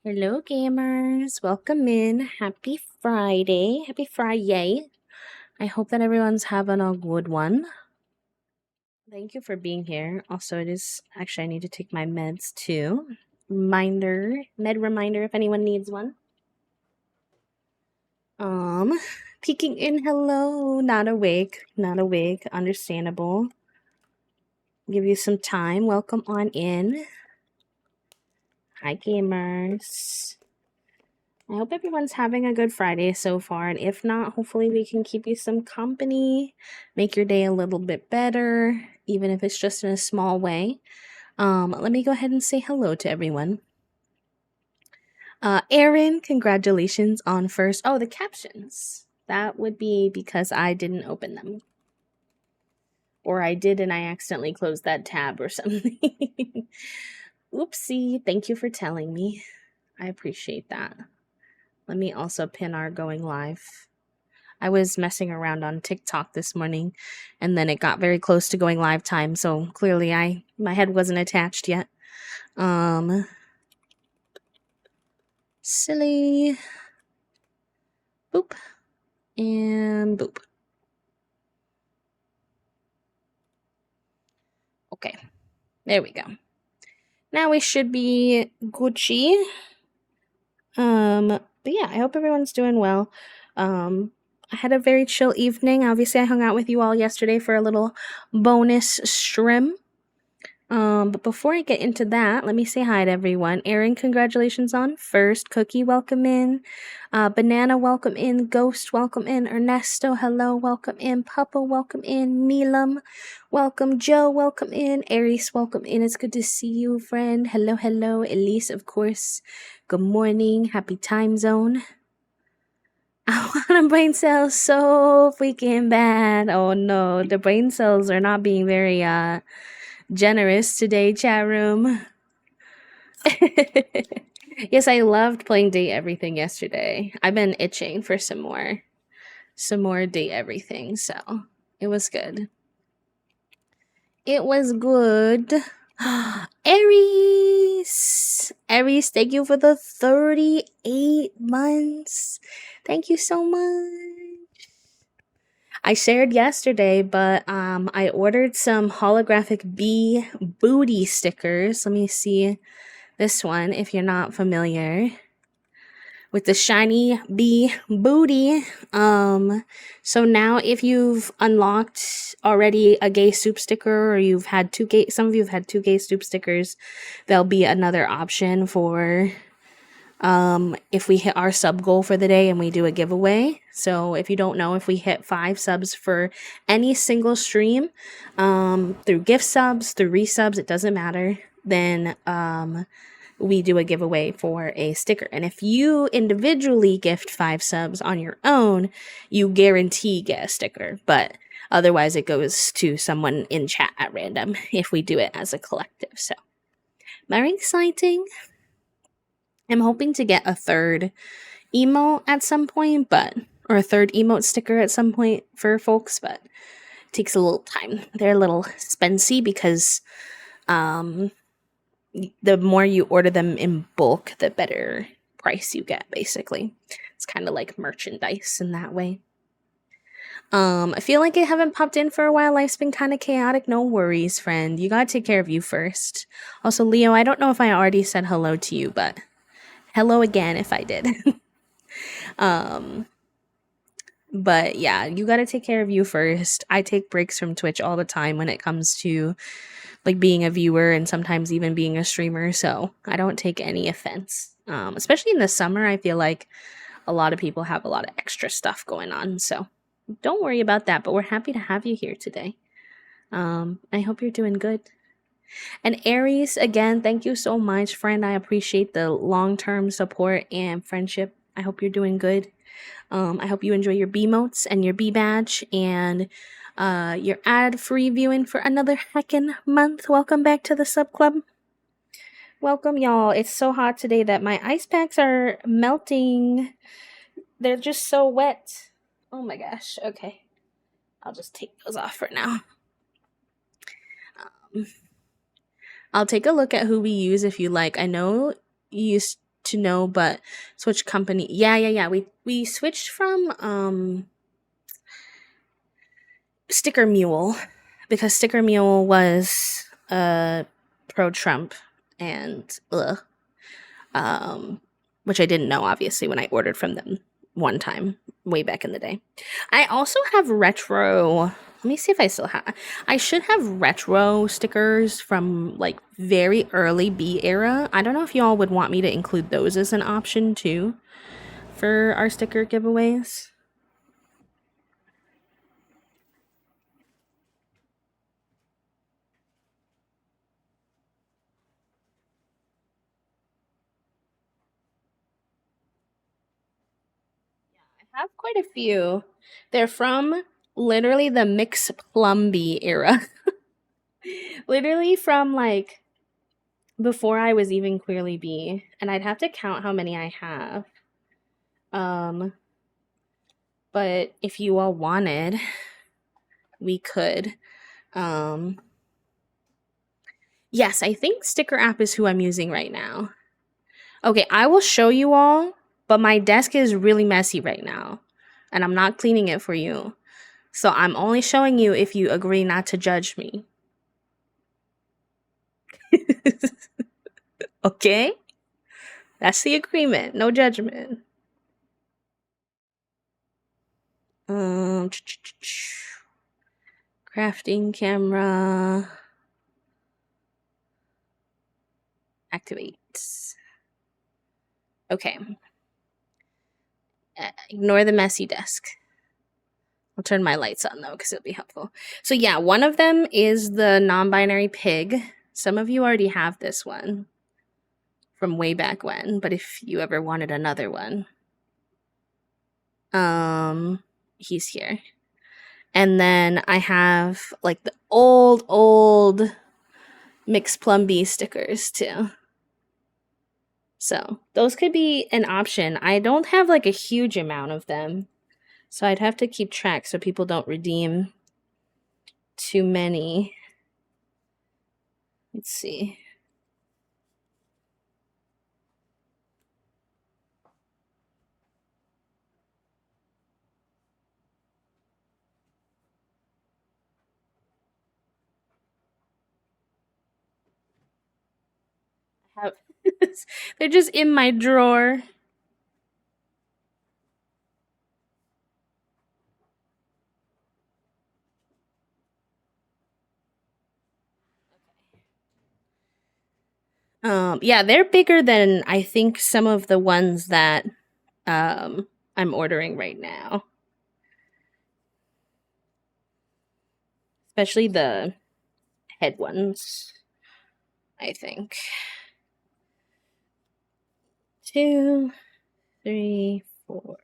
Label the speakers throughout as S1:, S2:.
S1: Hello, gamers. Welcome in. Happy Friday. Happy Friday. I hope that everyone's having a good one. Thank you for being here. Also, it is actually, I need to take my meds too. Med reminder if anyone needs one. Um, Peeking in. Hello. Not awake. Not awake. Understandable. Give you some time. Welcome on in. Hi, gamers. I hope everyone's having a good Friday so far, and if not, hopefully we can keep you some company, make your day a little bit better, even if it's just in a small way. Let me go ahead and say hello to everyone. Erin, congratulations on first. Oh, the captions. That would be because I didn't open them. Or I did and I accidentally closed that tab or something. Oopsie. Thank you for telling me. I appreciate that. Let me also pin our going live. I was messing around on TikTok this morning and then it got very close to going live time, so clearly my head wasn't attached yet. Silly. Boop. And boop. Okay. There we go. Now we should be Gucci. But yeah, I hope everyone's doing well. I had a very chill evening. Obviously, I hung out with you all yesterday for a little bonus stream. But before I get into that, let me say hi to everyone. Erin, congratulations on first. Cookie, welcome in. Banana, welcome in. Ghost, welcome in. Ernesto, hello, welcome in. Papa, welcome in. Milam, welcome. Joe, welcome in. Aries, welcome in. It's good to see you, friend. Hello, hello. Elise, of course. Good morning. Happy time zone. I want a brain cell so freaking bad. Oh no, the brain cells are not being very generous today, chat room. Yes, I loved playing Date Everything yesterday. I've been itching for some more Date Everything, so it was good. It was good. Aries, thank you for the 38 months. Thank you so much. I shared yesterday, but I ordered some holographic bee booty stickers. Let me see this one if you're not familiar with the shiny bee booty. So now if you've unlocked already a gay soup sticker, or some of you have had two gay soup stickers, there'll be another option for if we hit our sub goal for the day and we do a giveaway. So if you don't know, if we hit 5 subs for any single stream, through gift subs, through resubs, it doesn't matter, then we do a giveaway for a sticker. And if you individually gift 5 subs on your own, you guarantee get a sticker, but otherwise it goes to someone in chat at random if we do it as a collective. So very exciting. I'm hoping to get a third emote at some point, or a third emote sticker at some point for folks, but it takes a little time. They're a little spency because the more you order them in bulk, the better price you get, basically. It's kind of like merchandise in that way. I feel like I haven't popped in for a while. Life's been kind of chaotic. No worries, friend. You gotta take care of you first. Also, Leo, I don't know if I already said hello to you, but hello again if I did. But yeah, you gotta take care of you first. I take breaks from Twitch all the time when it comes to like being a viewer and sometimes even being a streamer, so I don't take any offense. Especially in the summer, I feel like a lot of people have a lot of extra stuff going on, so don't worry about that, but we're happy to have you here today. I hope you're doing good. And Aries, again, thank you so much, friend. I appreciate the long-term support and friendship. I hope you're doing good. I hope you enjoy your B motes and your B badge and your ad-free viewing for another heckin' month. Welcome back to the sub club. Welcome, y'all. It's so hot today that my ice packs are melting. They're just so wet. Oh my gosh. Okay. I'll just take those off for now. I'll take a look at who we use if you like. I know you to know, but switch company. Yeah. We switched from Sticker Mule because Sticker Mule was pro Trump and um, which I didn't know obviously when I ordered from them one time way back in the day. I also have retro. Let me see if I still have. I should have retro stickers from like very early B era. I don't know if y'all would want me to include those as an option too for our sticker giveaways. I have quite a few. They're from literally the Mix Plum Bee era. Literally from like before I was even Queerly B, and I'd have to count how many I have. Um, but if you all wanted, we could. Um, yes, I think Sticker App is who I'm using right now. Okay, I will show you all, but my desk is really messy right now, and I'm not cleaning it for you. So I'm only showing you if you agree not to judge me. Okay? That's the agreement. No judgment. Um, crafting camera. Activate. Okay. Ignore the messy desk. I'll turn my lights on though because it'll be helpful. So yeah, one of them is the non-binary pig. Some of you already have this one from way back when, but if you ever wanted another one, he's here. And then I have like the old Mixed Plum Bee stickers too. So those could be an option. I don't have like a huge amount of them, so I'd have to keep track so people don't redeem too many. Let's see. I have they're just in my drawer. Yeah, they're bigger than I think some of the ones that I'm ordering right now. Especially the head ones, I think. 2, 3, 4,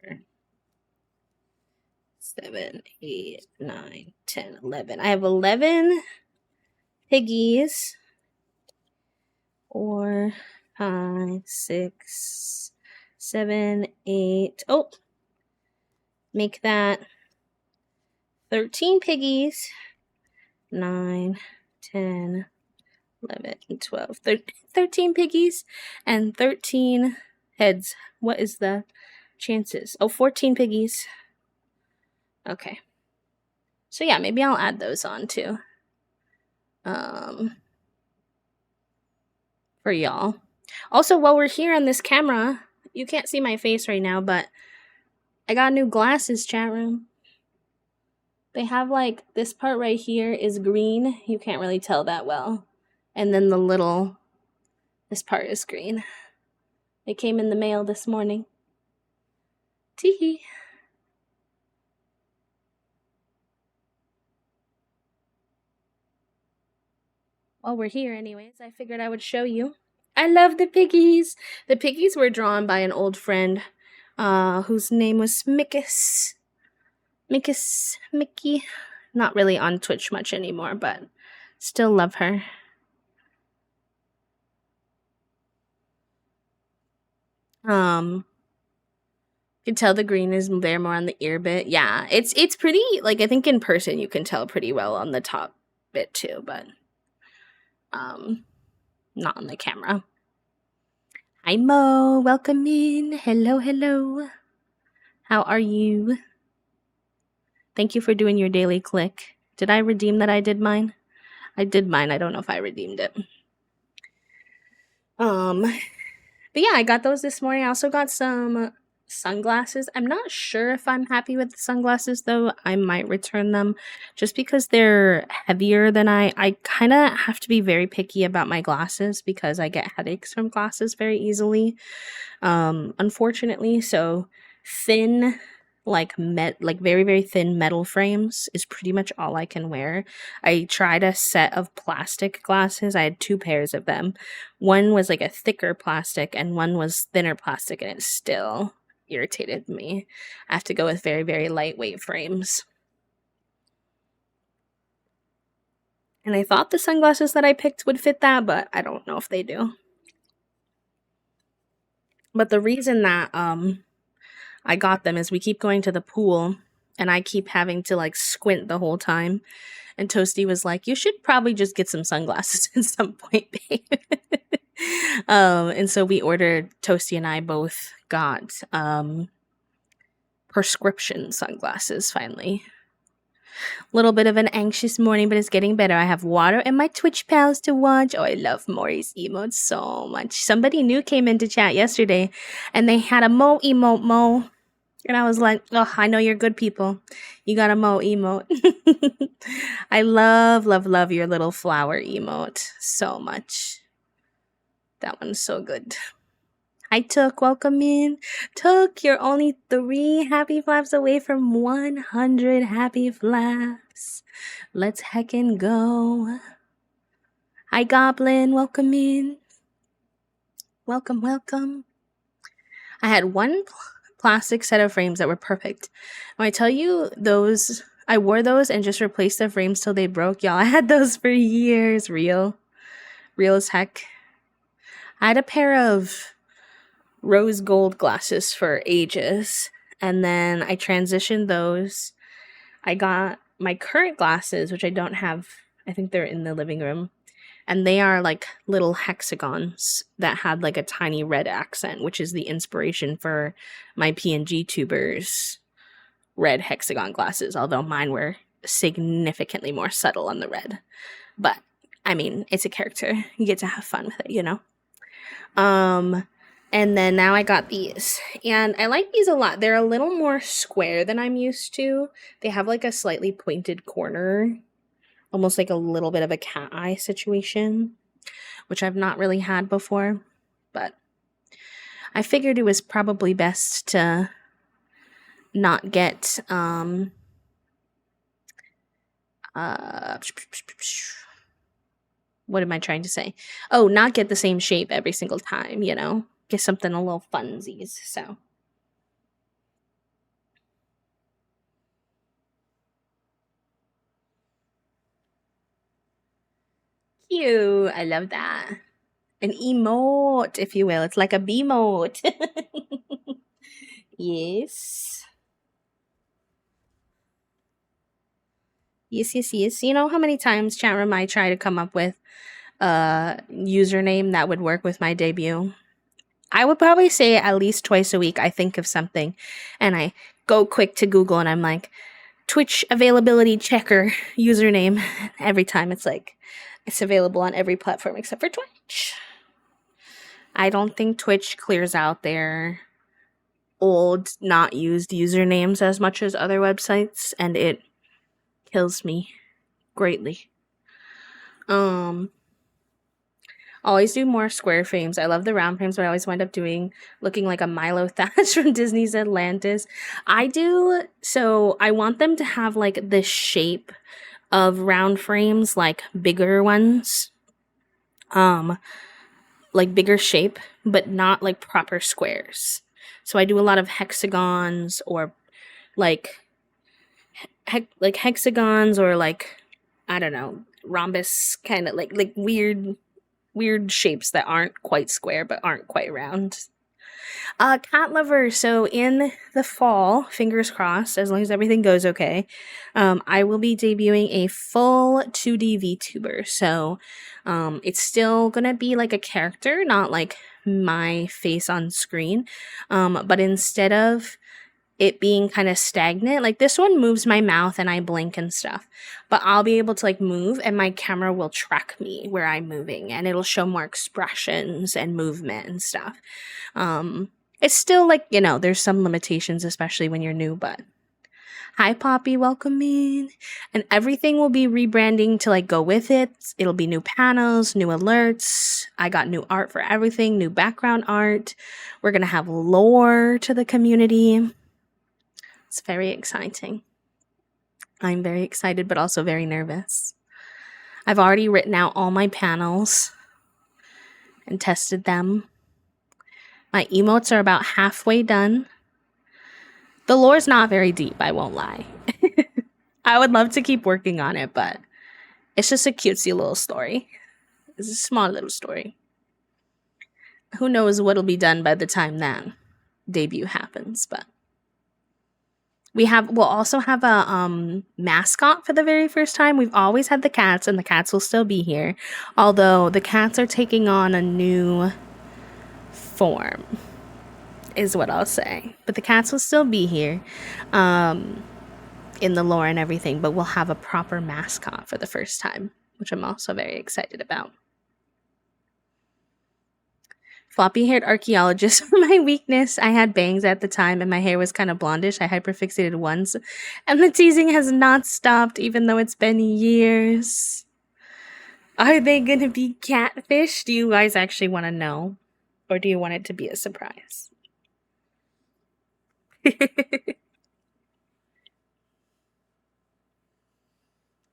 S1: 7, 8, 9, 10, 11. I have 11 piggies. 4, 5, 6, 7, 8. Oh, make that 13 piggies. 9, 10, 11, 12, 13 piggies and 13 heads. What is the chances? Oh, 14 piggies. Okay. So yeah, maybe I'll add those on too. For y'all. Also, while we're here on this camera, you can't see my face right now, but I got new glasses, chat room. They have like this part right here is green. You can't really tell that well. And then this part is green. They came in the mail this morning. Teehee. While we're here anyways, I figured I would show you. I love the piggies. The piggies were drawn by an old friend whose name was Mickey. Not really on Twitch much anymore, but still love her. You can tell the green is there more on the ear bit. Yeah, it's pretty, like I think in person you can tell pretty well on the top bit too, but not on the camera. Hi Mo, welcome in. Hello, hello. How are you? Thank you for doing your daily click. Did I redeem that I did mine? I did mine. I don't know if I redeemed it. Um, but yeah, I got those this morning. I also got some sunglasses. I'm not sure if I'm happy with the sunglasses though. I might return them just because they're heavier than I kind of have to be very picky about my glasses because I get headaches from glasses very easily. Unfortunately, so thin like very very thin metal frames is pretty much all I can wear. I tried a set of plastic glasses. I had two pairs of them. One was like a thicker plastic and one was thinner plastic, and it still irritated me. I have to go with very very lightweight frames. And I thought the sunglasses that I picked would fit that, but I don't know if they do. But the reason that I got them is we keep going to the pool and I keep having to like squint the whole time. And Toasty was like, "You should probably just get some sunglasses at some point, babe." And so we ordered, Toasty and I both got prescription sunglasses finally. Little bit of an anxious morning, but it's getting better. I have water and my Twitch pals to watch. Oh, I love Maury's emotes so much. Somebody new came into chat yesterday and they had a Mo emote, Mo. And I was like, oh, I know you're good people. You got a Mo emote. I love, love, love your little flower emote so much. That one's so good. Hi, Took. Welcome in. Took, you're only 3 happy flaps away from 100 happy flaps. Let's heckin' go. Hi, Goblin. Welcome in. Welcome, welcome. I had one plastic set of frames that were perfect. When I tell you those, I wore those and just replaced the frames till they broke. Y'all, I had those for years. Real as heck. I had a pair of rose gold glasses for ages, and then I transitioned those. I got my current glasses, which I don't have. I think they're in the living room. And they are like little hexagons that had like a tiny red accent, which is the inspiration for my PNG tubers red hexagon glasses, although mine were significantly more subtle on the red. But I mean, it's a character. You get to have fun with it, you know? And then now I got these. And I like these a lot. They're a little more square than I'm used to. They have like a slightly pointed corner, almost like a little bit of a cat eye situation, which I've not really had before. But I figured it was probably best to not get what am I trying to say? Oh, not get the same shape every single time, you know? Get something a little funsies. So cute. I love that. An emote, if you will. It's like a B-mote. Yes. Yes, yes, yes. You know how many times chat room I try to come up with a username that would work with my debut? I would probably say at least twice a week I think of something and I go quick to Google and I'm like, Twitch availability checker username. Every time it's like, it's available on every platform except for Twitch. I don't think Twitch clears out their old, not used usernames as much as other websites, and it kills me greatly. Always do more square frames. I love the round frames, but I always wind up looking like a Milo Thatch from Disney's Atlantis. I do, so I want them to have like the shape of round frames, like bigger ones. Like bigger shape, but not like proper squares. So I do a lot of hexagons or like like hexagons or like I don't know, rhombus kind of like weird shapes that aren't quite square but aren't quite round. Cat lover. So in the fall, fingers crossed, as long as everything goes okay, I will be debuting a full 2D VTuber. So it's still gonna be like a character, not like my face on screen. But instead of it being kind of stagnant, like this one moves my mouth and I blink and stuff, but I'll be able to like move and my camera will track me where I'm moving and it'll show more expressions and movement and stuff. It's still like, there's some limitations, especially when you're new, but hi Poppy, welcome in. And everything will be rebranding to like go with it. It'll be new panels, new alerts. I got new art for everything, new background art. We're gonna have lore to the community. It's very exciting. I'm very excited, but also very nervous. I've already written out all my panels and tested them. My emotes are about halfway done. The lore's not very deep, I won't lie. I would love to keep working on it, but it's just a cutesy little story. It's a small little story. Who knows what'll be done by the time that debut happens, but we'll also have a mascot for the very first time. We've always had the cats, and the cats will still be here. Although the cats are taking on a new form, is what I'll say. But the cats will still be here in the lore and everything, but we'll have a proper mascot for the first time, which I'm also very excited about. Floppy-haired archaeologist for my weakness. I had bangs at the time and my hair was kind of blondish. I hyperfixated once and the teasing has not stopped even though it's been years. Are they going to be catfish? Do you guys actually want to know? Or do you want it to be a surprise?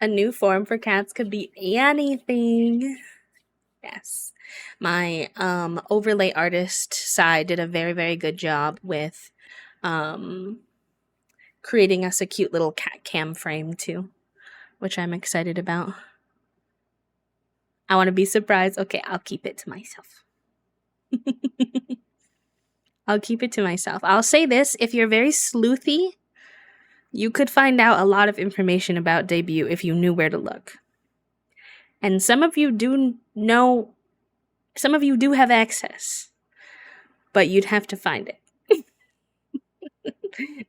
S1: A new form for cats could be anything. Yes. My overlay artist side did a very, very good job with creating us a cute little cat cam frame too, which I'm excited about. I want to be surprised. Okay, I'll keep it to myself. I'll keep it to myself. I'll say this, if you're very sleuthy, you could find out a lot of information about debut if you knew where to look. And some of you do know, some of you do have access, but you'd have to find it.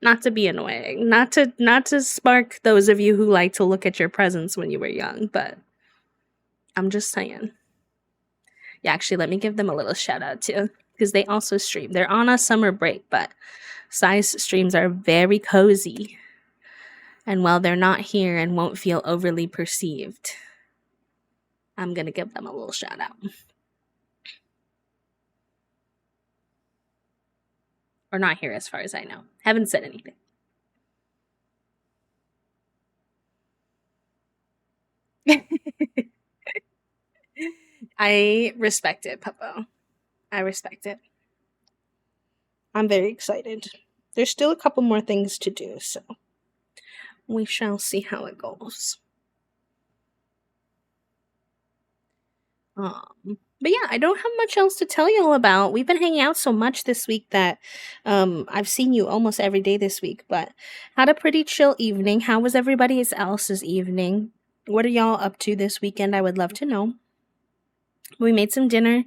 S1: Not to be annoying, not to spark those of you who like to look at your presents when you were young, but I'm just saying. Yeah, actually, let me give them a little shout out too, because they also stream. They're on a summer break, but Sai's streams are very cozy. And while they're not here and won't feel overly perceived, I'm going to give them a little shout out. Or not here as far as I know. Haven't said anything. I respect it, Puppo. I respect it. I'm very excited. There's still a couple more things to do, so we shall see how it goes. But yeah, I don't have much else to tell y'all about. We've been hanging out so much this week that I've seen you almost every day this week, but had a pretty chill evening. How was everybody else's evening? What are y'all up to this weekend? I would love to know. We made some dinner.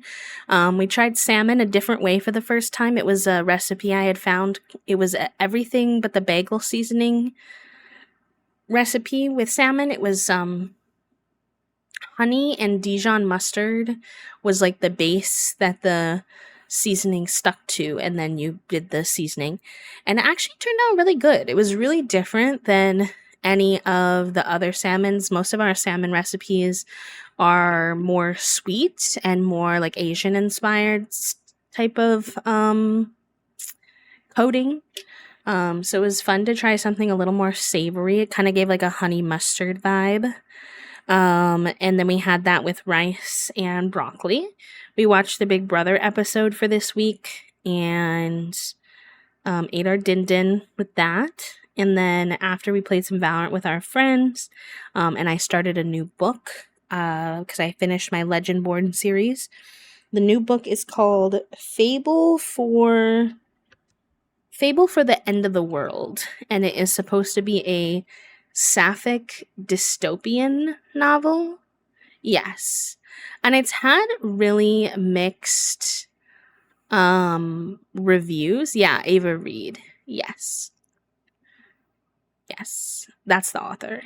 S1: We tried salmon a different way for the first time. It was a recipe I had found. It was everything but the bagel seasoning recipe with salmon. It was honey and Dijon mustard was like the base that the seasoning stuck to, and then you did the seasoning, and it actually turned out really good. It was really different than any of the other salmons. Most of our salmon recipes are more sweet and more like Asian inspired type of coating. So it was fun to try something a little more savory. It kind of gave like a honey mustard vibe. And then we had that with rice and broccoli. We watched the Big Brother episode for this week and ate our din-din with that. And then after we played some Valorant with our friends, and I started a new book because I finished my Legendborn series. The new book is called Fable for the End of the World, and it is supposed to be a sapphic dystopian novel. Yes. And it's had really mixed reviews. Yeah, Ava Reed. Yes. Yes. That's the author.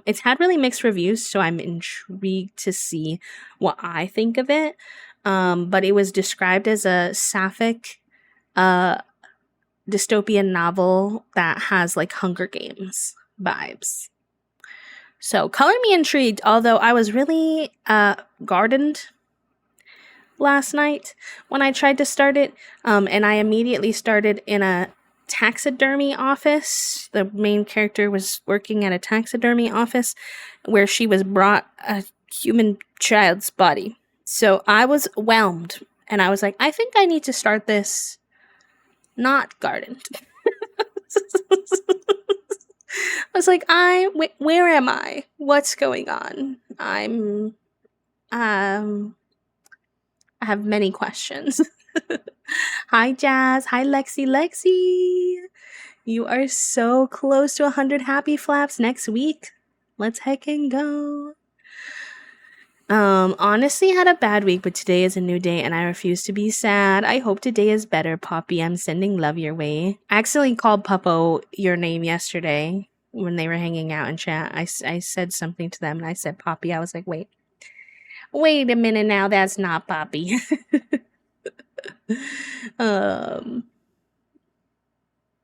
S1: It's had really mixed reviews, so I'm intrigued to see what I think of it. But it was described as a sapphic uh dystopian novel that has like Hunger Games vibes. So color me intrigued, although I was really gardened last night when I tried to start it. And I immediately started in a taxidermy office. The main character was working at a taxidermy office where she was brought a human child's body. So I was whelmed and I was like, I think I need to start this not gardened. I was like, where am I? What's going on? I have many questions. Hi, Jazz. Hi, Lexi. Lexi, you are so close to 100 happy flaps next week. Let's heckin' go. Honestly, had a bad week, but today is a new day and I refuse to be sad. I hope today is better, Poppy. I'm sending love your way. I accidentally called Puppo your name yesterday when they were hanging out in chat. I said something to them and I said Poppy. I was like, wait a minute now, that's not Poppy.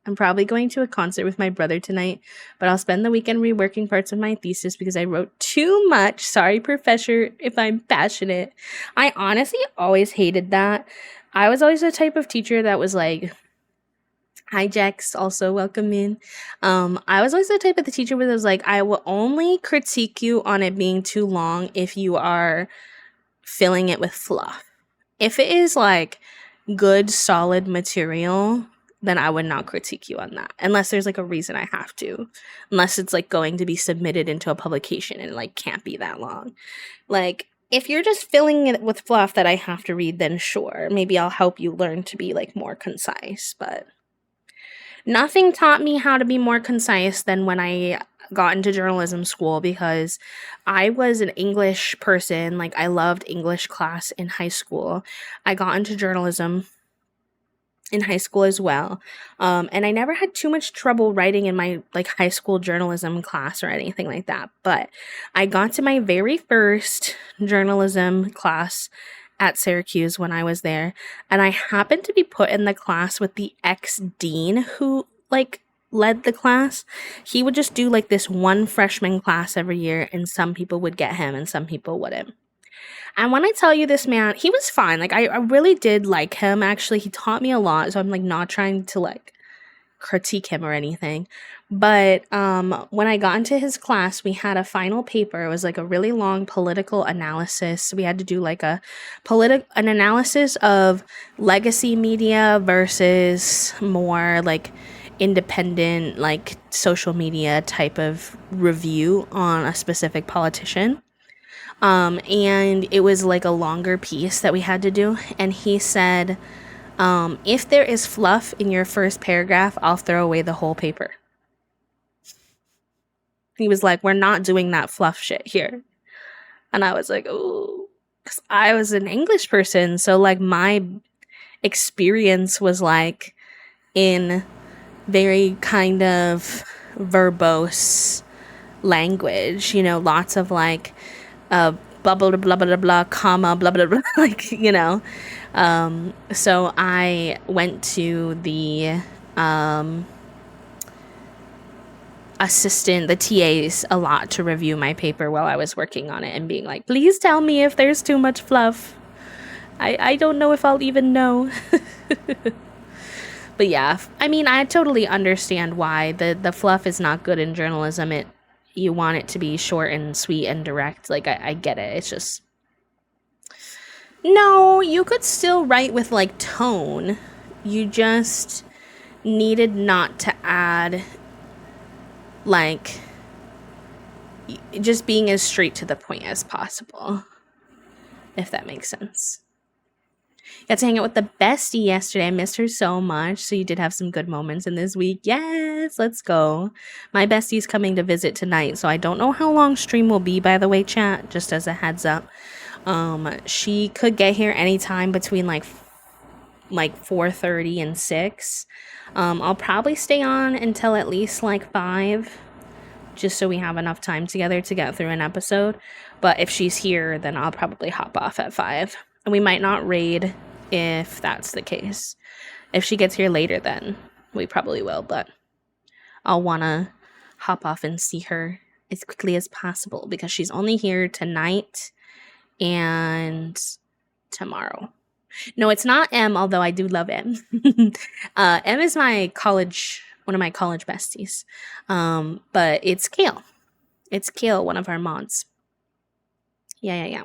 S1: I'm probably going to a concert with my brother tonight, but I'll spend the weekend reworking parts of my thesis because I wrote too much. Sorry, professor, if I'm passionate. I honestly always hated that. I was always the type of teacher that was like, hi, Jax, also welcome in. I was always the type of the teacher where it was like, I will only critique you on it being too long if you are filling it with fluff. If it is like good, solid material, then I would not critique you on that. Unless there's like a reason I have to. Unless it's like going to be submitted into a publication and like can't be that long. Like, if you're just filling it with fluff that I have to read, then sure. Maybe I'll help you learn to be like more concise. But nothing taught me how to be more concise than when I got into journalism school, because I was an English person. Like, I loved English class in high school. I got into journalism in high school as well. And I never had too much trouble writing in my like high school journalism class or anything like that. But I got to my very first journalism class at Syracuse when I was there, and I happened to be put in the class with the ex-dean who like led the class. He would just do like this one freshman class every year, and some people would get him and some people wouldn't. And when I tell you, this man, he was fine. Like, I really did like him, actually. He taught me a lot, so I'm like not trying to like critique him or anything. But when I got into his class, we had a final paper. It was like a really long political analysis. We had to do like an analysis of legacy media versus more like independent, like social media type of review on a specific politician. And it was like a longer piece that we had to do. And he said, if there is fluff in your first paragraph, I'll throw away the whole paper. He was like, we're not doing that fluff shit here. And I was like, oh, because I was an English person. So like my experience was like in very kind of verbose language, you know, lots of like, blah blah blah blah blah blah comma blah blah blah like, you know. So I went to the assistant, the TAs, a lot to review my paper while I was working on it and being like, please tell me if there's too much fluff. I don't know if I'll even know. But yeah, I mean, I totally understand why the fluff is not good in journalism. You want it to be short and sweet and direct. Like, I get it. It's just, no, you could still write with like tone. You just needed not to add like just being as straight to the point as possible, if that makes sense. Got to hang out with the bestie yesterday. I missed her so much. So you did have some good moments in this week. Yes, let's go. My bestie's coming to visit tonight, so I don't know how long stream will be, by the way, chat, just as a heads up. She could get here anytime between like 4:30 and 6. I'll probably stay on until at least like 5, just so we have enough time together to get through an episode. But if she's here, then I'll probably hop off at 5. And we might not raid if that's the case. If she gets here later, then we probably will. But I'll want to hop off and see her as quickly as possible because she's only here tonight and tomorrow. No, it's not M, although I do love M. M is one of my college besties. But it's Kale. It's Kale, one of our mods. Yeah.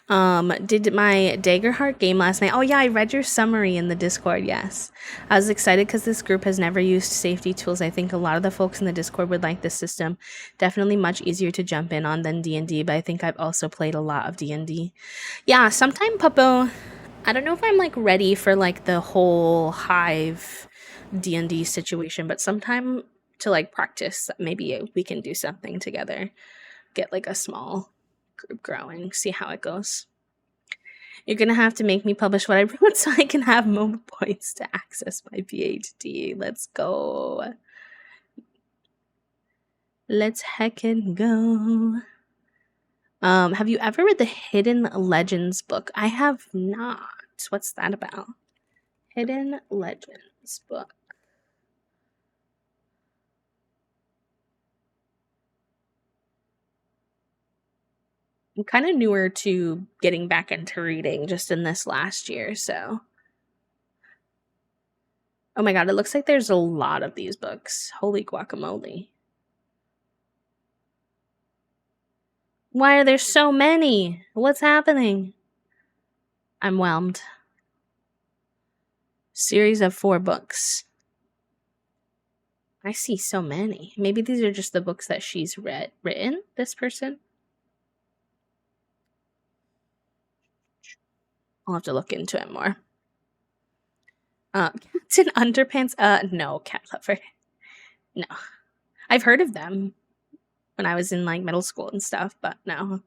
S1: Did my Daggerheart game last night? Oh yeah, I read your summary in the Discord, yes. I was excited because this group has never used safety tools. I think a lot of the folks in the Discord would like this system. Definitely much easier to jump in on than D&D, but I think I've also played a lot of D&D. Yeah, sometime, Puppo, I don't know if I'm like ready for like the whole hive D&D situation, but sometime to like practice, maybe we can do something together. Get like a small group growing, see how it goes. You're gonna have to make me publish what I wrote so I can have moment points to access my PhD. Let's go. Let's heckin' go. Have you ever read the Hidden Legends book? I have not. What's that about? Hidden Legends book. I'm kind of newer to getting back into reading just in this last year, so. Oh my god, it looks like there's a lot of these books. Holy guacamole. Why are there so many? What's happening? I'm whelmed. Series of 4 books. I see so many. Maybe these are just the books that she's written, this person? I'll have to look into it more. Captain Underpants? No, cat lover. No. I've heard of them when I was in like middle school and stuff, but no.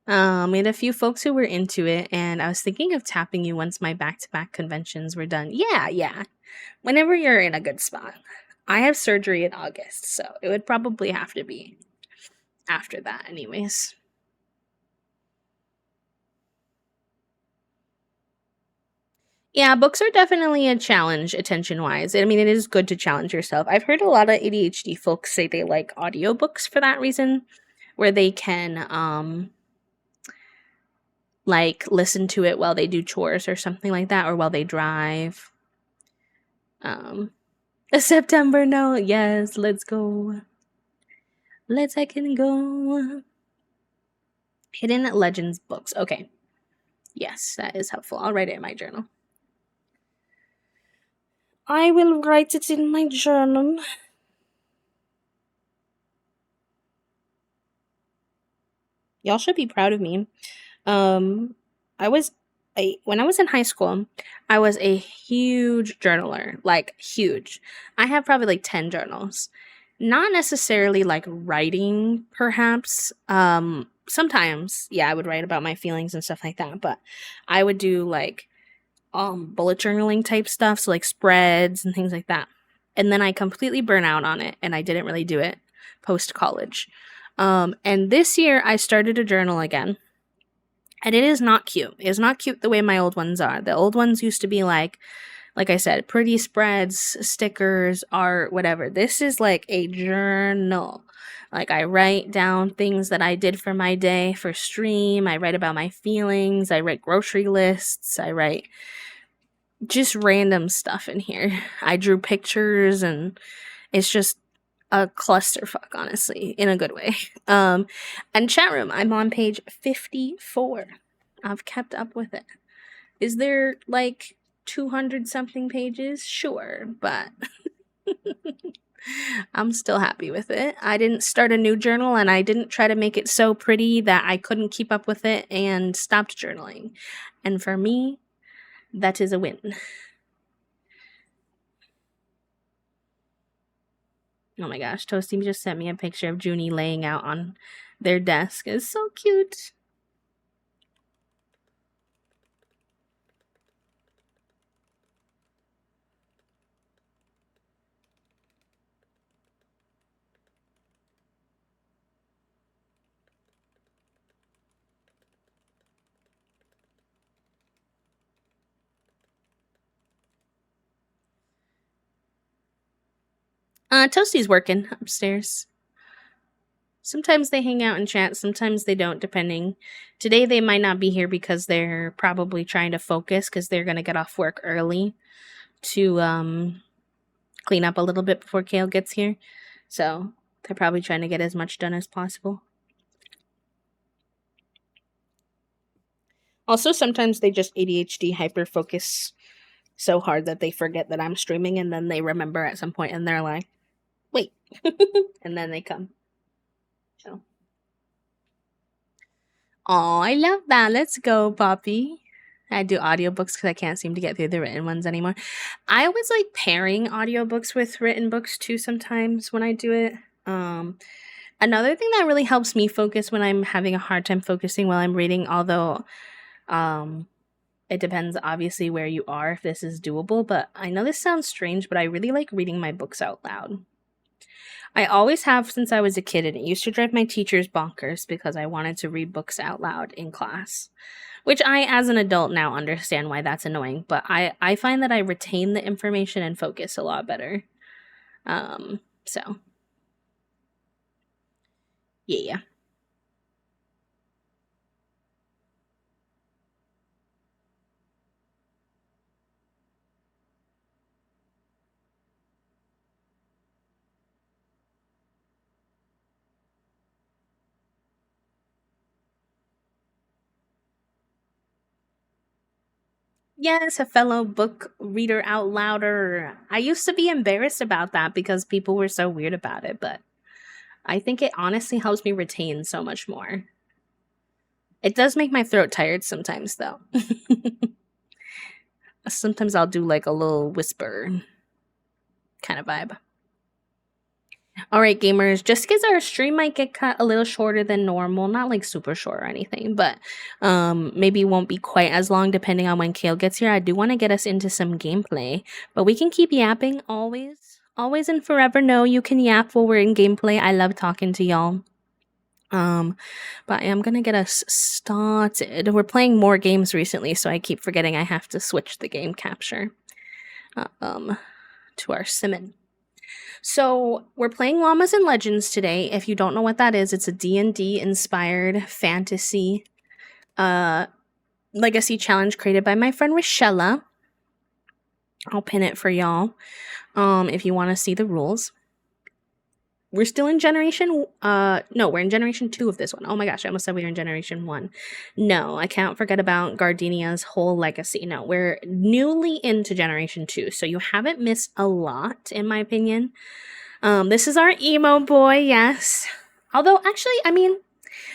S1: We had a few folks who were into it, and I was thinking of tapping you once my back-to-back conventions were done. Yeah. Whenever you're in a good spot. I have surgery in August, so it would probably have to be after that anyways. Yeah, books are definitely a challenge attention-wise. I mean, it is good to challenge yourself. I've heard a lot of ADHD folks say they like audiobooks for that reason, where they can like listen to it while they do chores or something like that, or while they drive. September, no, yes, let's go. Let's heckin' go. Hidden Legends books. Okay. Yes, that is helpful. I'll write it in my journal. I will write it in my journal. Y'all should be proud of me. When I was in high school, I was a huge journaler, like huge. I have probably like 10 journals. Not necessarily like writing, perhaps. Sometimes, yeah, I would write about my feelings and stuff like that, but I would do like bullet journaling type stuff, so like spreads and things like that. And then I completely burn out on it, and I didn't really do it post college. And this year I started a journal again. And it is not cute. It is not cute the way my old ones are. The old ones used to be like I said, pretty spreads, stickers, art, whatever. This is like a journal. Like I write down things that I did for my day for stream. I write about my feelings. I write grocery lists. I write just random stuff in here. I drew pictures, and it's just a clusterfuck, honestly, in a good way. And chat room, I'm on page 54. I've kept up with it. Is there like 200 something pages? Sure, but I'm still happy with it. I didn't start a new journal and I didn't try to make it so pretty that I couldn't keep up with it and stopped journaling. And for me, that is a win. Oh my gosh, Toasty just sent me a picture of Junie laying out on their desk. It's so cute. Toasty's working upstairs. Sometimes they hang out and chat, sometimes they don't, depending. Today they might not be here because they're probably trying to focus because they're going to get off work early to clean up a little bit before Kale gets here. So they're probably trying to get as much done as possible. Also, sometimes they just ADHD hyper focus so hard that they forget that I'm streaming, and then they remember at some point and they're like, wait. And then they come. So. Oh, I love that. Let's go, Poppy. I do audiobooks because I can't seem to get through the written ones anymore. I always like pairing audiobooks with written books too sometimes when I do it. Another thing that really helps me focus when I'm having a hard time focusing while I'm reading, although it depends obviously where you are if this is doable, but I know this sounds strange, but I really like reading my books out loud. I always have since I was a kid, and it used to drive my teachers bonkers because I wanted to read books out loud in class. Which I, as an adult, now understand why that's annoying, but I find that I retain the information and focus a lot better. So. Yeah. Yes, a fellow book reader out louder. I used to be embarrassed about that because people were so weird about it, but I think it honestly helps me retain so much more. It does make my throat tired sometimes, though. Sometimes I'll do like a little whisper kind of vibe. All right, gamers, just because our stream might get cut a little shorter than normal, not like super short or anything, but maybe won't be quite as long depending on when Kale gets here. I do want to get us into some gameplay, but we can keep yapping always. Always and forever. No, you can yap while we're in gameplay. I love talking to y'all. But I am gonna get us started. We're playing more games recently, so I keep forgetting I have to switch the game capture to our Simon. So we're playing Llamas and Legends today. If you don't know what that is, it's a D&D inspired fantasy legacy challenge created by my friend Rochella. I'll pin it for y'all if you want to see the rules. We're still in generation no, we're in generation 2 of this one. Oh my gosh, I almost said we were in generation 1. No, I can't forget about Gardenia's whole legacy. No, we're newly into generation 2, so you haven't missed a lot in my opinion. This is our emo boy, yes. Although actually, I mean,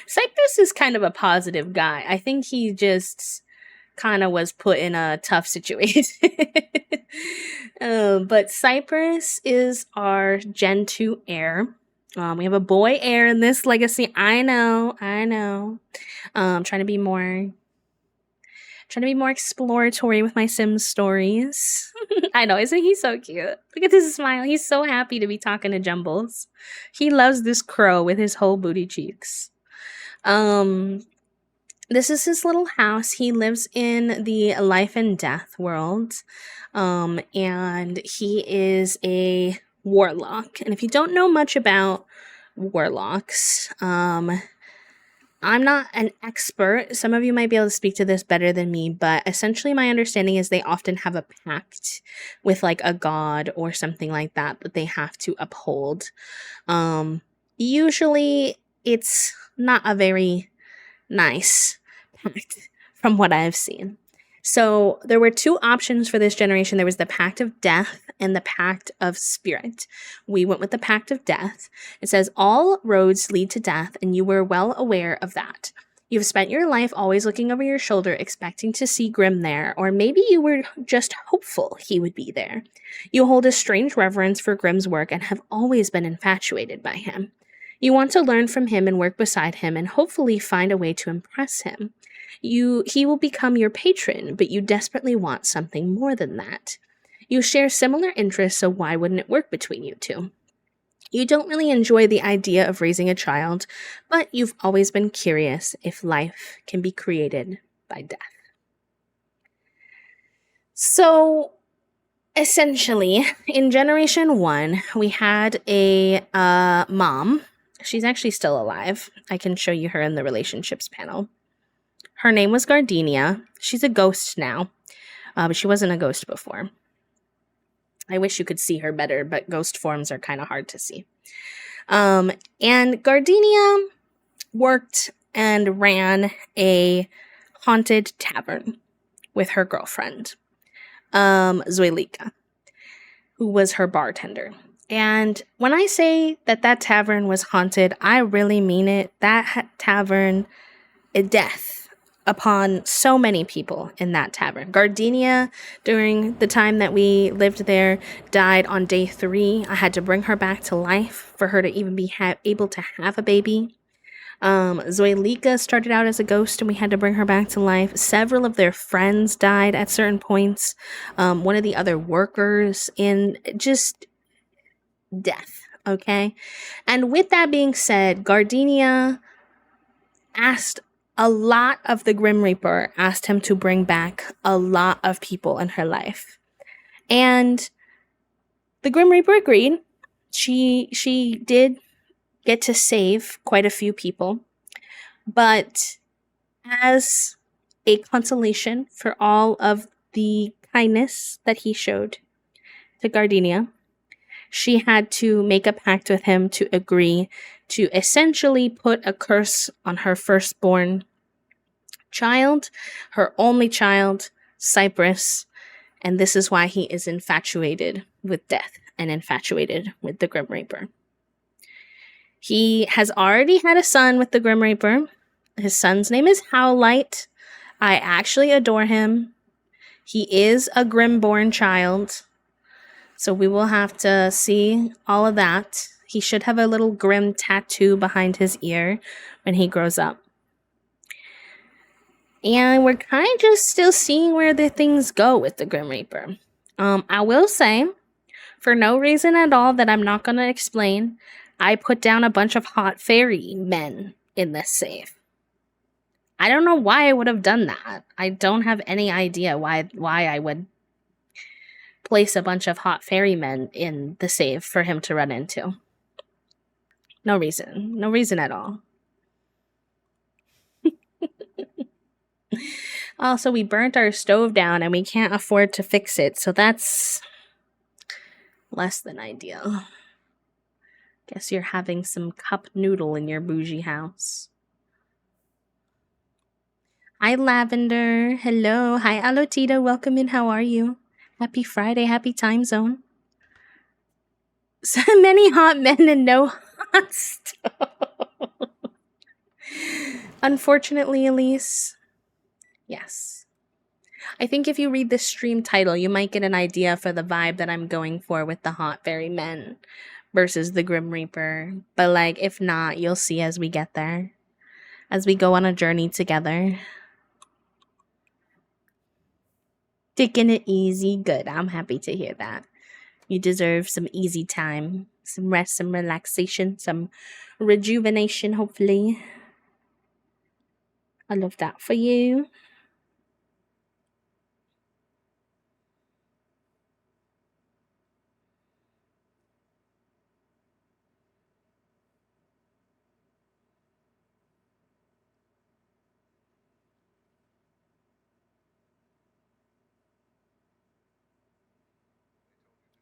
S1: Cypress is kind of a positive guy. I think he just kind of was put in a tough situation. But Cypress is our Gen 2 heir. We have a boy heir in this legacy. I know. Trying to be more exploratory with my Sims stories. I know, isn't he so cute? Look at his smile. He's so happy to be talking to Jumbles. He loves this crow with his whole booty cheeks. This is his little house. He lives in the life and death world. And he is a warlock. And if you don't know much about warlocks, I'm not an expert. Some of you might be able to speak to this better than me, but essentially my understanding is they often have a pact with like a god or something like that that they have to uphold. Usually it's not a very nice pact from what I've seen. So there were two options for this generation. There was the pact of death and the pact of spirit. We went with the pact of death. It says, all roads lead to death, and you were well aware of that. You've spent your life always looking over your shoulder, expecting to see Grim there, or maybe you were just hopeful he would be there. You hold a strange reverence for Grim's work and have always been infatuated by him. You want to learn from him and work beside him and hopefully find a way to impress him. He will become your patron, but you desperately want something more than that. You share similar interests, so why wouldn't it work between you two? You don't really enjoy the idea of raising a child, but you've always been curious if life can be created by death. So, essentially, in Generation 1, we had a mom. She's actually still alive. I can show you her in the relationships panel. Her name was Gardenia. She's a ghost now, but she wasn't a ghost before. I wish you could see her better, but ghost forms are kind of hard to see. And Gardenia worked and ran a haunted tavern with her girlfriend, Zoilika, who was her bartender. And when I say that tavern was haunted, I really mean it. That tavern, death upon so many people in that tavern. Gardenia, during the time that we lived there, died on day 3. I had to bring her back to life for her to even be able to have a baby. Zoilika started out as a ghost and we had to bring her back to life. Several of their friends died at certain points. One of the other workers, in just death, okay? And with that being said, Gardenia asked a lot of the Grim Reaper, asked him to bring back a lot of people in her life. And the Grim Reaper agreed. She did get to save quite a few people. But as a consolation for all of the kindness that he showed to Gardenia, she had to make a pact with him to agree to essentially put a curse on her firstborn child, her only child, Cypress, and this is why he is infatuated with death and infatuated with the Grim Reaper. He has already had a son with the Grim Reaper. His son's name is Howlite. I actually adore him. He is a Grim-born child, so we will have to see all of that. He should have a little Grim tattoo behind his ear when he grows up. And we're kind of just still seeing where the things go with the Grim Reaper. I will say, for no reason at all that I'm not going to explain, I put down a bunch of hot fairy men in this save. I don't know why I would have done that. I don't have any idea why I would place a bunch of hot fairy men in the save for him to run into. No reason. No reason at all. Also, we burnt our stove down and we can't afford to fix it, so that's less than ideal. Guess you're having some cup noodle in your bougie house. Hi, Lavender. Hello. Hi, Alotita. Welcome in. How are you? Happy Friday. Happy time zone. So many hot men and no hot stove. Unfortunately, Elise. Yes. I think if you read the stream title, you might get an idea for the vibe that I'm going for with the hot fairy men versus the Grim Reaper. But, like, if not, you'll see as we get there. As we go on a journey together. Taking it easy. Good. I'm happy to hear that. You deserve some easy time. Some rest, some relaxation, some rejuvenation, hopefully. I love that for you.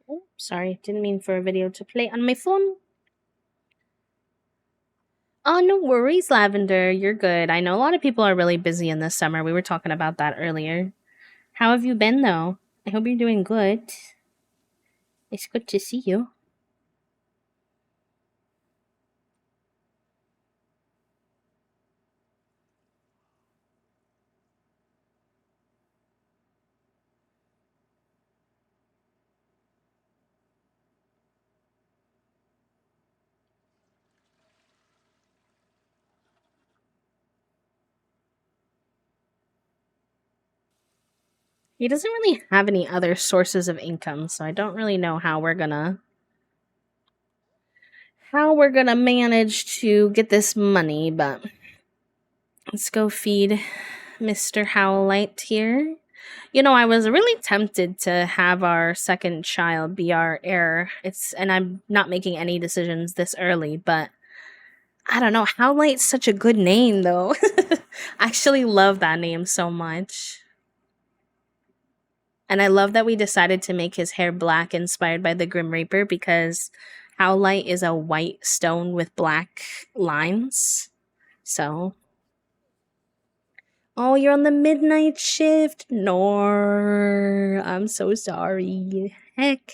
S1: Oh, sorry, didn't mean for a video to play on my phone. Oh, no worries, Lavender. You're good. I know a lot of people are really busy in this summer. We were talking about that earlier. How have you been though? I hope you're doing good. It's good to see you. He doesn't really have any other sources of income, so I don't really know how we're gonna manage to get this money, but let's go feed Mr. Howlite here. You know, I was really tempted to have our second child be our heir. And I'm not making any decisions this early, but I don't know. Howlite's such a good name, though. I actually love that name so much. And I love that we decided to make his hair black, inspired by the Grim Reaper, because Howlite is a white stone with black lines. So, oh, you're on the midnight shift? No, I'm so sorry. Heck.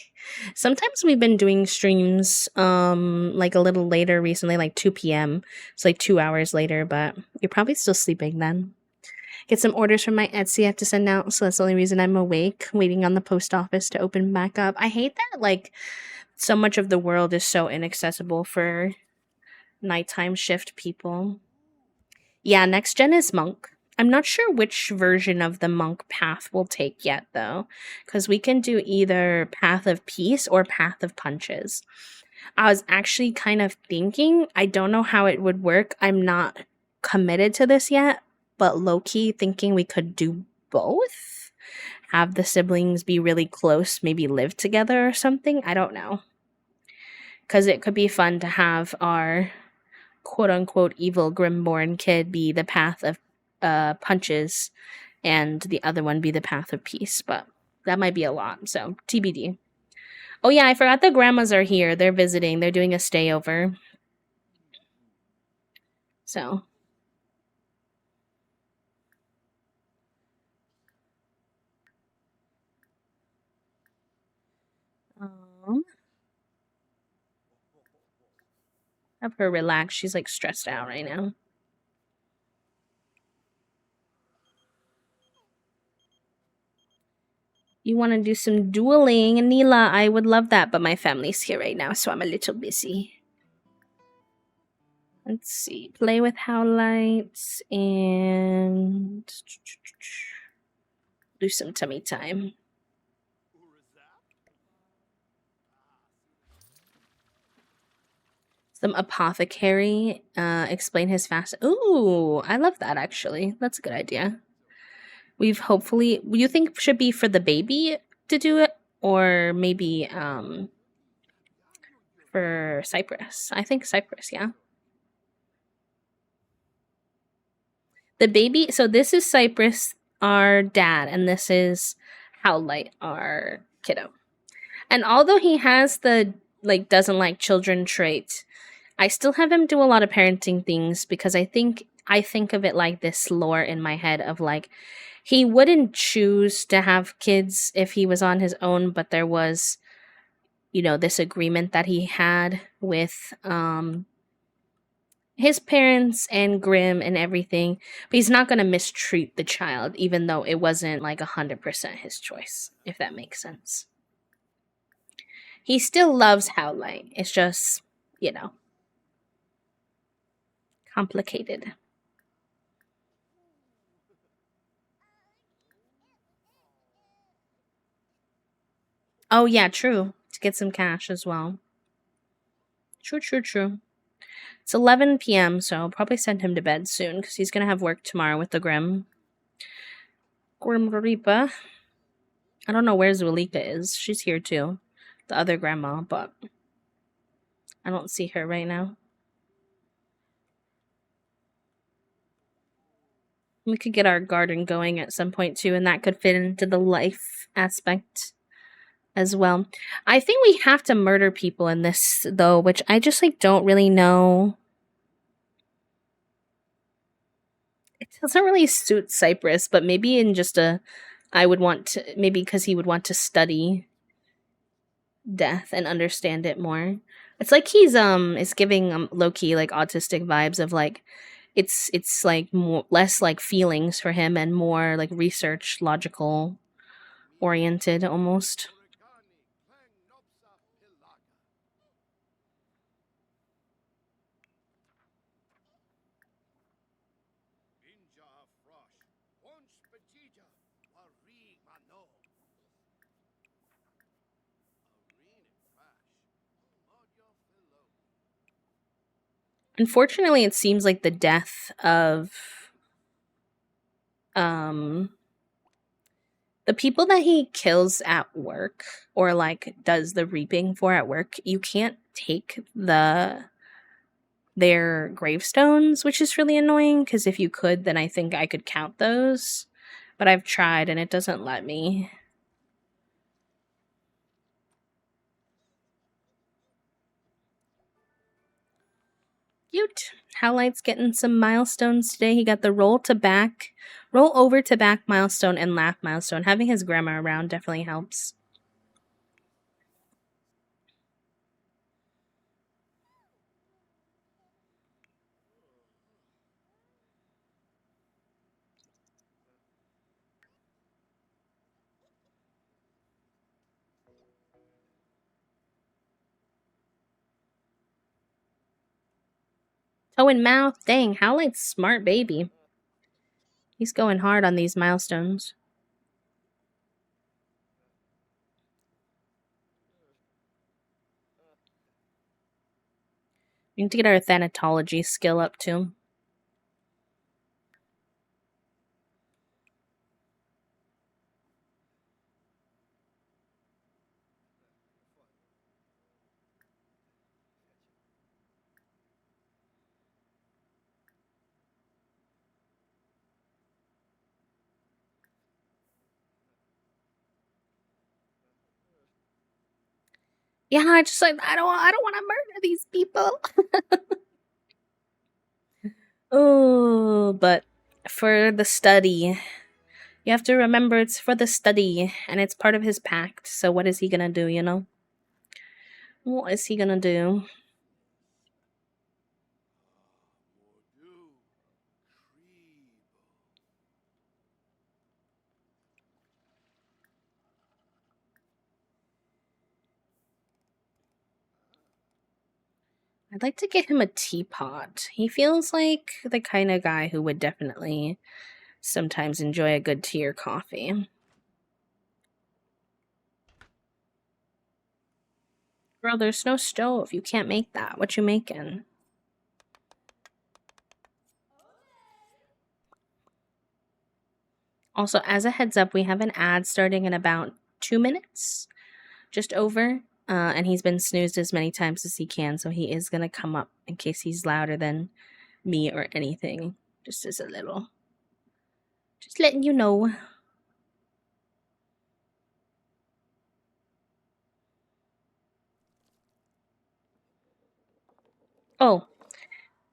S1: Sometimes we've been doing streams like a little later recently, like 2 p.m. It's like 2 hours later, but you're probably still sleeping then. Get some orders from my Etsy I have to send out, so that's the only reason I'm awake, waiting on the post office to open back up. I hate that like so much of the world is so inaccessible for nighttime shift people. Yeah, next gen is monk. I'm not sure which version of the monk path we'll take yet, though, because we can do either path of peace or path of punches. I was actually kind of thinking, I don't know how it would work. I'm not committed to this yet, but low key thinking we could do both. Have the siblings be really close, maybe live together or something. I don't know. Because it could be fun to have our quote unquote evil Grimborn kid be the path of punches and the other one be the path of peace, but that might be a lot, so TBD. Oh yeah, I forgot the grandmas are here. They're visiting. They're doing a stayover. So, um, have her relax. She's like stressed out right now. You want to do some dueling, Neela? I would love that, but my family's here right now, so I'm a little busy. Let's see. Play with howlights and do some tummy time. Some apothecary. Explain his fast. Ooh, I love that actually. That's a good idea. We've hopefully. You think should be for the baby to do it, or maybe for Cypress? I think Cypress. Yeah. The baby. So this is Cypress, our dad, and this is Howlite, our kiddo. And although he has the like doesn't like children trait, I still have him do a lot of parenting things because I think of it like this lore in my head of like he wouldn't choose to have kids if he was on his own, but there was this agreement that he had with his parents and Grim and everything, but he's not going to mistreat the child even though it wasn't like 100% his choice, if that makes sense. He still loves Howlite. It's just, complicated. Oh yeah, true. To get some cash as well. True, true, true. It's 11 p.m., so I'll probably send him to bed soon because he's gonna have work tomorrow with the Grim Reaper. I don't know where Zulika is. She's here too. The other grandma, but I don't see her right now. We could get our garden going at some point too, and that could fit into the life aspect as well. I think we have to murder people in this though, which I just like don't really know. It doesn't really suit Cypress, but maybe in just a I would want to, maybe because he would want to study death and understand it more. It's like he's it's giving low key like autistic vibes of like it's like more less like feelings for him and more like research logical oriented almost. Unfortunately, it seems like the death of um the people that he kills at work or like does the reaping for at work, you can't take their gravestones, which is really annoying because if you could, then I think I could count those. But I've tried and it doesn't let me. Cute. Howlight's getting some milestones today. He got the roll over to back milestone and laugh milestone. Having his grandma around definitely helps. Toe and mouth. Dang, Howlight's smart baby. He's going hard on these milestones. We need to get our thanatology skill up too. Yeah, I just like I don't want to murder these people. Oh, but for the study, you have to remember it's for the study and it's part of his pact. So what is he gonna do, you know? What is he gonna do? I'd like to get him a teapot. He feels like the kind of guy who would definitely sometimes enjoy a good tea or coffee. Girl, there's no stove. You can't make that. What you making? Also, as a heads up, we have an ad starting in about 2 minutes, just over. And he's been snoozed as many times as he can, so he is gonna come up in case he's louder than me or anything. Just as a little. Just letting you know. Oh,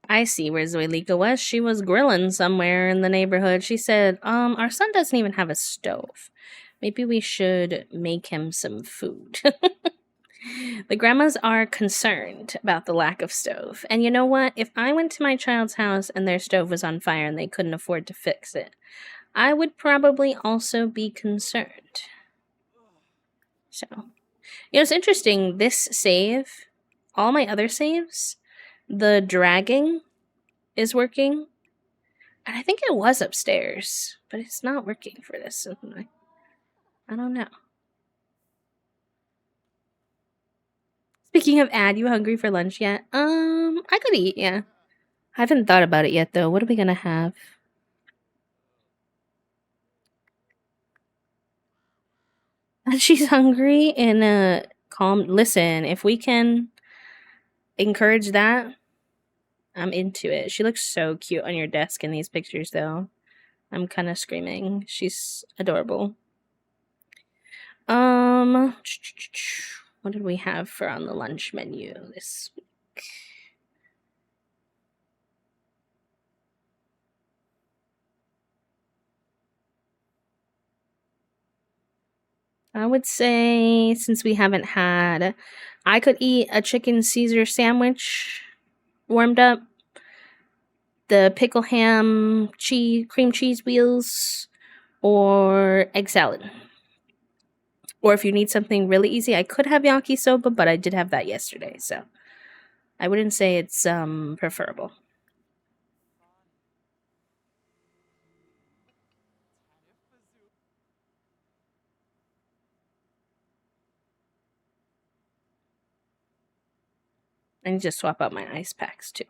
S1: I see where Zoelika was. She was grilling somewhere in the neighborhood. She said, our son doesn't even have a stove. Maybe we should make him some food. The grandmas are concerned about the lack of stove. And you know what? If I went to my child's house and their stove was on fire and they couldn't afford to fix it, I would probably also be concerned. So, it's interesting. This save, all my other saves, the dragging is working. And I think it was upstairs, but it's not working for this. I don't know. Speaking of ad, you hungry for lunch yet? I could eat, yeah. I haven't thought about it yet though. What are we gonna have? And she's hungry and calm. Listen, if we can encourage that, I'm into it. She looks so cute on your desk in these pictures though. I'm kind of screaming. She's adorable. Um, what did we have for on the lunch menu this week? I would say since we haven't had, I could eat a chicken Caesar sandwich warmed up, the pickle ham cheese cream cheese wheels, or egg salad. Or if you need something really easy, I could have yakisoba, but I did have that yesterday, so I wouldn't say it's preferable. I need to swap out my ice packs too.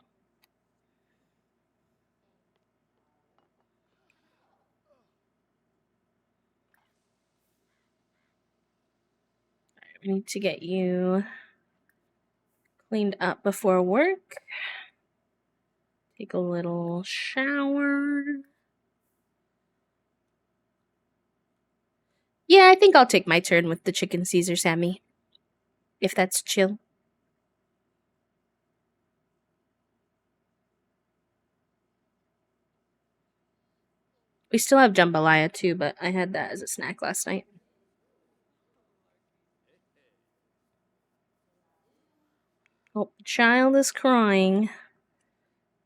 S1: I need to get you cleaned up before work. Take a little shower. Yeah, I think I'll take my turn with the chicken Caesar Sammy, if that's chill. We still have jambalaya too, but I had that as a snack last night. Oh, child is crying,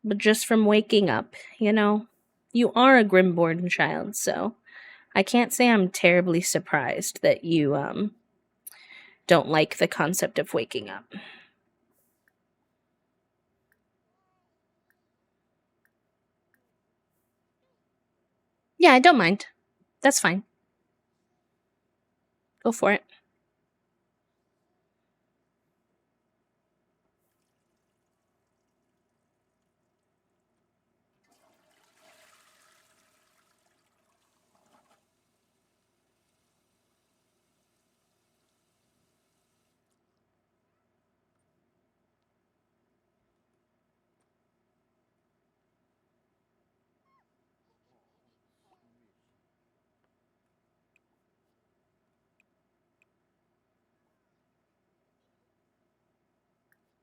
S1: but just from waking up, you know. You are a Grimborn child, so I can't say I'm terribly surprised that you don't like the concept of waking up. Yeah, I don't mind. That's fine. Go for it.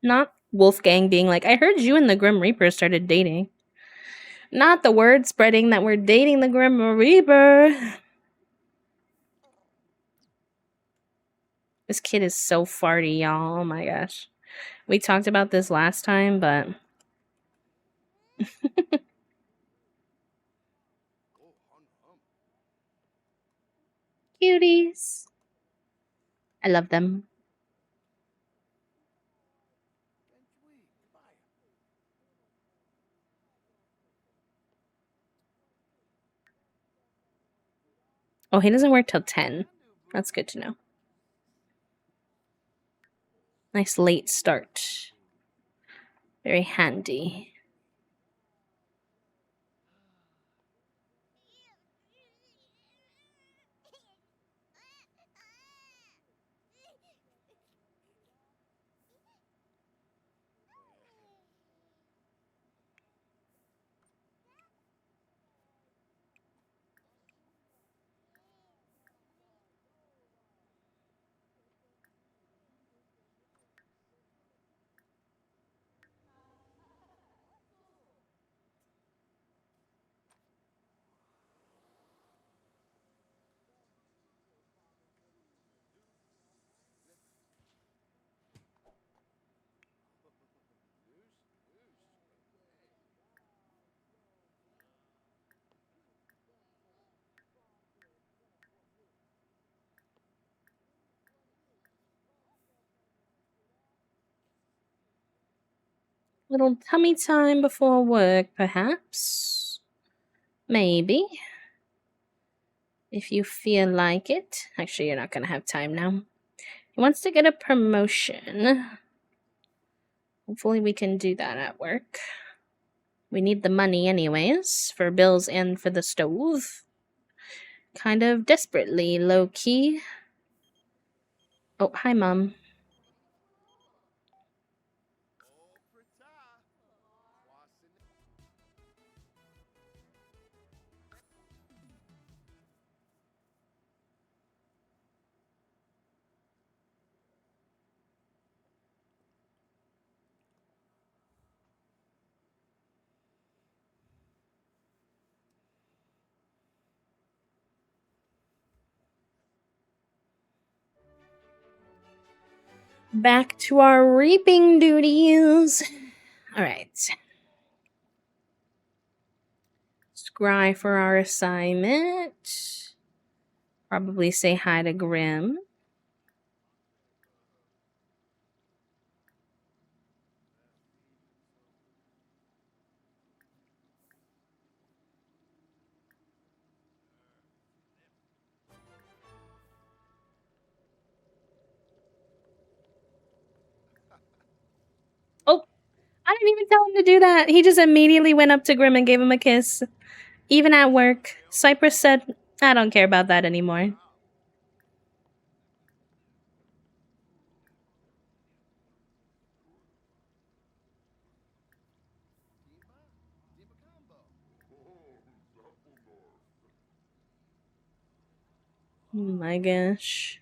S1: Not Wolfgang being like, I heard you and the Grim Reaper started dating. Not the word spreading that we're dating the Grim Reaper. This kid is so farty, y'all. Oh my gosh. We talked about this last time, but cuties. I love them. Oh, he doesn't work till 10. That's good to know. Nice late start. Very handy. Little tummy time before work, perhaps. Maybe. If you feel like it. Actually, you're not going to have time now. He wants to get a promotion. Hopefully, we can do that at work. We need the money, anyways, for bills and for the stove. Kind of desperately, low key. Oh, hi, Mom. Back to our reaping duties. All right. Scry for our assignment. Probably say hi to Grim. Oh, I didn't even tell him to do that. He just immediately went up to Grim and gave him a kiss. Even at work, Cypress said, I don't care about that anymore. Oh my gosh.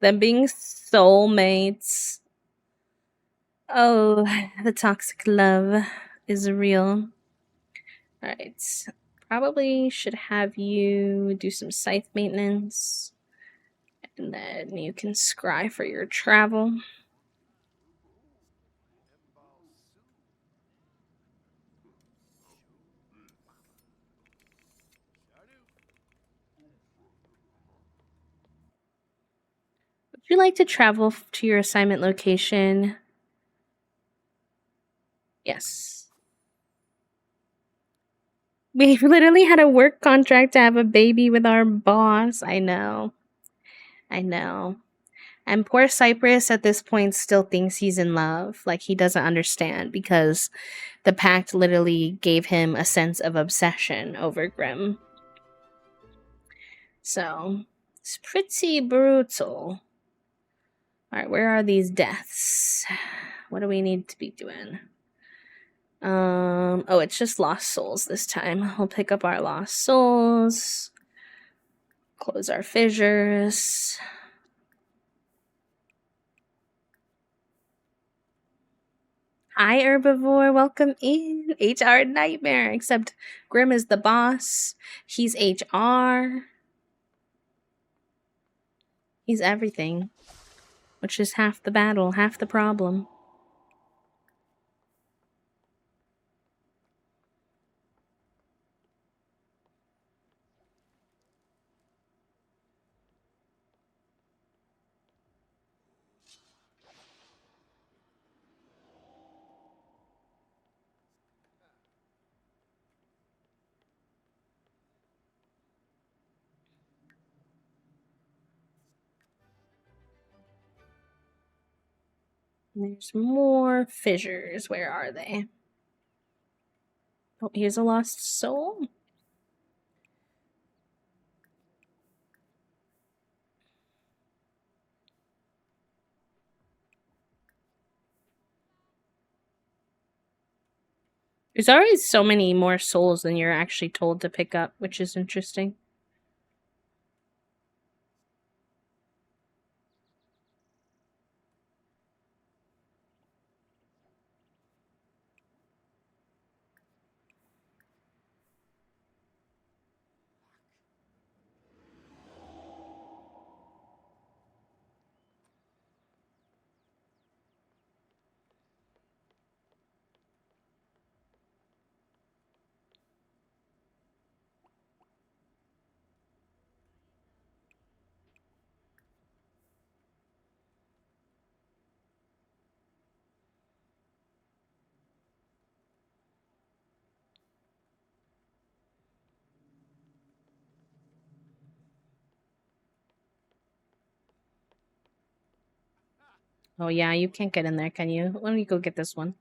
S1: Them being soulmates. Oh, the toxic love is real. Alright. Probably should have you do some scythe maintenance. And then you can scry for your travel. Would you like to travel to your assignment location? Yes. We literally had a work contract to have a baby with our boss. I know. I know. And poor Cypress at this point still thinks he's in love. Like he doesn't understand because the pact literally gave him a sense of obsession over Grim. So it's pretty brutal. Alright, where are these deaths? What do we need to be doing? Oh, it's just lost souls this time. We'll pick up our lost souls. Close our fissures. Hi, Herbivore. Welcome in. HR Nightmare. Except Grim is the boss. He's HR. He's everything. Which is half the battle, half the problem. There's more fissures. Where are they? Oh, here's a lost soul. There's always so many more souls than you're actually told to pick up, which is interesting. Oh yeah, you can't get in there, can you? Let me go get this one.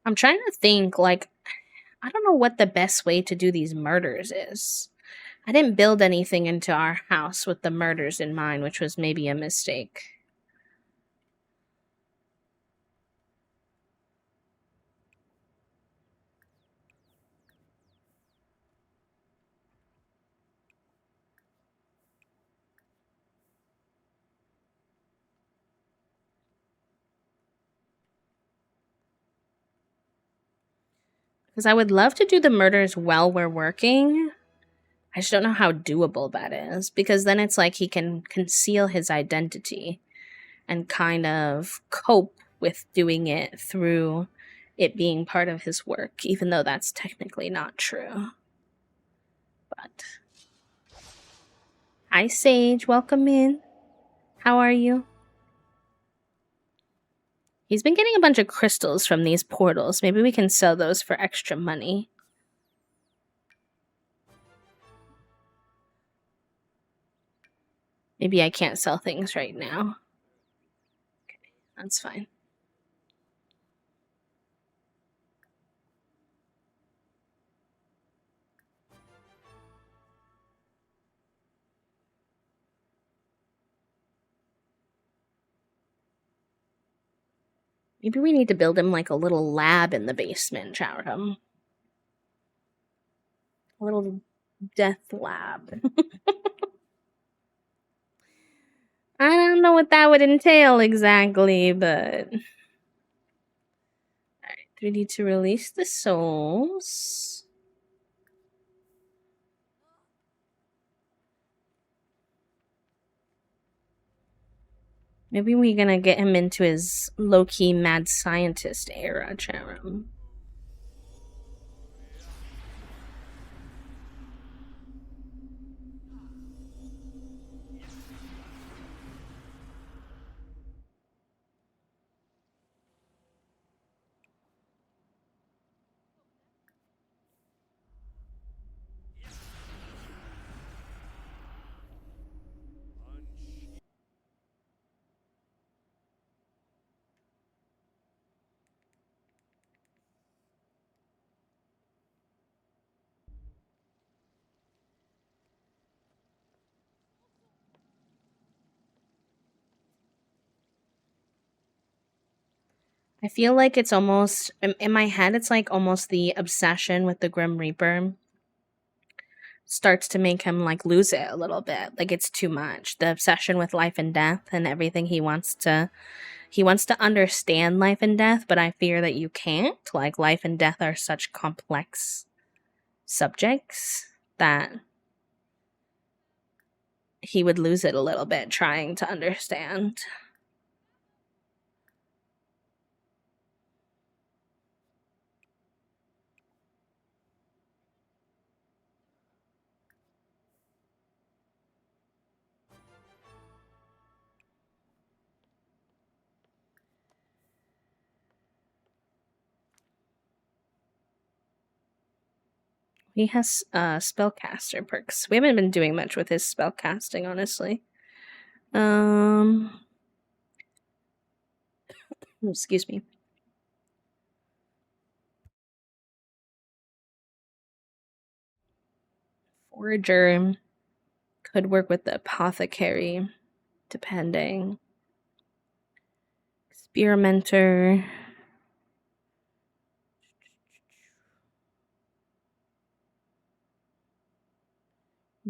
S1: I'm trying to think, like, I don't know what the best way to do these murders is. I didn't build anything into our house with the murders in mind, which was maybe a mistake. Because I would love to do the murders while we're working. I just don't know how doable that is, because then it's like he can conceal his identity and kind of cope with doing it through it being part of his work, even though that's technically not true. But hi, Sage, welcome in. How are you? He's been getting a bunch of crystals from these portals. Maybe we can sell those for extra money. Maybe I can't sell things right now. Okay, that's fine. Maybe we need to build him like a little lab in the basement, Chatham. A little death lab. I don't know what that would entail exactly, but... Alright, we need to release the souls. Maybe we're gonna get him into his low-key mad scientist era, Chatham. I feel like it's almost, in my head, it's like almost the obsession with the Grim Reaper starts to make him like lose it a little bit. Like it's too much. The obsession with life and death and everything he wants to understand life and death, but I fear that you can't. Like life and death are such complex subjects that he would lose it a little bit trying to understand. He has spellcaster perks. We haven't been doing much with his spellcasting, honestly. Excuse me. Forager could work with the apothecary, depending. Experimenter.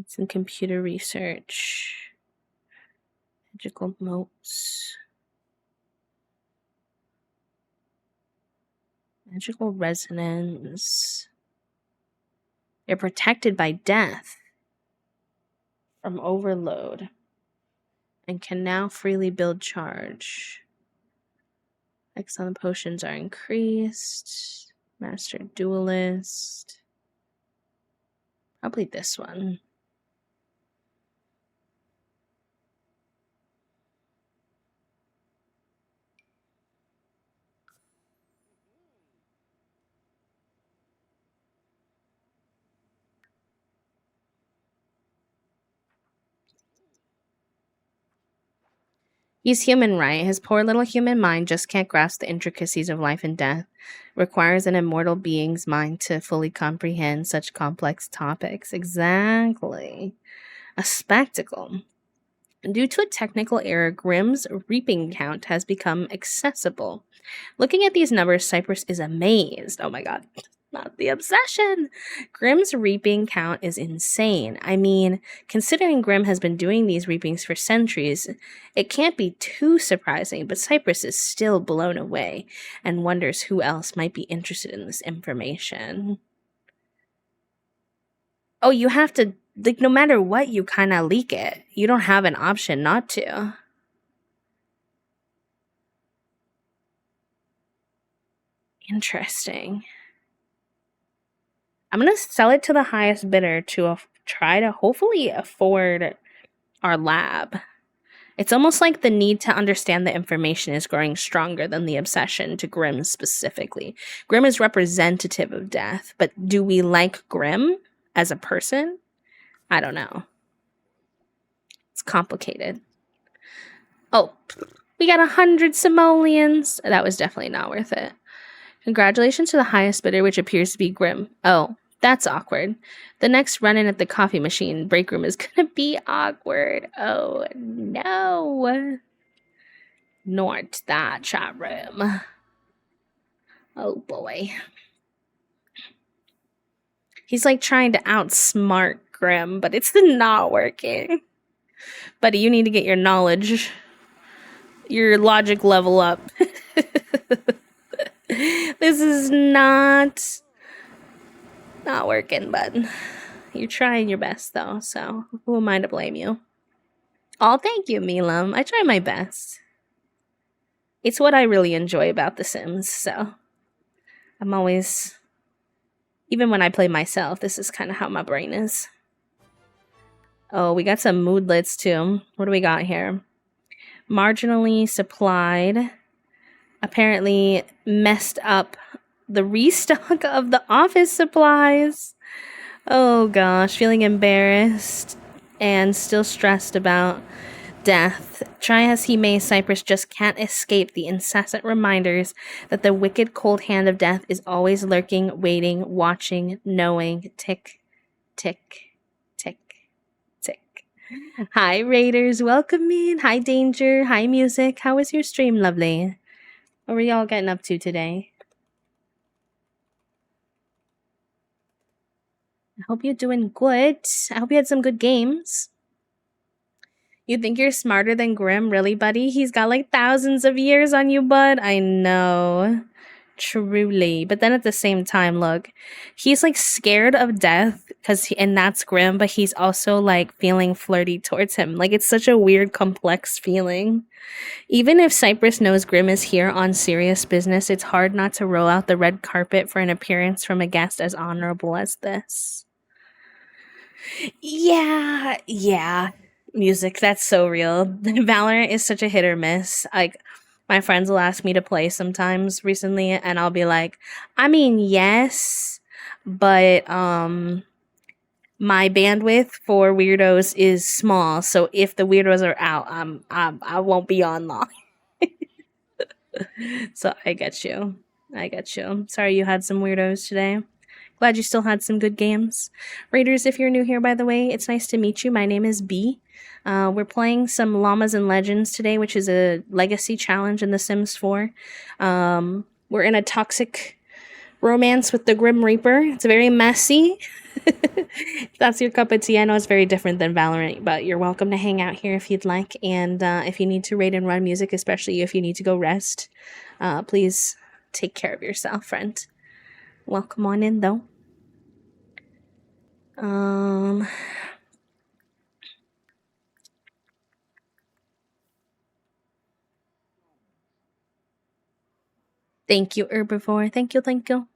S1: Some computer research. Magical motes. Magical resonance. They're protected by death from overload and can now freely build charge. X on the potions are increased. Master duelist. Probably this one. He's human, right? His poor little human mind just can't grasp the intricacies of life and death. Requires an immortal being's mind to fully comprehend such complex topics. Exactly. A spectacle. Due to a technical error, Grimm's reaping count has become accessible. Looking at these numbers, Cypress is amazed. Oh my god. Not the obsession. Grimm's reaping count is insane. I mean, considering Grimm has been doing these reapings for centuries, it can't be too surprising, but Cypress is still blown away and wonders who else might be interested in this information. Oh, you have to like no matter what, you kind of leak it. You don't have an option not to. Interesting. I'm gonna sell it to the highest bidder to try to hopefully afford our lab. It's almost like the need to understand the information is growing stronger than the obsession to Grimm specifically. Grimm is representative of death, but do we like Grimm as a person? I don't know. It's complicated. Oh, we got 100 simoleons. That was definitely not worth it. Congratulations to the highest bidder, which appears to be Grimm. Oh, that's awkward. The next run-in at the coffee machine break room is gonna be awkward. Oh no. Not that chat room. Oh boy. He's like trying to outsmart Grimm, but it's not working. Buddy, you need to get your knowledge, your logic level up. This is not working, bud. You're trying your best though, so who am I to blame you? Oh, thank you, Milam. I try my best. It's what I really enjoy about The Sims, so I'm always, even when I play myself, this is kind of how my brain is. Oh, we got some moodlets too. What do we got here? Marginally supplied. Apparently messed up the restock of the office supplies. Oh gosh, feeling embarrassed and still stressed about death. Try as he may, Cypress just can't escape the incessant reminders that the wicked cold hand of death is always lurking, waiting, watching, knowing. Tick, tick, tick, tick. Hi, Raiders. Welcome in. Hi, Danger. Hi, Music. How was your stream, lovely? What were y'all getting up to today? I hope you're doing good. I hope you had some good games. You think you're smarter than Grimm, really, buddy? He's got like thousands of years on you, bud. I know. Truly. But then at the same time, look, he's like scared of death and that's Grimm, but he's also like feeling flirty towards him. Like it's such a weird, complex feeling. Even if Cypress knows Grimm is here on serious business, it's hard not to roll out the red carpet for an appearance from a guest as honorable as this. Yeah. Music, that's so real. Valorant is such a hit or miss. Like, my friends will ask me to play sometimes recently, and I'll be like, I mean, yes, but my bandwidth for weirdos is small. So if the weirdos are out, I won't be on long. So I get you. Sorry you had some weirdos today. Glad you still had some good games. Raiders, if you're new here, by the way, it's nice to meet you. My name is B. We're playing some Llamas and Legends today, which is a legacy challenge in The Sims 4. We're in a toxic romance with the Grim Reaper. It's very messy. If that's your cup of tea. I know it's very different than Valorant, but you're welcome to hang out here if you'd like. And if you need to raid and run music, especially if you need to go rest, please take care of yourself, friend. Welcome on in, though. Thank you, Herbivore. Thank you.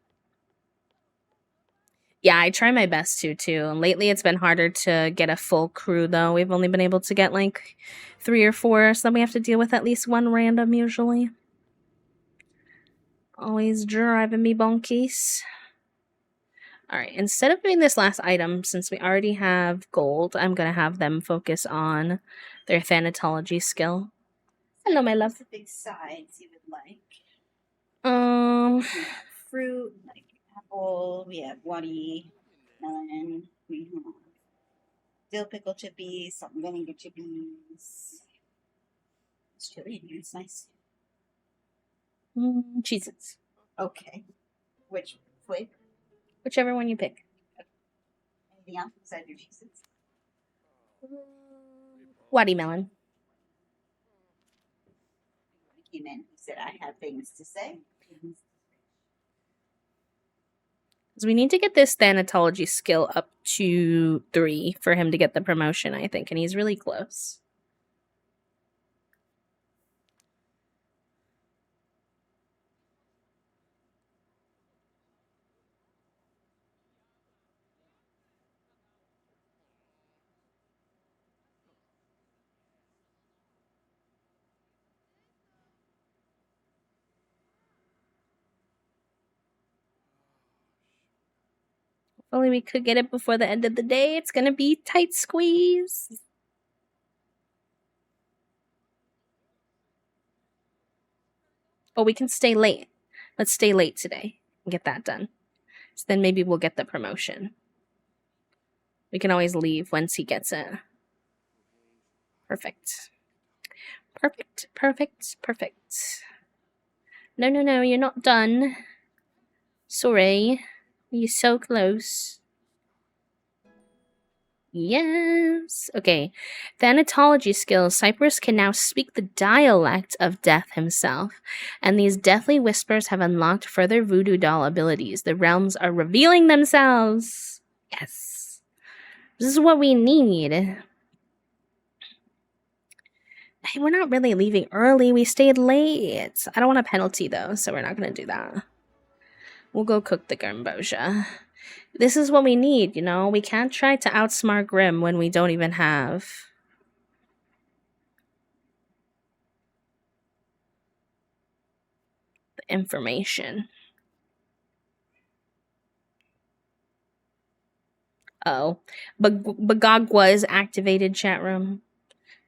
S1: Yeah, I try my best too. Lately, it's been harder to get a full crew, though. We've only been able to get like 3 or 4, so then we have to deal with at least one random usually. Always driving me bonkies. Alright, instead of doing this last item, since we already have gold, I'm going to have them focus on their thanatology skill. Hello, my love.
S2: Big sides you would like. Fruit, like apple, we have watermelon, we have dill pickle chippies, salt and vinegar chippies. It's chili in here, it's nice.
S1: Cheez-Its.
S2: Okay. Which flavor?
S1: Whichever one you pick.
S2: Anything else besides your Cheez-Its?
S1: Watermelon.
S2: Came in, he said, I have things to say.
S1: Because we need to get this thanatology skill up to 3 for him to get the promotion, I think. And he's really close. If only we could get it before the end of the day. It's going to be tight squeeze. Oh, we can stay late. Let's stay late today and get that done. So then maybe we'll get the promotion. We can always leave once he gets it. Perfect. Perfect. Perfect. Perfect. No, no, no, you're not done. Sorry. You're so close. Yes. Okay. Thanatology skills. Cypress can now speak the dialect of Death himself, and these deathly whispers have unlocked further voodoo doll abilities. The realms are revealing themselves. Yes. This is what we need. Hey, we're not really leaving early. We stayed late. I don't want a penalty, though, so we're not going to do that. We'll go cook the Grimboja. This is what we need, you know? We can't try to outsmart Grim when we don't even have the information. Oh. Bagagwa is activated, chat room.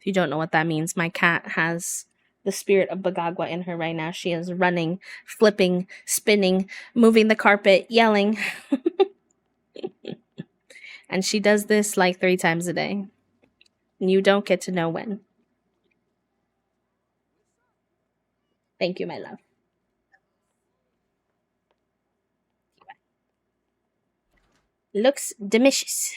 S1: If you don't know what that means, my cat has the spirit of Bagagwa in her right now. She is running, flipping, spinning, moving the carpet, yelling. And she does this like 3 times a day. You don't get to know when. Thank you, my love. Looks delicious.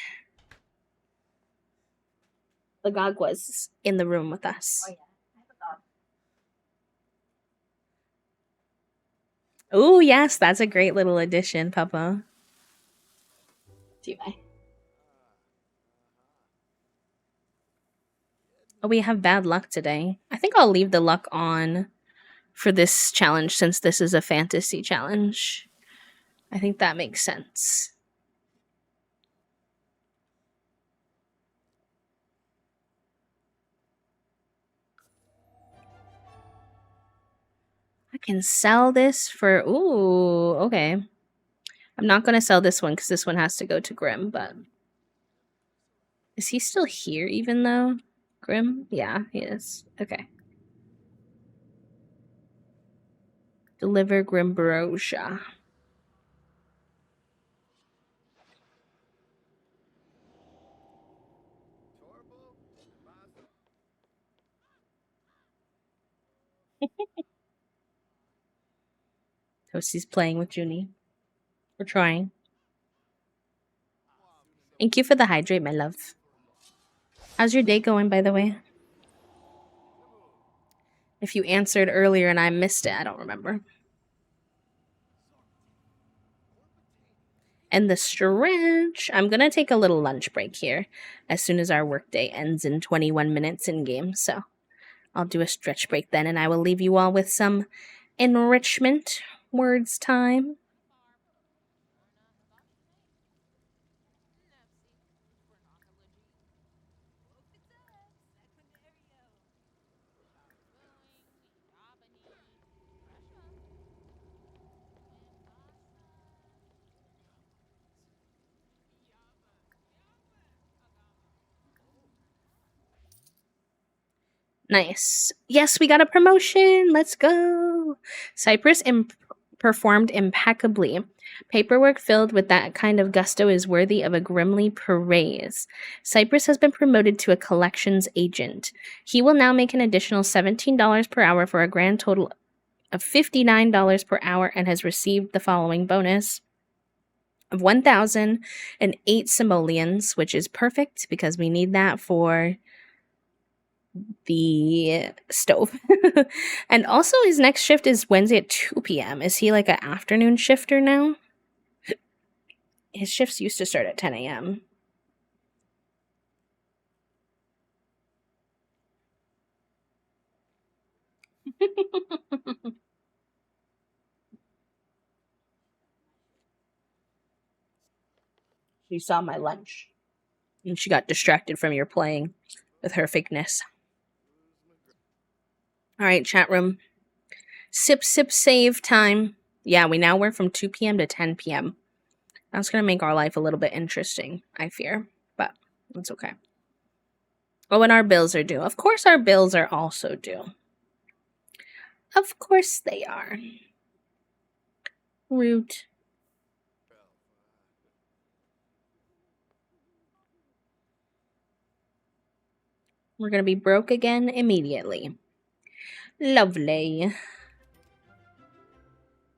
S1: Bagagwa's in the room with us.
S2: Oh, yeah. I forgot.
S1: Oh, yes, that's a great little addition, Papa. Do I? Oh, we have bad luck today. I think I'll leave the luck on for this challenge since this is a fantasy challenge. I think that makes sense. I can sell this for... Ooh, okay. I'm not going to sell this one because this one has to go to Grim, but... Is he still here even though? Grim? Yeah, he is. Okay. Deliver Grimbrosia. Toasty's playing with Junie. We're trying. Thank you for the hydrate, my love. How's your day going, by the way? If you answered earlier and I missed it, I don't remember. And the stretch. I'm going to take a little lunch break here as soon as our workday ends in 21 minutes in game. So I'll do a stretch break then, and I will leave you all with some enrichment words time. Nice. Yes, we got a promotion. Let's go. Cypress performed impeccably. Paperwork filled with that kind of gusto is worthy of a grimly praise. Cypress has been promoted to a collections agent. He will now make an additional $17 per hour for a grand total of $59 per hour and has received the following bonus of 1,008 simoleons, which is perfect because we need that for the stove. And also his next shift is Wednesday at 2 p.m. Is he like an afternoon shifter now? his shifts used to start at 10 a.m. She saw my lunch and she got distracted from your playing with her fakeness. All right, chat room. Sip, sip, save time. Yeah, we now work from 2 p.m. to 10 p.m. That's going to make our life a little bit interesting, I fear. But it's okay. Oh, and our bills are due. Of course, our bills are also due. Of course they are. Root. We're going to be broke again immediately. Lovely.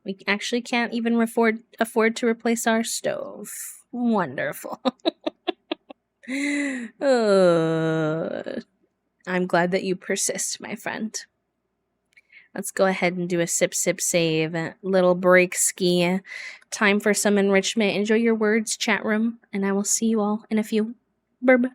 S1: We actually can't even afford to replace our stove. Wonderful. I'm glad that you persist, my friend. Let's go ahead and do a sip, sip, save. Little break ski. Time for some enrichment. Enjoy your words, chat room, and I will see you all in a few. Burb.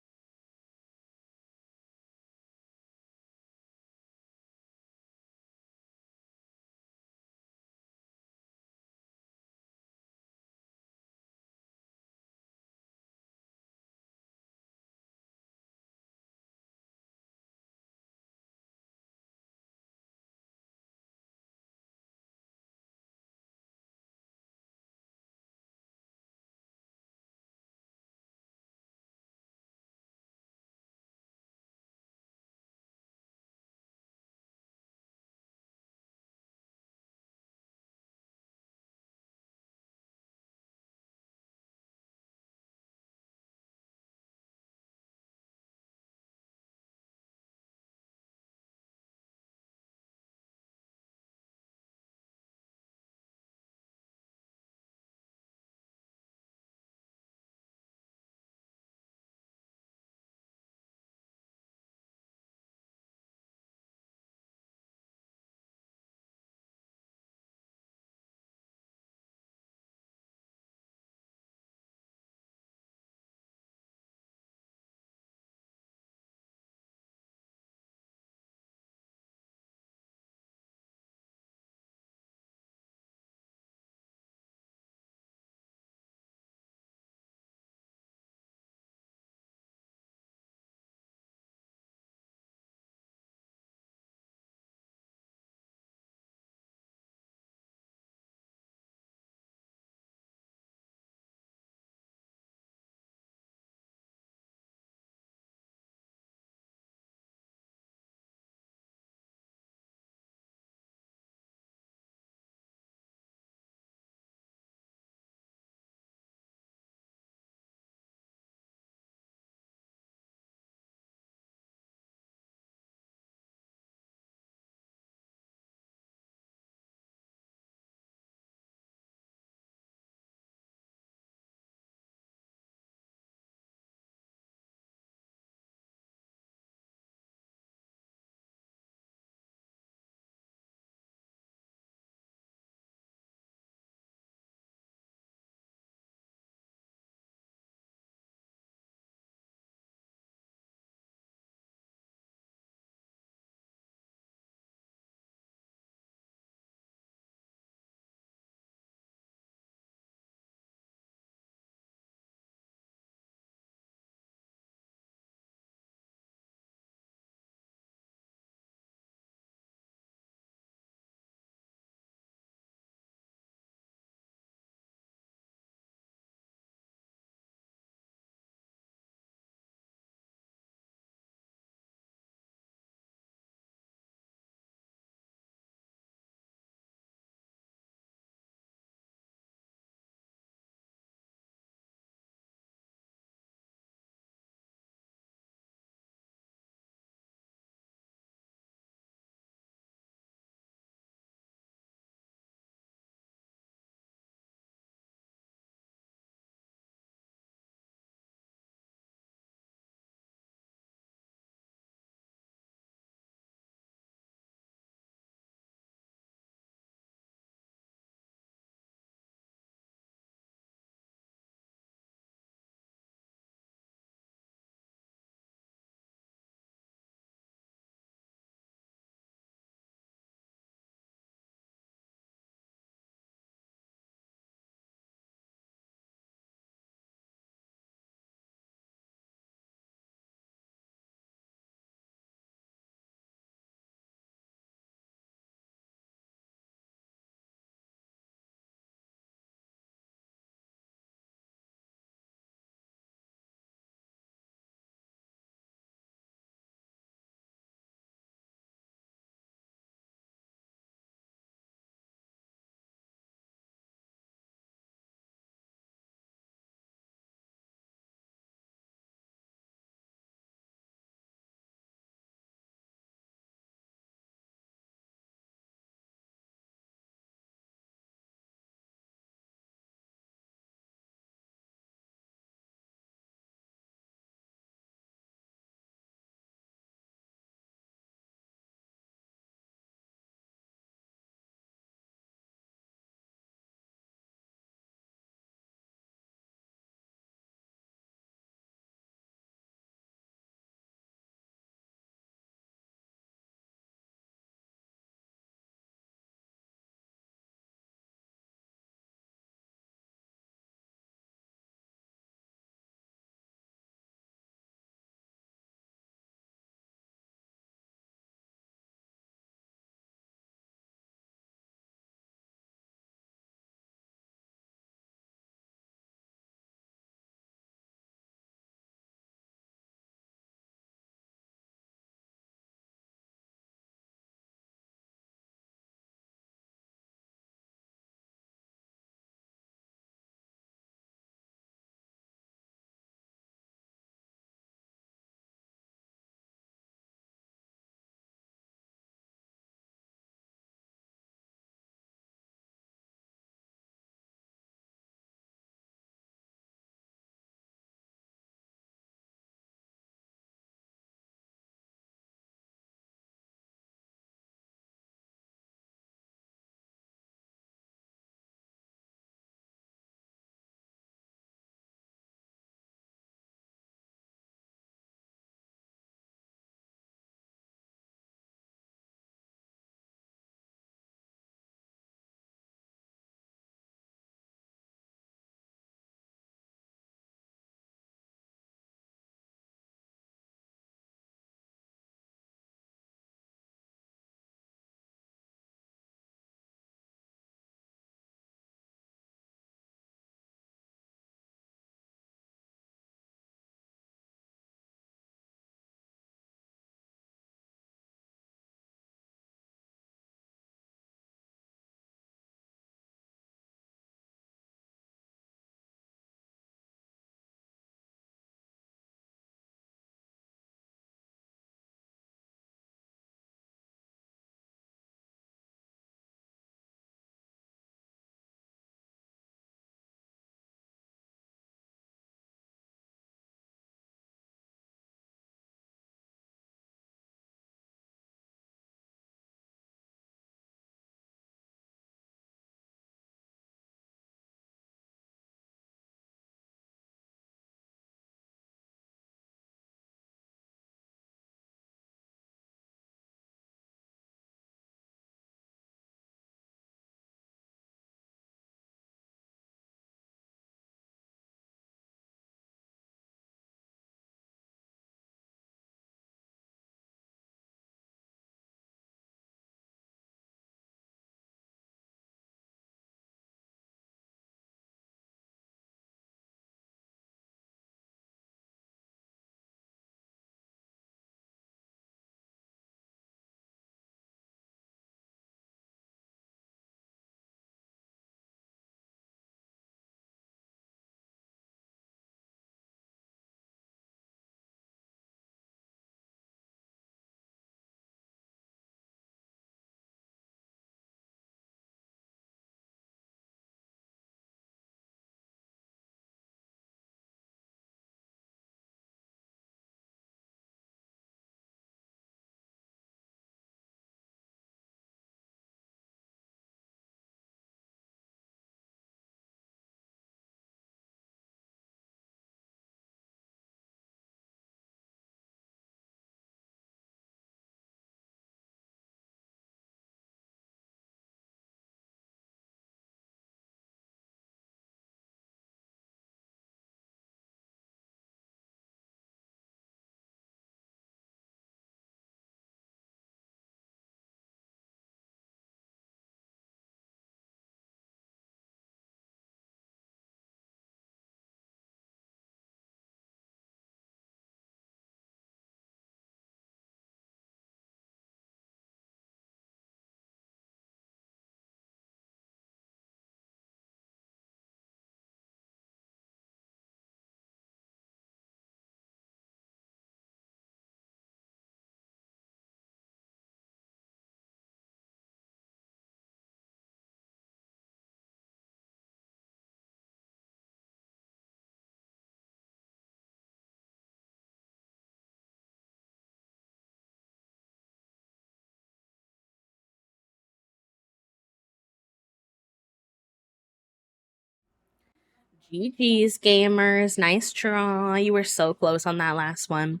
S1: GG's, gamers. Nice try. You were so close on that last one.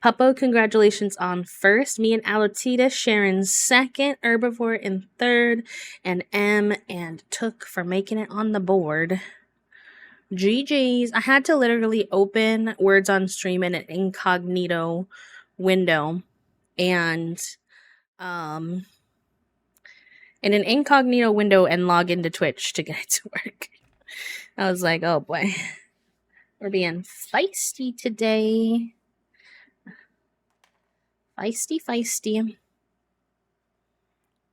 S1: Puppo, congratulations on first. Me and Alotita, Sharon second. Herbivore in third. And M and Took for making it on the board. GG's. I had to literally open Words on Stream in an incognito window. And in an incognito window and log into Twitch to get it to work. I was like, oh boy. We're being feisty today. Feisty.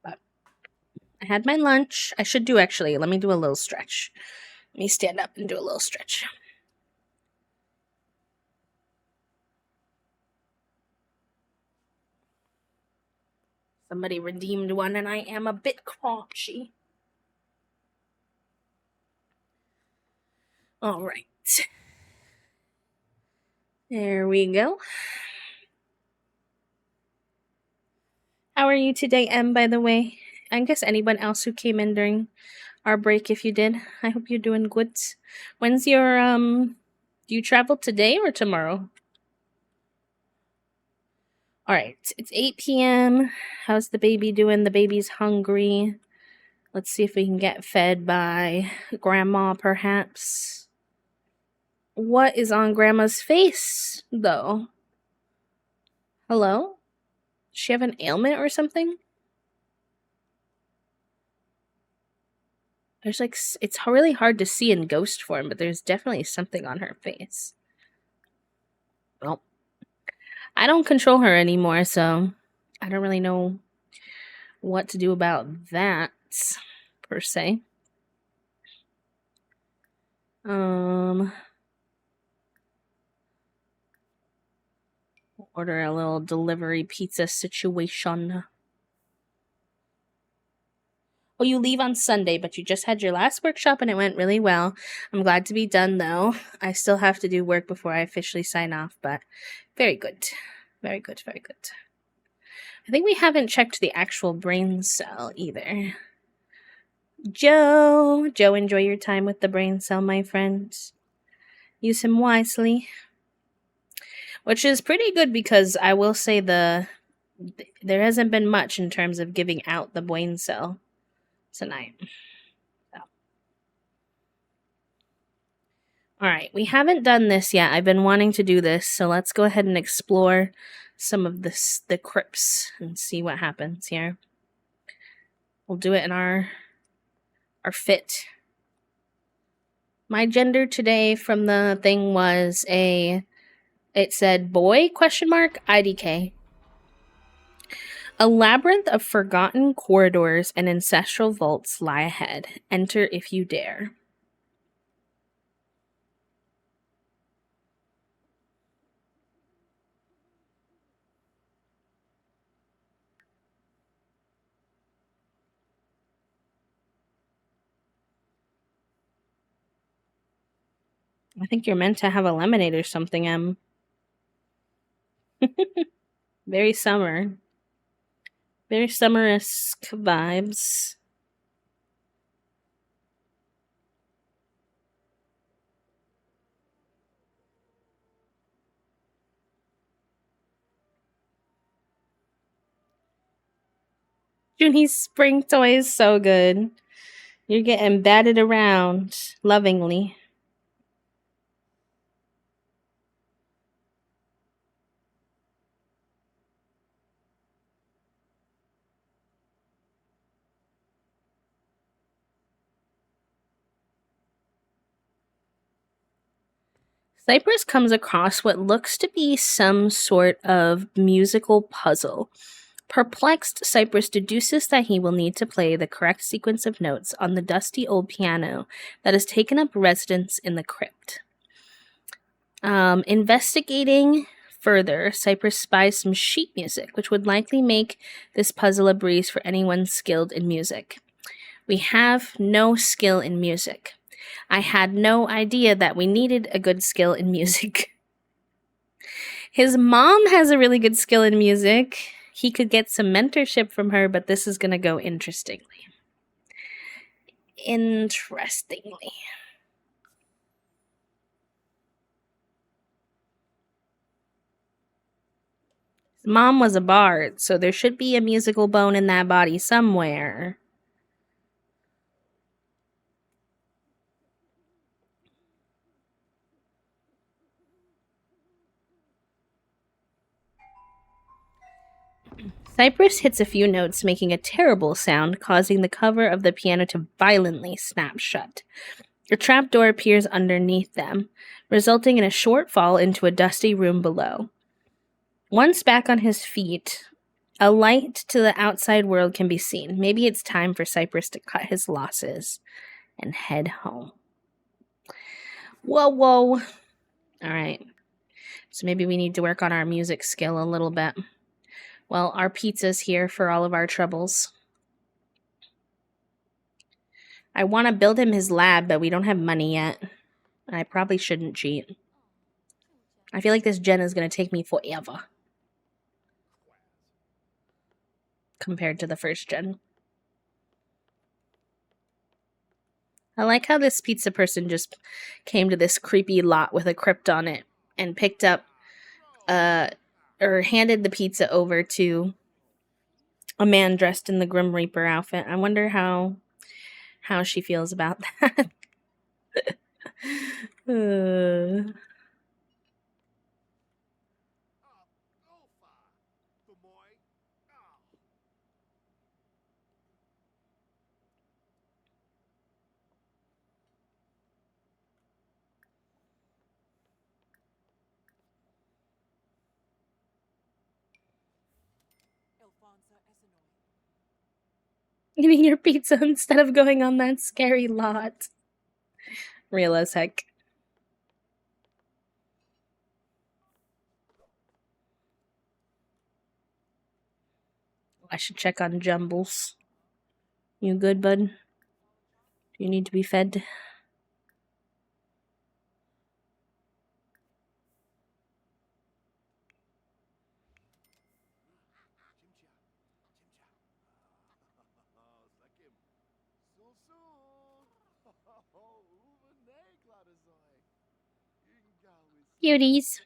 S1: But I had my lunch. I should do actually. Let me do a little stretch. Let me stand up and do a little stretch. Somebody redeemed one and I am a bit crunchy. All right. There we go. How are you today, M, by the way? I guess anyone else who came in during our break, if you did. I hope you're doing good. When's your, do you travel today or tomorrow? All right, it's 8 p.m. How's the baby doing? The baby's hungry. Let's see if we can get fed by Grandma, perhaps. What is on Grandma's face, though? Hello? Does she have an ailment or something? There's like, it's really hard to see in ghost form, but there's definitely something on her face. Well, I don't control her anymore, so I don't really know what to do about that, per se. Order a little delivery pizza situation. Oh, you leave on Sunday, but you just had your last workshop and it went really well. I'm glad to be done, though. I still have to do work before I officially sign off, but very good. Very good. I think we haven't checked the actual brain cell either. Joe, enjoy your time with the brain cell, my friend. Use him wisely. Which is pretty good because I will say there hasn't been much in terms of giving out the brain cell tonight. So. All right, we haven't done this yet. I've been wanting to do this, so let's go ahead and explore some of the crypts and see what happens here. We'll do it in our fit. My gender today from the thing was it said boy, ? IDK. A labyrinth of forgotten corridors and ancestral vaults lie ahead. Enter if you dare. I think you're meant to have a lemonade or something, Em. Very summer. Very summer-esque vibes. Junie's spring toy is so good. You're getting batted around lovingly. Cypress comes across what looks to be some sort of musical puzzle. Perplexed, Cypress deduces that he will need to play the correct sequence of notes on the dusty old piano that has taken up residence in the crypt. Investigating further, Cypress spies some sheet music, which would likely make this puzzle a breeze for anyone skilled in music. We have no skill in music. I had no idea that we needed a good skill in music. His mom has a really good skill in music. He could get some mentorship from her, but this is going to go interestingly. Mom was a bard, so there should be a musical bone in that body somewhere. Cypress hits a few notes, making a terrible sound, causing the cover of the piano to violently snap shut. A trapdoor appears underneath them, resulting in a short fall into a dusty room below. Once back on his feet, a light to the outside world can be seen. Maybe it's time for Cypress to cut his losses and head home. Whoa, whoa. All right. So maybe we need to work on our music skill a little bit. Well, our pizza's here for all of our troubles. I want to build him his lab, but we don't have money yet. I probably shouldn't cheat. I feel like this gen is going to take me forever compared to the first gen. I like how this pizza person just came to this creepy lot with a crypt on it and picked up, or handed the pizza over to a man dressed in the Grim Reaper outfit. I wonder how she feels about that. uh. Eating your pizza instead of going on that scary lot. Real as heck. I should check on Jumbles. You good, bud? Do you need to be fed? Cuties.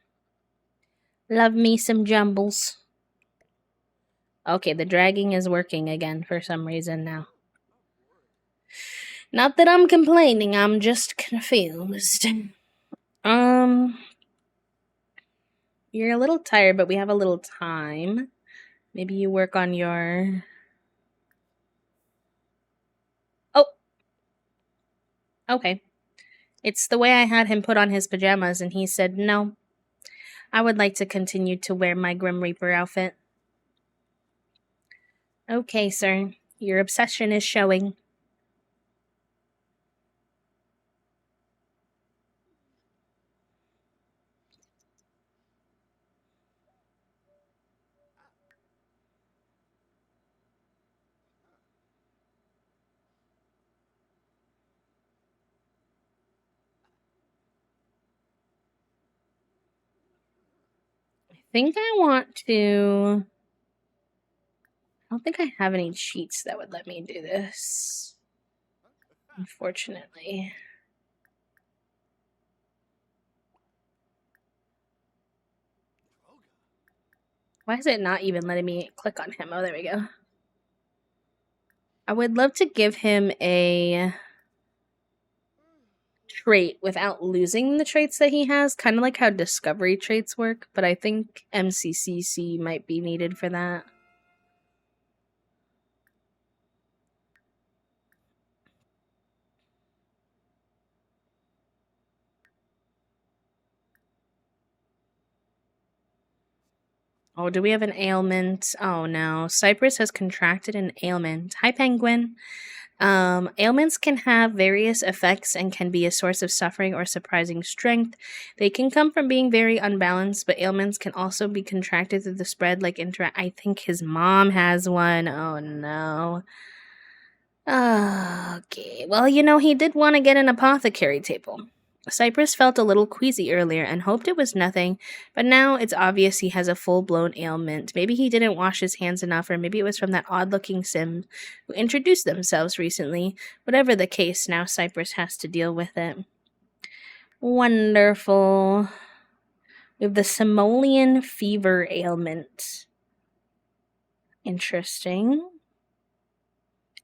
S1: Love me some Jumbles. Okay, the dragging is working again for some reason now. Not that I'm complaining, I'm just confused. You're a little tired, but we have a little time. Maybe you work on your... Oh! Okay. It's the way I had him put on his pajamas, and he said, no, I would like to continue to wear my Grim Reaper outfit. Okay, sir. Your obsession is showing. I think I want to... I don't think I have any cheats that would let me do this. Unfortunately. Why is it not even letting me click on him? Oh, there we go. I would love to give him a trait without losing the traits that he has, kind of like how discovery traits work, but I think MCCC might be needed for that. Oh, do we have an ailment? Oh no. Cypress has contracted an ailment. Hi, Penguin. Ailments can have various effects and can be a source of suffering or surprising strength. They can come from being very unbalanced, but ailments can also be contracted through the spread, like I think his mom has one. Oh no. Okay. Well, he did want to get an apothecary table. Cypress felt a little queasy earlier and hoped it was nothing, but now it's obvious he has a full-blown ailment. Maybe he didn't wash his hands enough, or maybe it was from that odd-looking sim who introduced themselves recently. Whatever the case, now Cypress has to deal with it. Wonderful. We have the simoleon fever ailment. Interesting.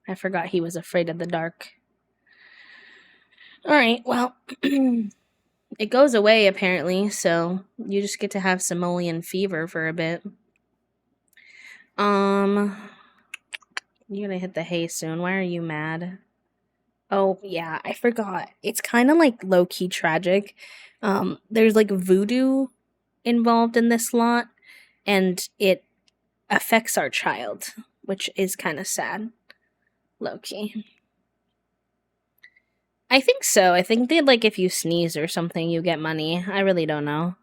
S1: I forgot he was afraid of the dark. Alright, well, it goes away apparently, so you just get to have simoleon fever for a bit. You're gonna hit the hay soon. Why are you mad? Oh, yeah, I forgot. It's kind of like low key tragic. There's like voodoo involved in this lot, and it affects our child, which is kind of sad. Low key. I think so. I think they like if you sneeze or something, you get money. I really don't know.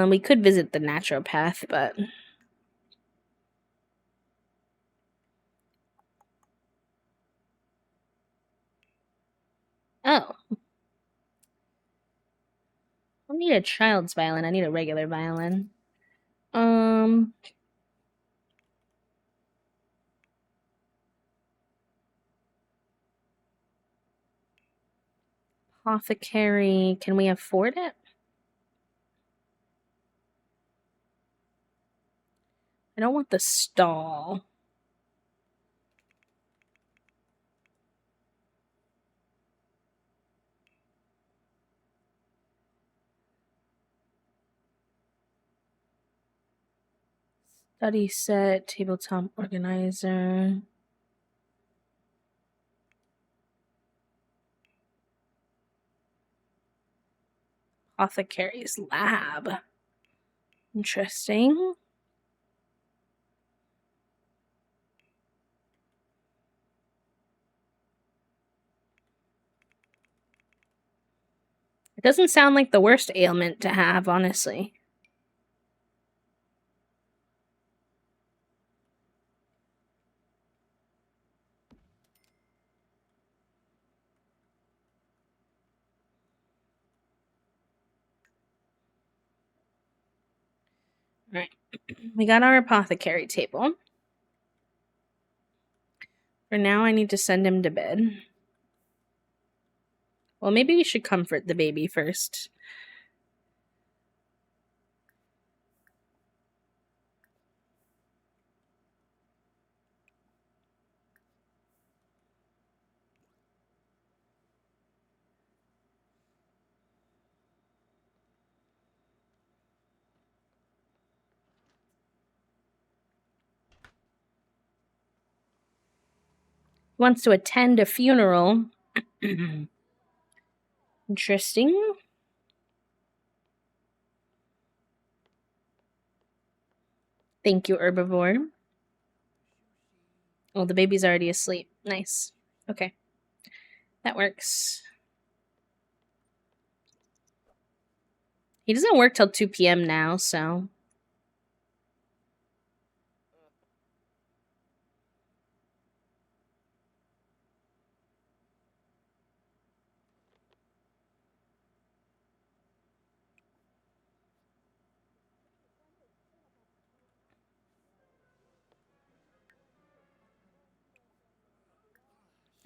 S1: We could visit the naturopath, but oh, I don't need a child's violin. I need a regular violin. Um, apothecary. Can we afford it? I don't want the stall. Study set, tabletop organizer. Apothecary's lab. Interesting. It doesn't sound like the worst ailment to have, honestly. Alright. We got our apothecary table. For now, I need to send him to bed. Well, maybe we should comfort the baby first. He wants to attend a funeral. Interesting. Thank you, herbivore. Oh, the baby's already asleep. Nice. Okay. That works. He doesn't work till 2 p.m. now, so.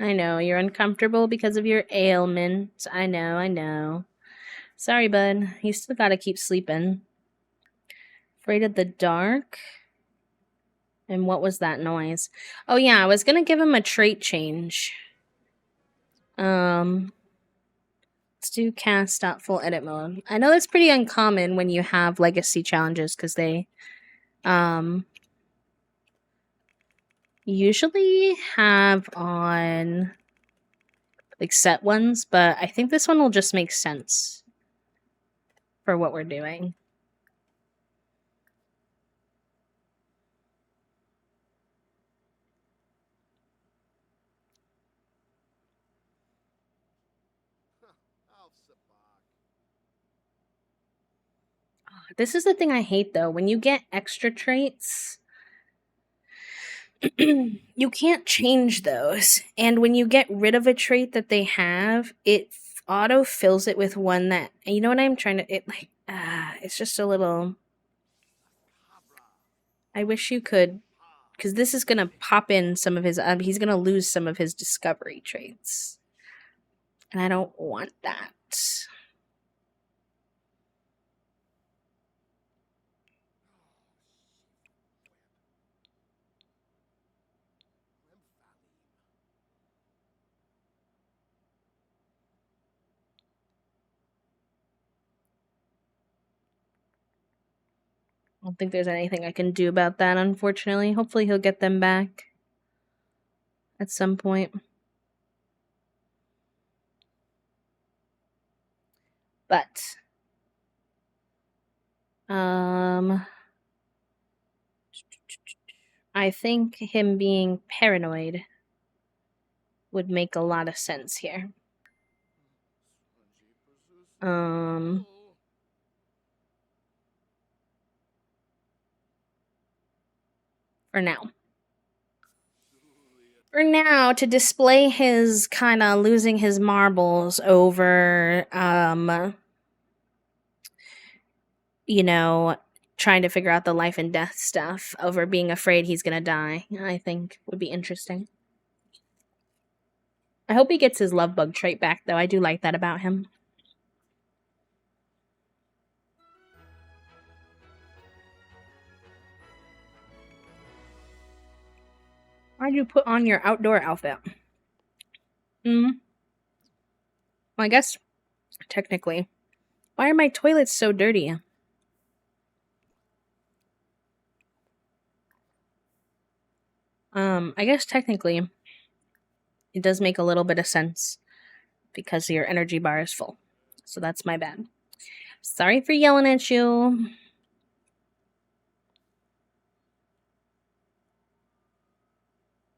S1: I know, you're uncomfortable because of your ailment. I know. Sorry, bud. You still gotta keep sleeping. Afraid of the dark? And what was that noise? Oh, yeah, I was gonna give him a trait change. Let's do cast out full edit mode. I know that's pretty uncommon when you have legacy challenges because they usually have on like set ones, but I think this one will just make sense for what we're doing. This is the thing I hate though. When you get extra traits, you can't change those. And when you get rid of a trait that they have, it auto fills it with one that, you know what I'm trying to, it's just a little. I wish you could, because this is going to pop in some of his, he's going to lose some of his discovery traits. And I don't want that. I don't think there's anything I can do about that, unfortunately. Hopefully, he'll get them back at some point. But, um, I think him being paranoid would make a lot of sense here. Um, for now. For now, to display his kind of losing his marbles over, you know, trying to figure out the life and death stuff over being afraid he's gonna die, I think would be interesting. I hope he gets his love bug trait back, though. I do like that about him. Why'd you put on your outdoor outfit? Hmm. Well, I guess technically. Why are my toilets so dirty? I guess technically it does make a little bit of sense because your energy bar is full. So that's my bad. Sorry for yelling at you.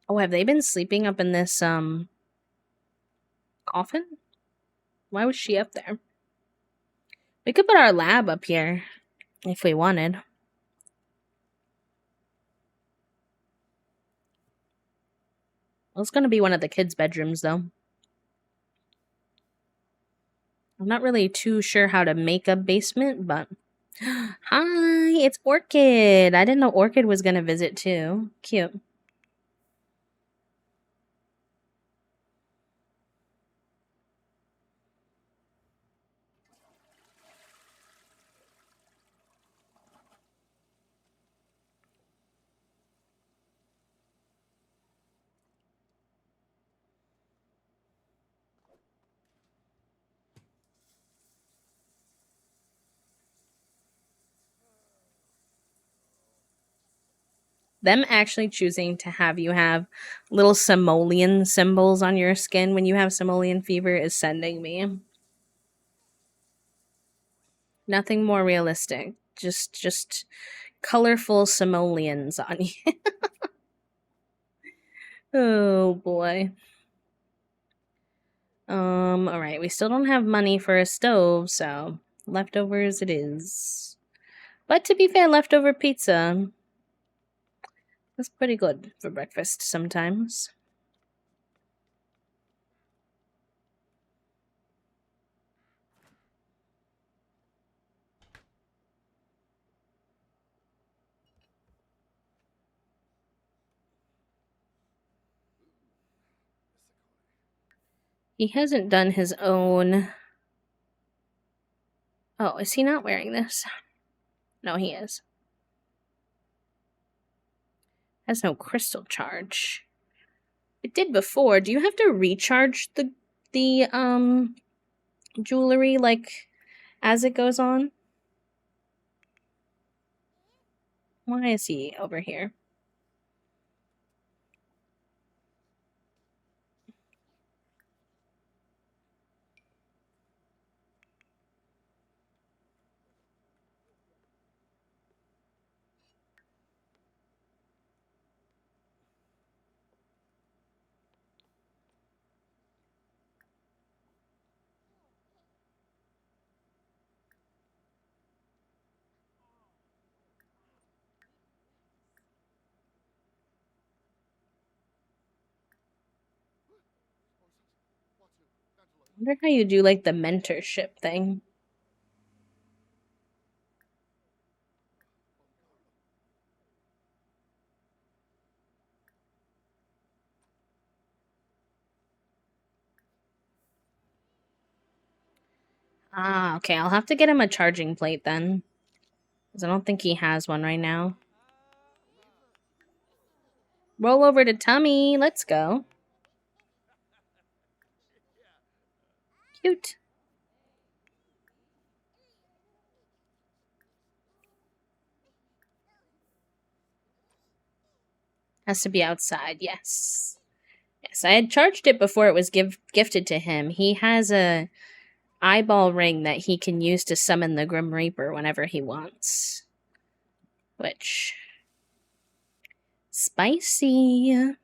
S1: Oh, have they been sleeping up in this coffin? Why was she up there? We could put our lab up here if we wanted. Well, it's gonna be one of the kids' bedrooms though. I'm not really too sure how to make a basement, but hi, it's Orchid. I didn't know Orchid was gonna visit too. Cute. Them actually choosing to have you have little simoleon symbols on your skin when you have simoleon fever is sending me. Nothing more realistic. Just colorful simoleons on you. Oh boy. All right. We still don't have money for a stove, so leftovers it is. But to be fair, leftover pizza is pretty good for breakfast sometimes. He hasn't done his own. Oh, is he not wearing this? No, he is. Has no crystal charge. It did before. Do you have to recharge the jewelry like as it goes on? Why is he over here? I wonder how you do like the mentorship thing. Ah, okay. I'll have to get him a charging plate then. Because I don't think he has one right now. Roll over to Tummy. Let's go. Cute. Has to be outside, yes. Yes, I had charged it before it was gifted to him. He has a eyeball ring that he can use to summon the Grim Reaper whenever he wants. Which spicy.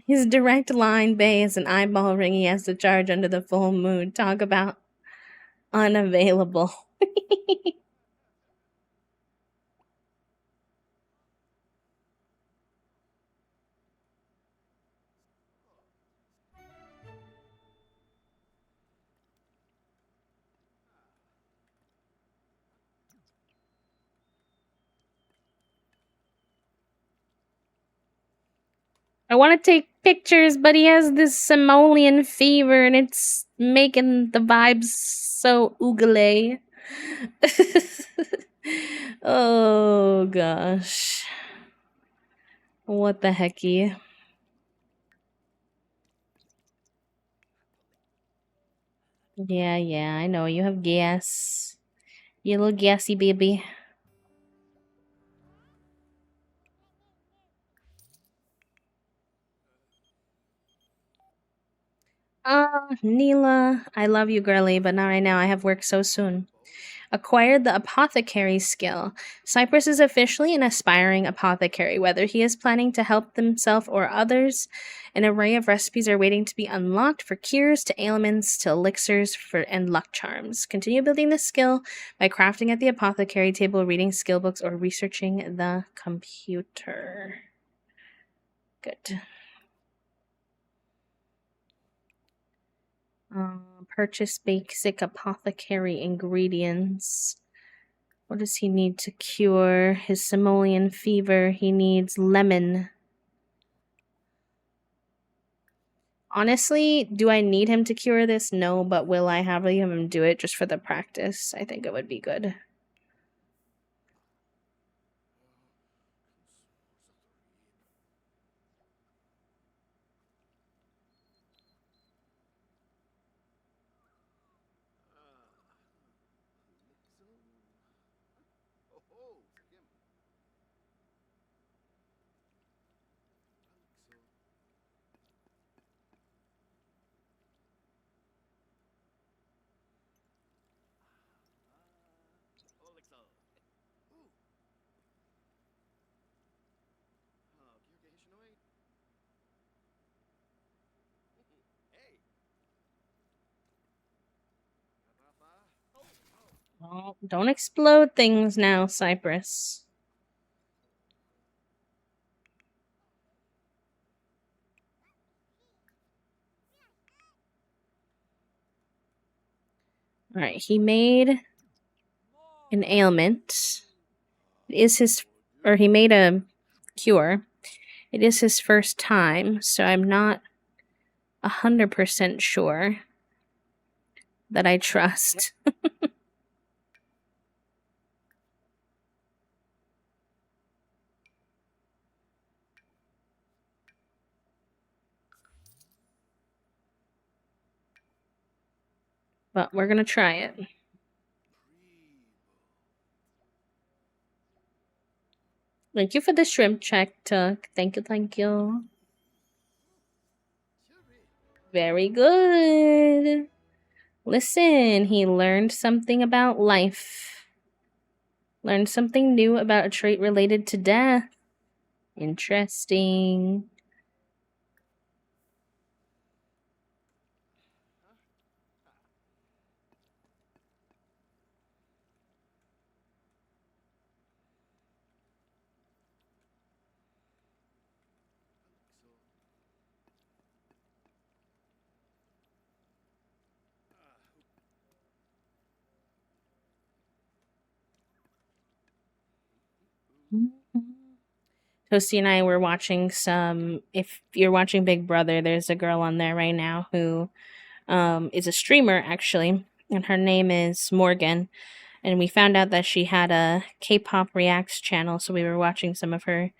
S1: His direct line bay is an eyeball ring he has to charge under the full moon. Talk about unavailable. I want to take pictures, but he has this simoleon fever and it's making the vibes so oogly. Oh gosh. What the hecky? Yeah, yeah, I know. You have gas. You little gassy baby. Neela, I love you, girly, but not right now. I have work so soon. Acquired the apothecary skill. Cypress is officially an aspiring apothecary. Whether he is planning to help himself or others, an array of recipes are waiting to be unlocked for cures to ailments to elixirs for and luck charms. Continue building this skill by crafting at the apothecary table, reading skill books, or researching the computer. Good. Purchase basic apothecary ingredients. What does he need to cure his simoleon fever? He needs lemon. Honestly, do I need him to cure this? No, but will I have him do it just for the practice? I think it would be good. Oh, don't explode things now, Cypress. Alright, he made an ailment. It is his, or he made a cure. It is his first time, so I'm not 100% sure that I trust. But we're gonna try it. Thank you for the shrimp check, Tuck. Thank you, thank you. Very good. Listen, he learned something about life. Learned something new about a trait related to death. Interesting. Toasty and I were watching some. If you're watching Big Brother, there's a girl on there right now who is a streamer actually, and her name is Morgan. And we found out that she had a K-pop reacts channel, so we were watching some of her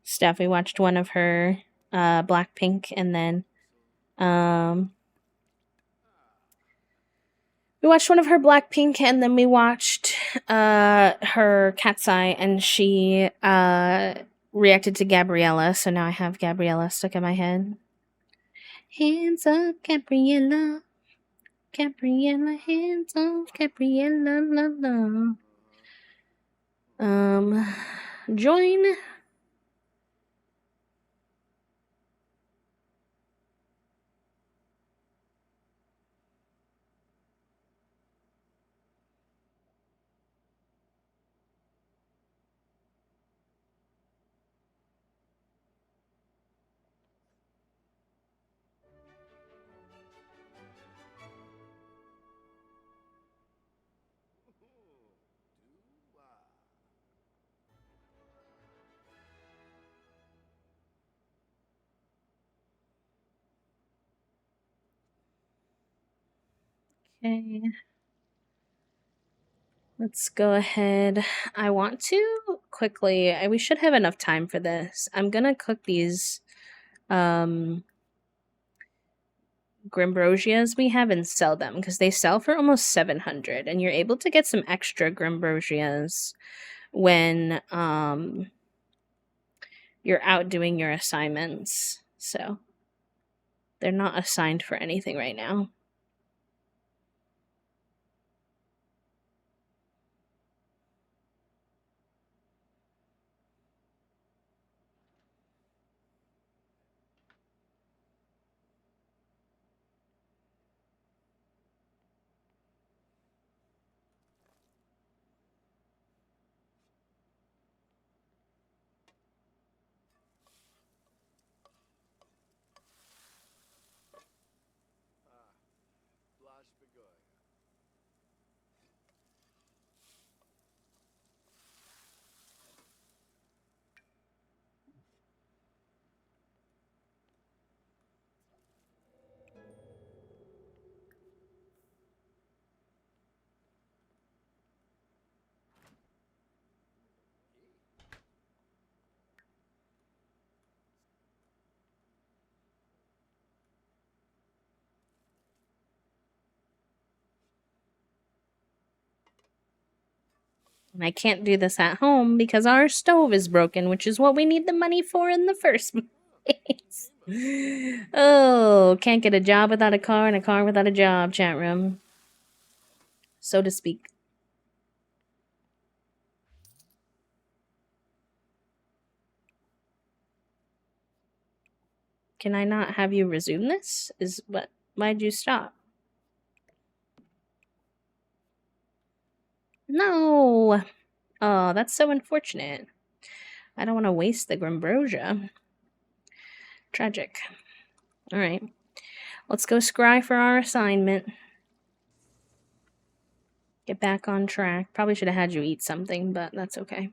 S1: stuff. We watched one of her Blackpink, and then um, we watched one of her Blackpink, and then we watched her Cat's Eye, and she reacted to Gabriella. So now I have Gabriella stuck in my head. Hands up, Gabriella. Gabriella, hands off, Gabriella, la la. Join. Okay. Let's go ahead. I want to quickly. We should have enough time for this. I'm gonna cook these um Grimbrosias we have and sell them because they sell for almost 700, and you're able to get some extra Grimbrosias when you're out doing your assignments. So they're not assigned for anything right now. And I can't do this at home because our stove is broken, which is what we need the money for in the first place. Oh, can't get a job without a car and a car without a job, chat room. So to speak. Can I not have you resume this? Is what? Why'd you stop? No. Oh, that's so unfortunate. I don't want to waste the Grimbrosia. Tragic. All right. Let's go scry for our assignment. Get back on track. Probably should have had you eat something, but that's okay.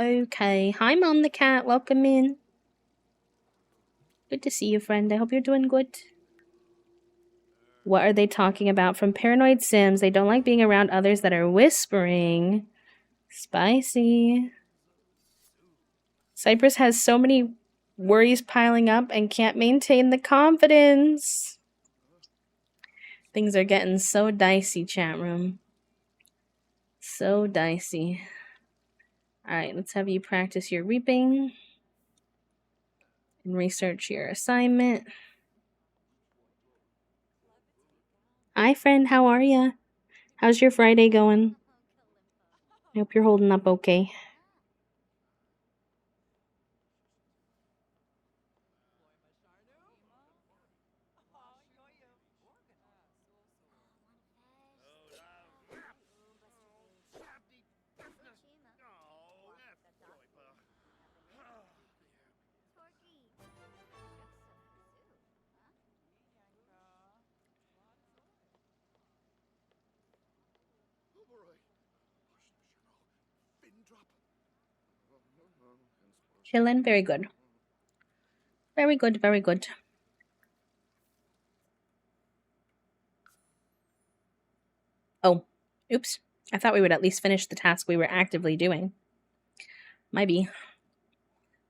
S1: Okay. Hi, Mom the cat. Welcome in. Good to see you, friend. I hope you're doing good. What are they talking about? From Paranoid Sims, they don't like being around others that are whispering. Spicy. Cypress has so many worries piling up and can't maintain the confidence. Things are getting so dicey, chat room. So dicey. Alright, let's have you practice your reaping and research your assignment. Hi, friend. How are ya? How's your Friday going? I hope you're holding up okay. Chillin'. Very good. Very good. Very good. Oh, oops. I thought we would at least finish the task we were actively doing. Maybe.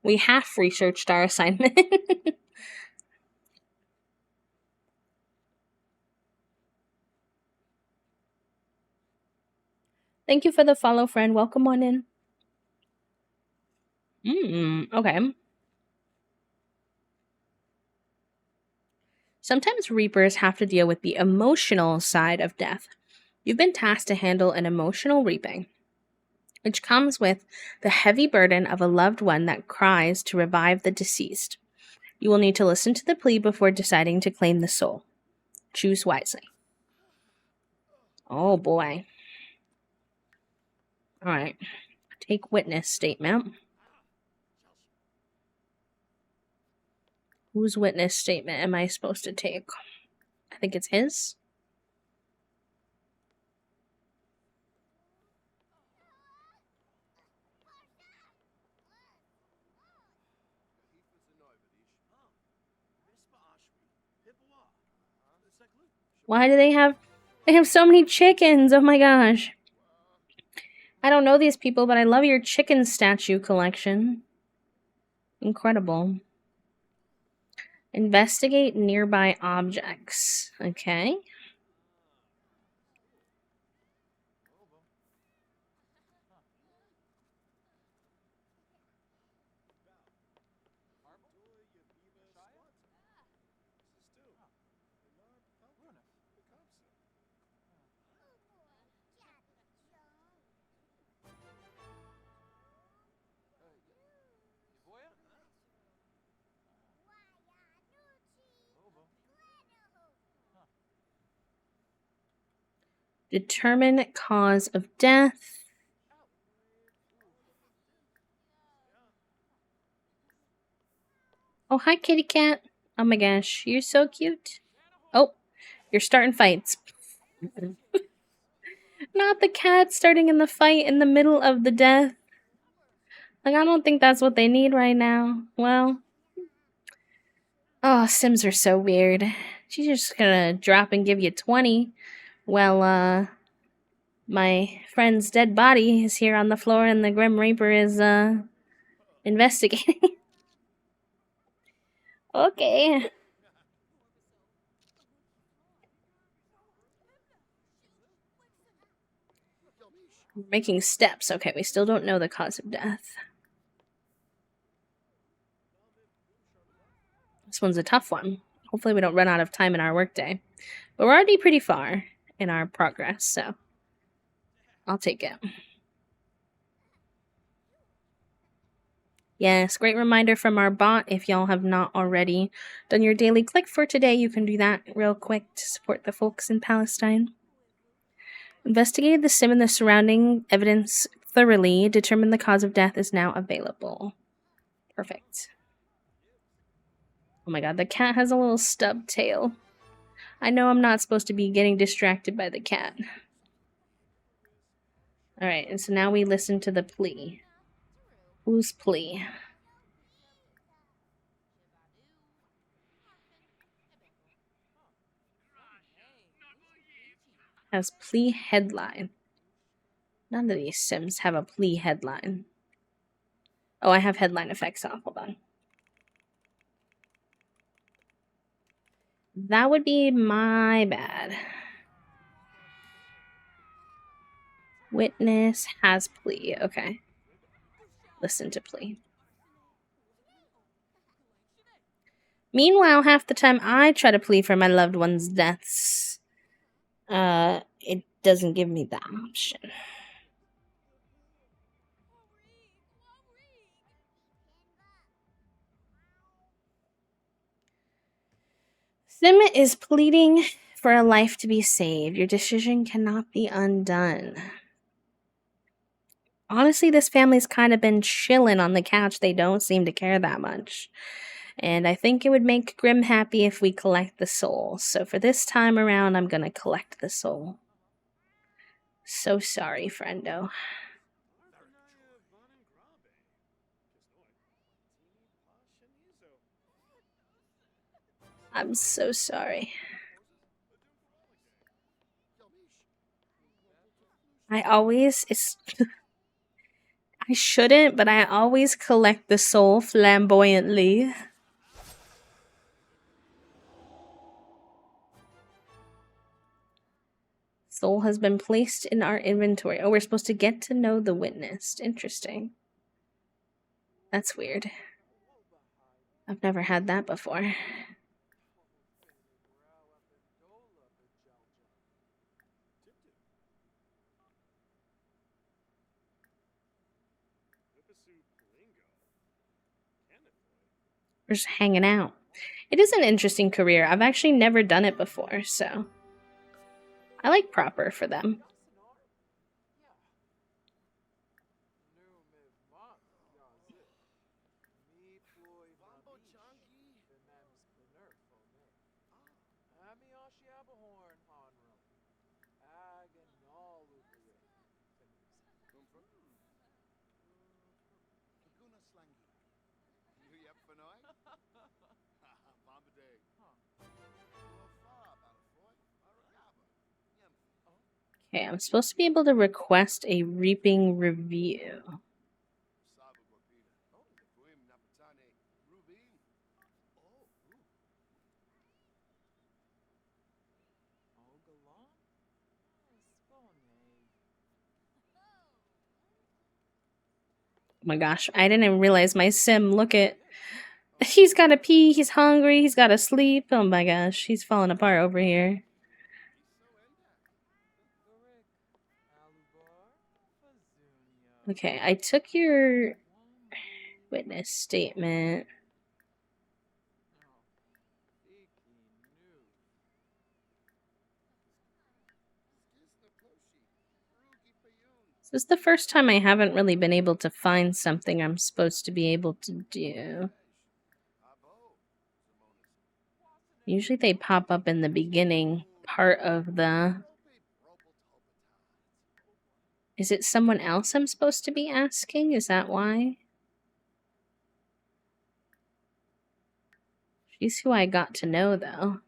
S1: We half researched our assignment. Thank you for the follow, friend. Welcome on in. Okay. Sometimes reapers have to deal with the emotional side of death. You've been tasked to handle an emotional reaping, which comes with the heavy burden of a loved one that cries to revive the deceased. You will need to listen to the plea before deciding to claim the soul. Choose wisely. Oh boy. All right. Take witness statement. Whose witness statement am I supposed to take? I think it's his. Why do they have so many chickens? Oh my gosh. I don't know these people, but I love your chicken statue collection. Incredible. Investigate nearby objects. Okay. Determine cause of death. Oh, hi, kitty cat. Oh my gosh, you're so cute. Oh, you're starting fights. Not the cat starting in the fight in the middle of the death. Like, I don't think that's what they need right now. Well, oh, Sims are so weird. She's just gonna drop and give you 20. Well, my friend's dead body is here on the floor and the Grim Reaper is, investigating. Okay. We're making steps. Okay, we still don't know the cause of death. This one's a tough one. Hopefully, we don't run out of time in our workday. But we're already pretty far in our progress, so I'll take it. Yes, great reminder from our bot. If y'all have not already done your daily click for today, you can do that real quick to support the folks in Palestine. Investigated the sim and the surrounding evidence thoroughly. Determined the cause of death is now available. Perfect. Oh my god, the cat has a little stub tail. I know I'm not supposed to be getting distracted by the cat. Alright, and so now we listen to the plea. Whose plea? Has plea headline. None of these sims have a plea headline. Oh, I have headline effects off. Hold on. That would be my bad. Witness has plea. Okay. Listen to plea. Meanwhile, half the time I try to plea for my loved one's deaths, it doesn't give me that option. Sim is pleading for a life to be saved. Your decision cannot be undone. Honestly, this family's kind of been chilling on the couch. They don't seem to care that much. And I think it would make Grim happy if we collect the soul. So for this time around, I'm gonna collect the soul. So sorry, friendo. I'm so sorry. I always it's I shouldn't, but I always collect the soul flamboyantly. Soul has been placed in our inventory. Oh, we're supposed to get to know the witness. Interesting. That's weird. I've never had that before. We're just hanging out. It is an interesting career. I've actually never done it before, so I like proper for them. Okay, I'm supposed to be able to request a reaping review. Oh my gosh, I didn't even realize my sim. Look at. He's gotta pee, he's hungry, he's gotta sleep. Oh my gosh, he's falling apart over here. Okay, I took your witness statement. This is the first time I haven't really been able to find something I'm supposed to be able to do. Usually they pop up in the beginning part of the... Is it someone else I'm supposed to be asking? Is that why? She's who I got to know, though.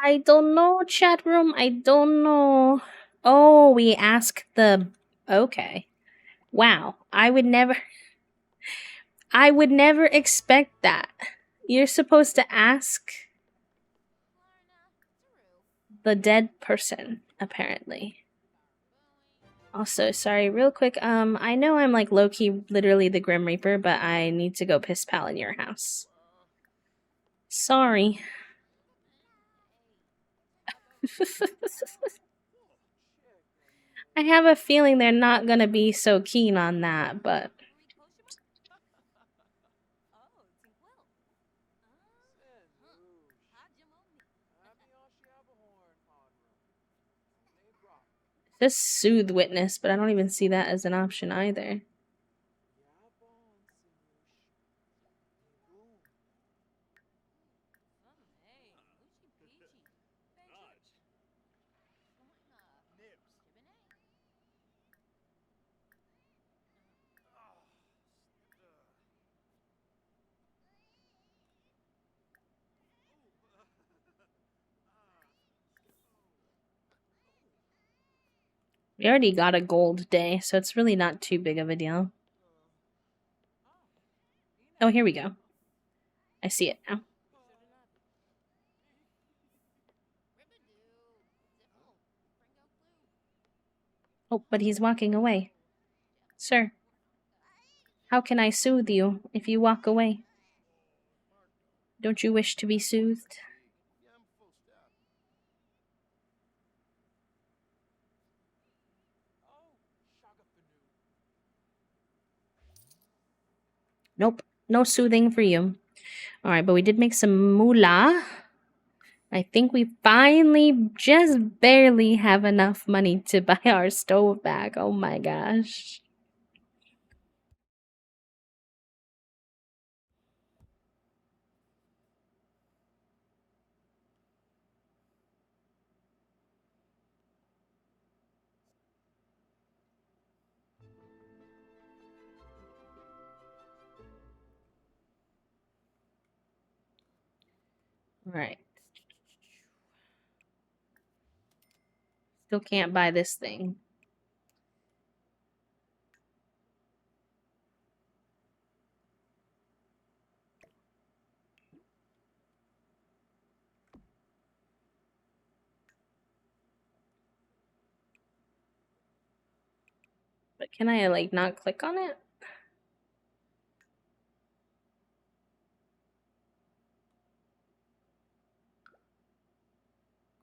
S1: I don't know, chat room. I don't know. Oh, we asked the... Okay. Wow. I would never expect that. You're supposed to ask the dead person, apparently. Also, sorry, real quick, I know I'm like low-key literally the Grim Reaper, but I need to go piss pal in your house. Sorry. I have a feeling they're not gonna be so keen on that, but... This soothe witness, but I don't even see that as an option either. We already got a gold day, so it's really not too big of a deal. Oh, here we go. I see it now. Oh, but he's walking away. Sir, how can I soothe you if you walk away? Don't you wish to be soothed? Nope, no soothing for you. Alright, but we did make some moolah. I think we finally just barely have enough money to buy our stove back. Oh my gosh. Alright. Still can't buy this thing. But can I, like, not click on it?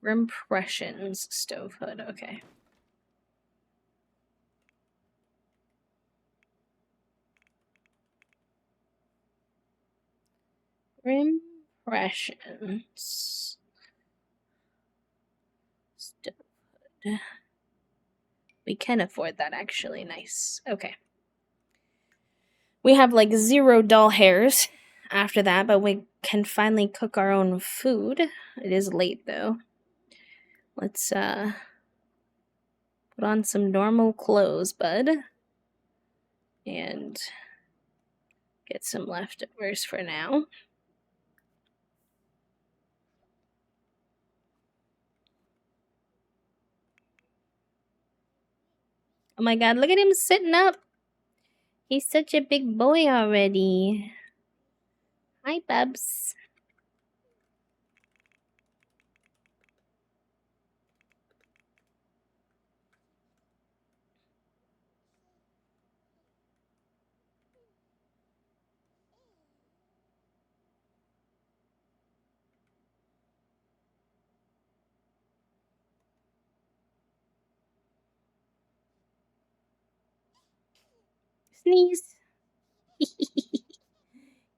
S1: Impressions stove hood. Okay. Impressions stove hood. We can afford that, actually. Nice. Okay. We have like 0 doll hairs after that, but we can finally cook our own food. It is late though. Let's put on some normal clothes, bud. And get some leftovers for now. Oh my god, look at him sitting up. He's such a big boy already. Hi, Bubs. Sneeze.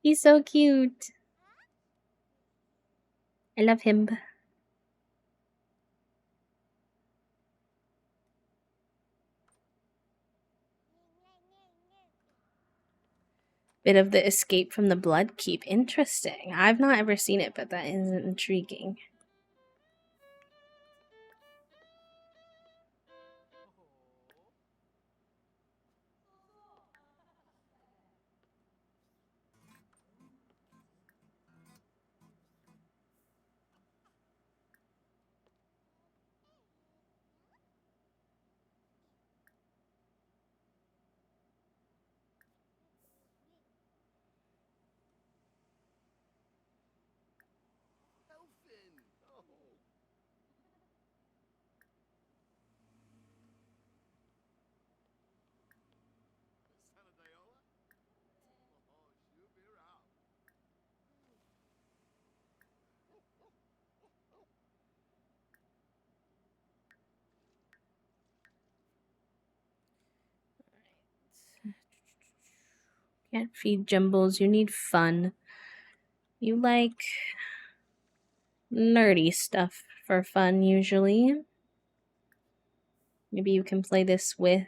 S1: He's so cute. I love him. Bit of the escape from the blood keep. Interesting. I've not ever seen it, but that is intriguing. Can't feed Jumbles. You need fun. You like nerdy stuff for fun, usually. Maybe you can play this with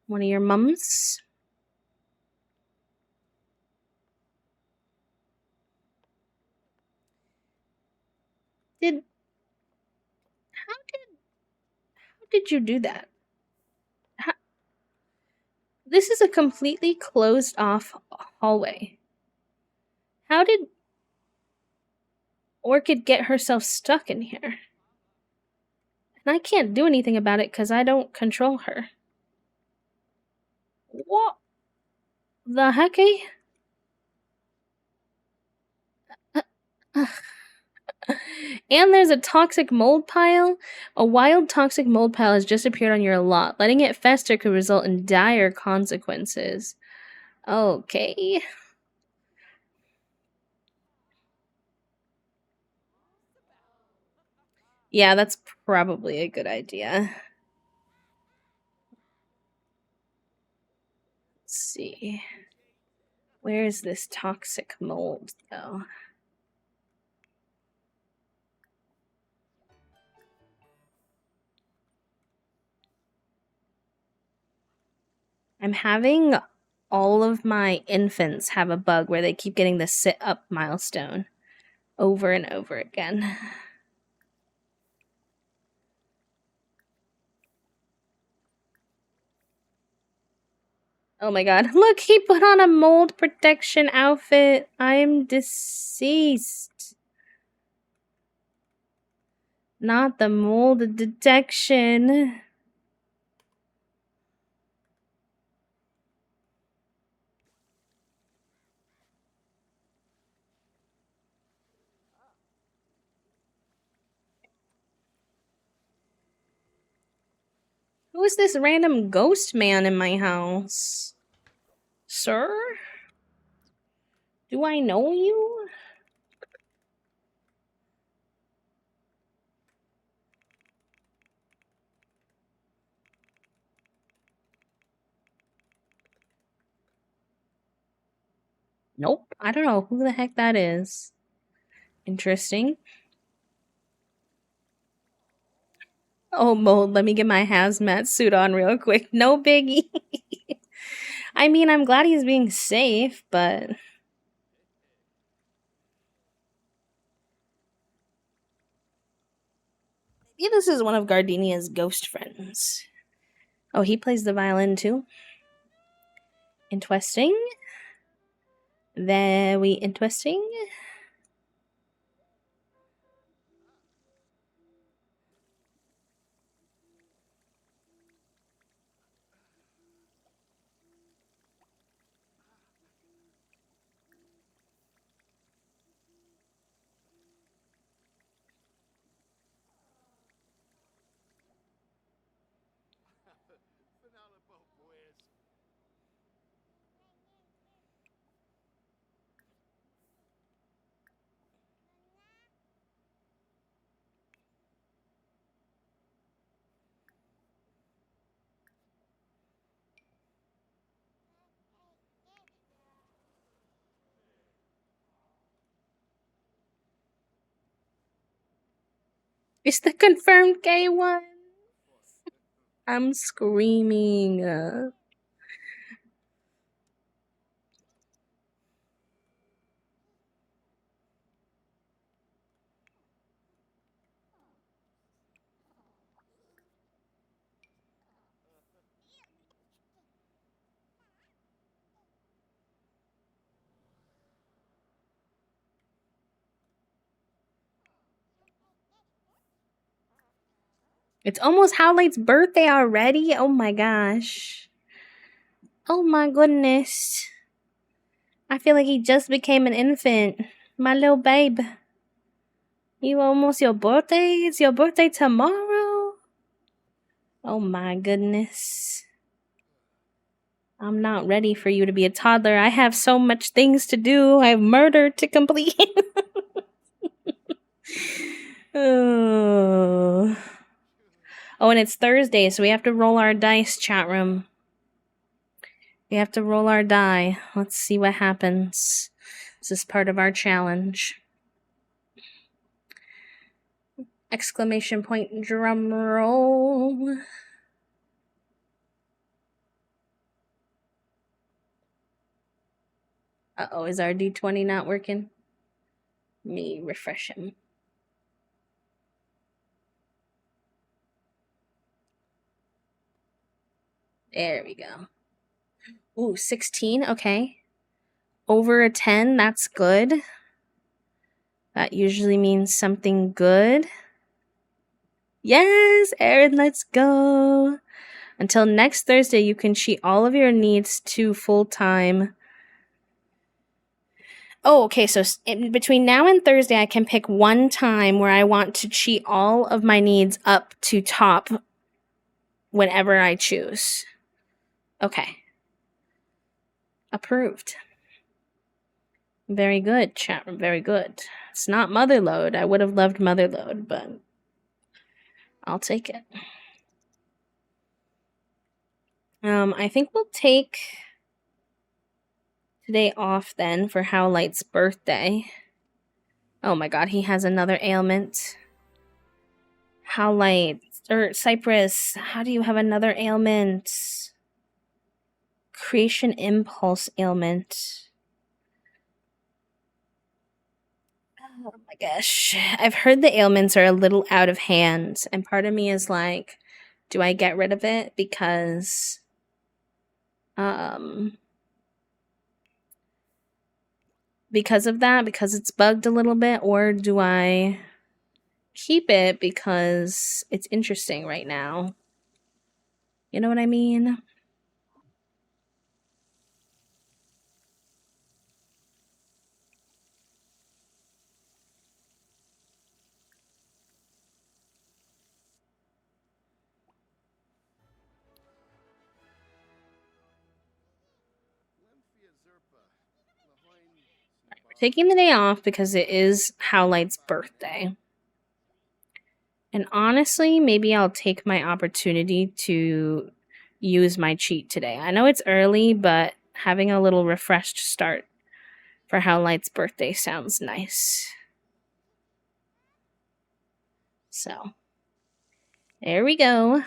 S1: one of your mums. Did how did you do that? How, this is a completely closed off hallway. How did Orchid get herself stuck in here? And I can't do anything about it because I don't control her. What the hecky? And there's a toxic mold pile. A wild toxic mold pile has just appeared on your lot. Letting it fester could result in dire consequences. Okay. Yeah, that's probably a good idea. Let's see. Where is this toxic mold, though? I'm having all of my infants have a bug where they keep getting the sit up milestone over and over again. Oh my god. Look, he put on a mold protection outfit. I'm deceased. Not the mold detection. Who is this random ghost man in my house? Sir? Do I know you? Nope. I don't know who the heck that is. Interesting. Oh, mold, let me get my hazmat suit on real quick. No biggie. I mean, I'm glad he's being safe, but maybe this is one of Gardenia's ghost friends. Oh, he plays the violin too. Interesting. Very interesting. It's the confirmed gay one. I'm screaming. It's almost Howlate's birthday already. Oh my gosh. Oh my goodness. I feel like he just became an infant. My little babe. You almost your birthday? It's your birthday tomorrow? Oh my goodness. I'm not ready for you to be a toddler. I have so much things to do. I have murder to complete. Oh. Oh, and it's Thursday, so we have to roll our dice, chat room. We have to roll our die. Let's see what happens. This is part of our challenge. Exclamation point drum roll. Uh-oh, is our D20 not working? Let me refresh him. There we go. Ooh, 16. Okay. Over a 10. That's good. That usually means something good. Yes, Aaron, let's go. Until next Thursday, you can cheat all of your needs to full-time. Oh, okay. So between now and Thursday, I can pick one time where I want to cheat all of my needs up to top whenever I choose. Okay. Approved. Very good, chat room. Very good. It's not Motherload. I would have loved Motherload, but I'll take it. I think we'll take today off then for Howlight's birthday. Oh my god, he has another ailment. Howlight or Cypress, how do you have another ailment? Creation impulse ailment. Oh my gosh. I've heard the ailments are a little out of hand, and part of me is like, do I get rid of it? Because Um, because of that, because it's bugged a little bit, or do I keep it because it's interesting right now? You know what I mean? We're taking the day off because it is Howlight's birthday. And honestly, maybe I'll take my opportunity to use my cheat today. I know it's early, but having a little refreshed start for Howlight's birthday sounds nice. So, there we go.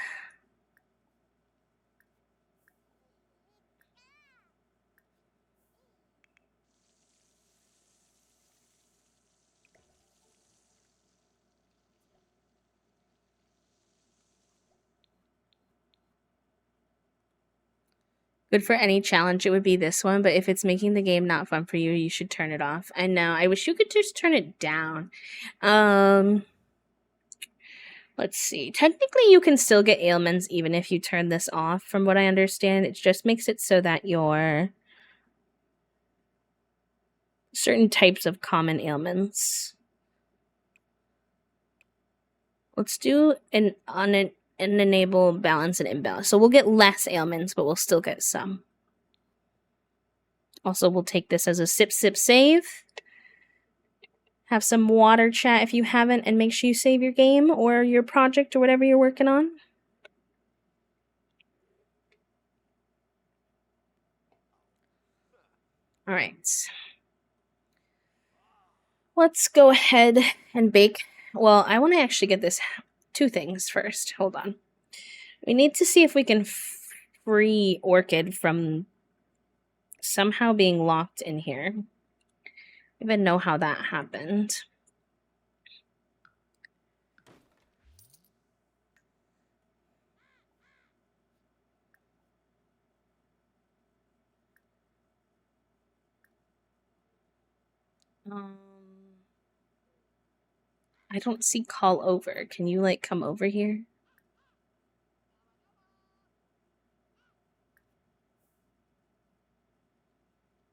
S1: Good for any challenge, it would be this one, but if it's making the game not fun for you, you should turn it off. I know. I wish you could just turn it down. Um, let's see. Technically, you can still get ailments even if you turn this off, from what I understand. It just makes it so that your certain types of common ailments. Let's do an enable balance and imbalance. So we'll get less ailments, but we'll still get some. Also, we'll take this as a sip save. Have some water chat if you haven't, and make sure you save your game or your project or whatever you're working on. All right. Let's go ahead and bake. Well, I want to actually get this two things first. Hold on. We need to see if we can free Orchid from somehow being locked in here. I even know how that happened. Um, I don't see call over. Can you like come over here?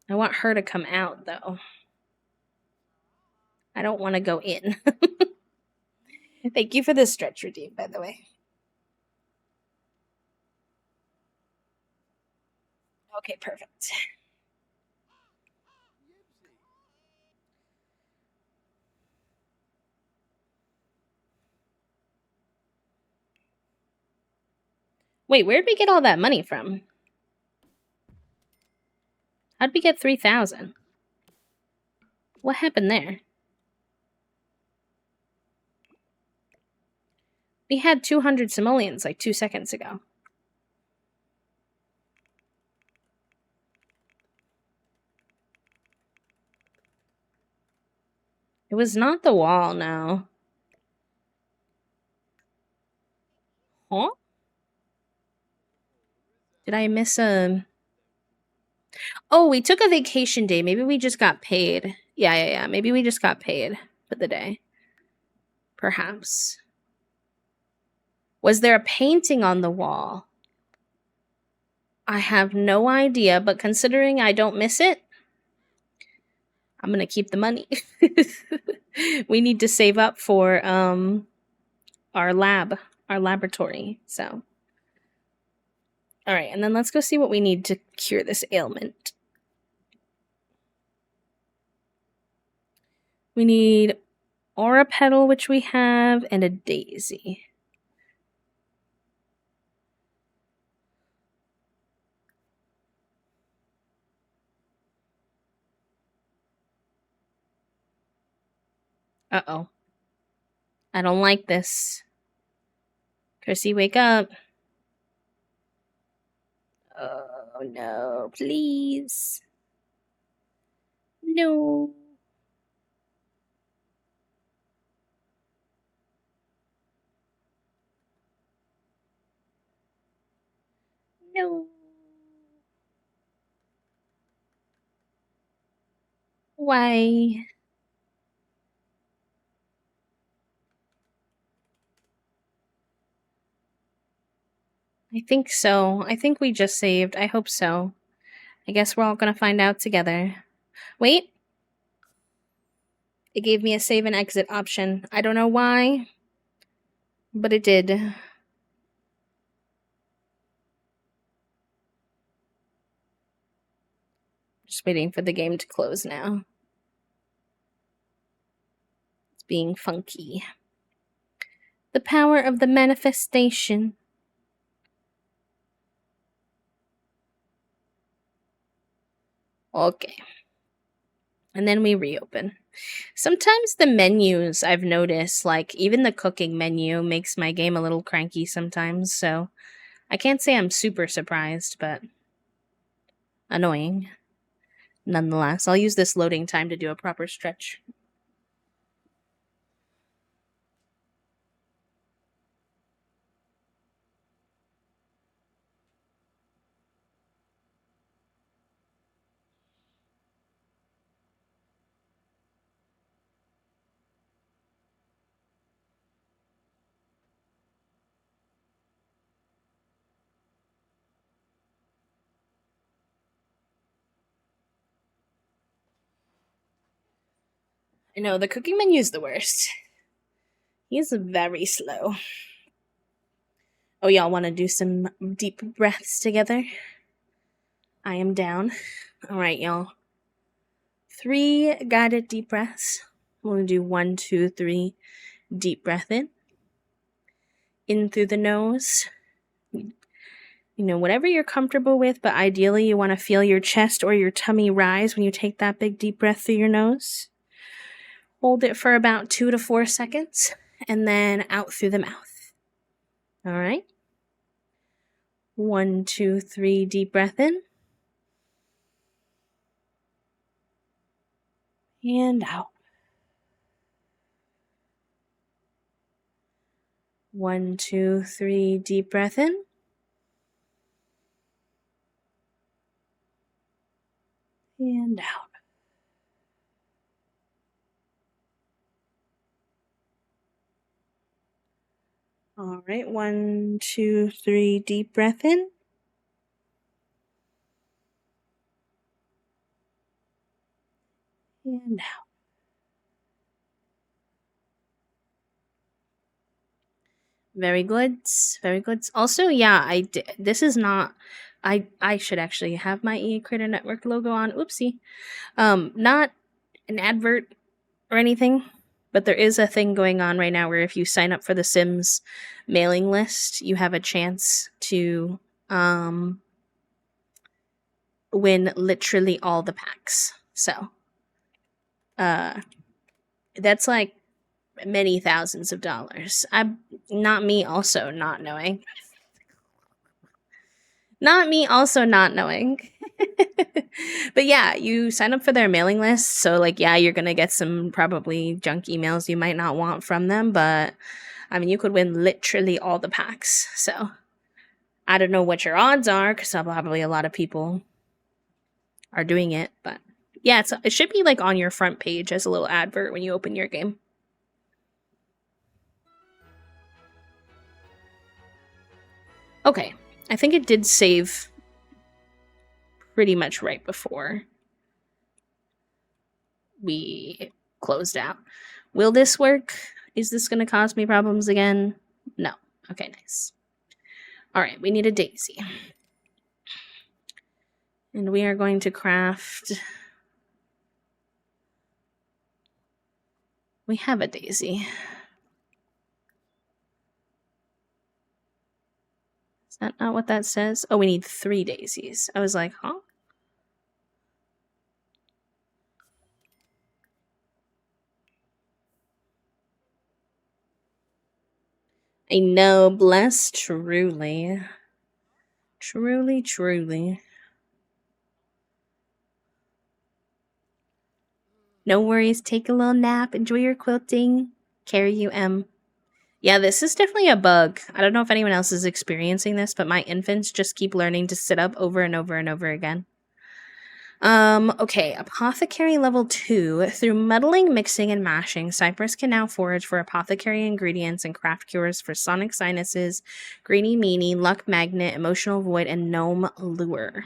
S1: I want her to come out though. I don't want to go in. Thank you for the stretch redeem, by the way. Okay, perfect. Wait, where'd we get all that money from? How'd we get 3,000? What happened there? We had 200 simoleons like 2 seconds ago. It was not the wall, no. Huh? Did I miss a... Oh, we took a vacation day. Maybe we just got paid. Yeah. Maybe we just got paid for the day. Perhaps. Was there a painting on the wall? I have no idea, but considering I don't miss it, I'm gonna keep the money. We need to save up for our laboratory. So, all right, and then let's go see what we need to cure this ailment. We need aura petal, which we have, and a daisy. Uh-oh. I don't like this. Chrissy, wake up. Oh no, please. No. No. Why? I think so. I think we just saved. I hope so. I guess we're all gonna find out together. Wait, it gave me a save and exit option. I don't know why, but it did. Just waiting for the game to close now. It's being funky. The power of the manifestation. Okay. And then we reopen. Sometimes the menus, I've noticed, like even the cooking menu makes my game a little cranky sometimes, so I can't say I'm super surprised, but annoying. Nonetheless, I'll use this loading time to do a proper stretch. I know, the cooking menu is the worst. He's very slow. Oh, y'all want to do some deep breaths together? I am down. All right, y'all. 3 guided deep breaths. We're going to do 1, 2, 3. Deep breath in through the nose. You know, whatever you're comfortable with, but ideally you want to feel your chest or your tummy rise when you take that big deep breath through your nose. Hold it for about 2 to 4 seconds, and then out through the mouth. All right. 1, 2, 3, deep breath in. And out. 1, 2, 3, deep breath in. And out. All right, 1, 2, 3, deep breath in. And out. Very good. Very good. Also, yeah, this is not. I should actually have my EA Creator Network logo on. Oopsie. Not an advert or anything, but there is a thing going on right now where if you sign up for the Sims mailing list, you have a chance to win literally all the packs. So, that's like many thousands of dollars. Not me also not knowing. Not me also not knowing. But yeah, you sign up for their mailing list. So, like, yeah, you're going to get some probably junk emails you might not want from them. But, I mean, you could win literally all the packs. So, I don't know what your odds are because probably a lot of people are doing it. But, yeah, it should be like on your front page as a little advert when you open your game. Okay, I think it did save pretty much right before we closed out. Will this work? Is this going to cause me problems again? No. Okay, nice. All right, we need a daisy. And we are going to craft... We have a daisy. Is that not what that says? Oh, we need 3 daisies. I was like, huh? I know, bless truly. Truly, truly. No worries, take a little nap, enjoy your quilting. Carry you, M. Yeah, this is definitely a bug. I don't know if anyone else is experiencing this, but my infants just keep learning to sit up over and over and over again. Okay, Apothecary level 2. Through muddling, mixing, and mashing, Cypress can now forage for apothecary ingredients and craft cures for sonic sinuses, greeny meanie, luck magnet, emotional void, and gnome lure.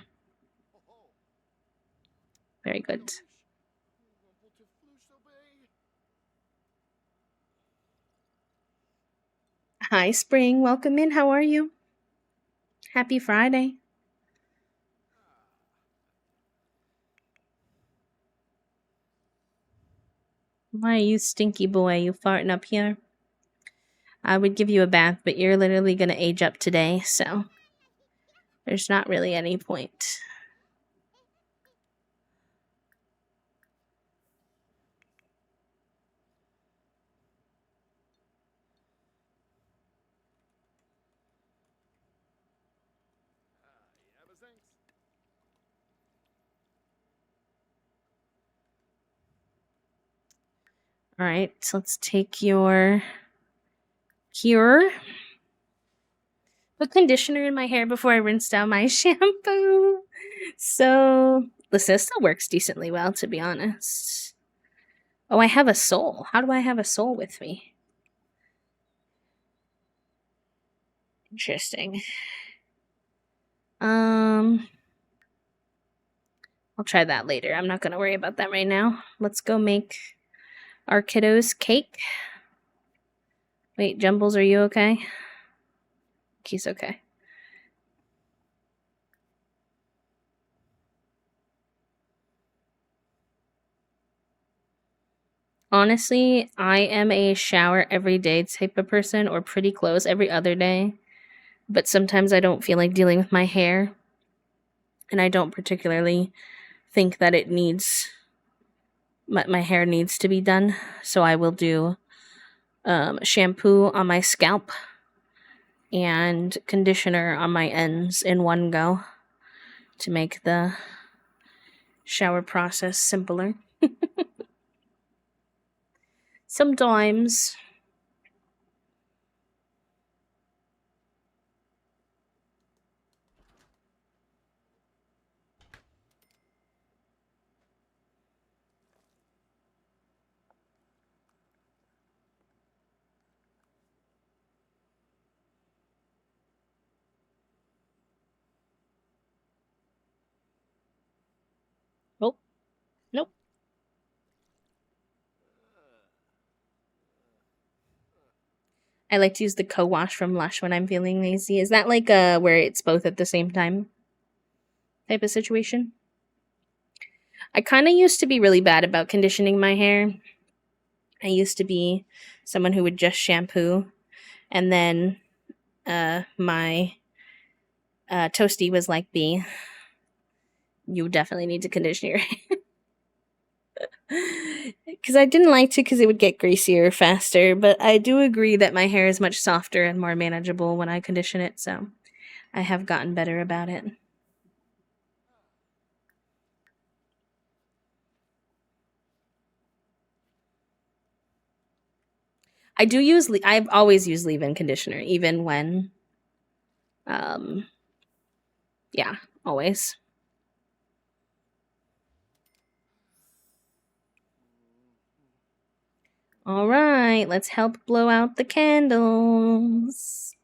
S1: Very good. Hi, Spring. Welcome in. How are you? Happy Friday. Why, you stinky boy, you farting up here? I would give you a bath, but you're literally gonna age up today, so there's not really any point. Alright, so let's take your cure. Put conditioner in my hair before I rinsed out my shampoo. So, listen, this still works decently well, to be honest. Oh, I have a soul. How do I have a soul with me? Interesting. I'll try that later. I'm not gonna worry about that right now. Let's go make our kiddos cake. Wait, Jumbles, are you okay? He's okay. Honestly, I am a shower every day type of person, or pretty close every other day. But sometimes I don't feel like dealing with my hair, and I don't particularly think that it needs my hair needs to be done. So I will do shampoo on my scalp and conditioner on my ends in one go to make the shower process simpler. Sometimes. Oh, nope. I like to use the co-wash from Lush when I'm feeling lazy. Is that like where it's both at the same time type of situation? I kind of used to be really bad about conditioning my hair. I used to be someone who would just shampoo, and then my toasty was like, "B, you definitely need to condition your hair." Because I didn't like to, because it would get greasier faster. But I do agree that my hair is much softer and more manageable when I condition it, so I have gotten better about it. I do use. I've always used leave-in conditioner, even when, um, yeah, always. All right, let's help blow out the candles.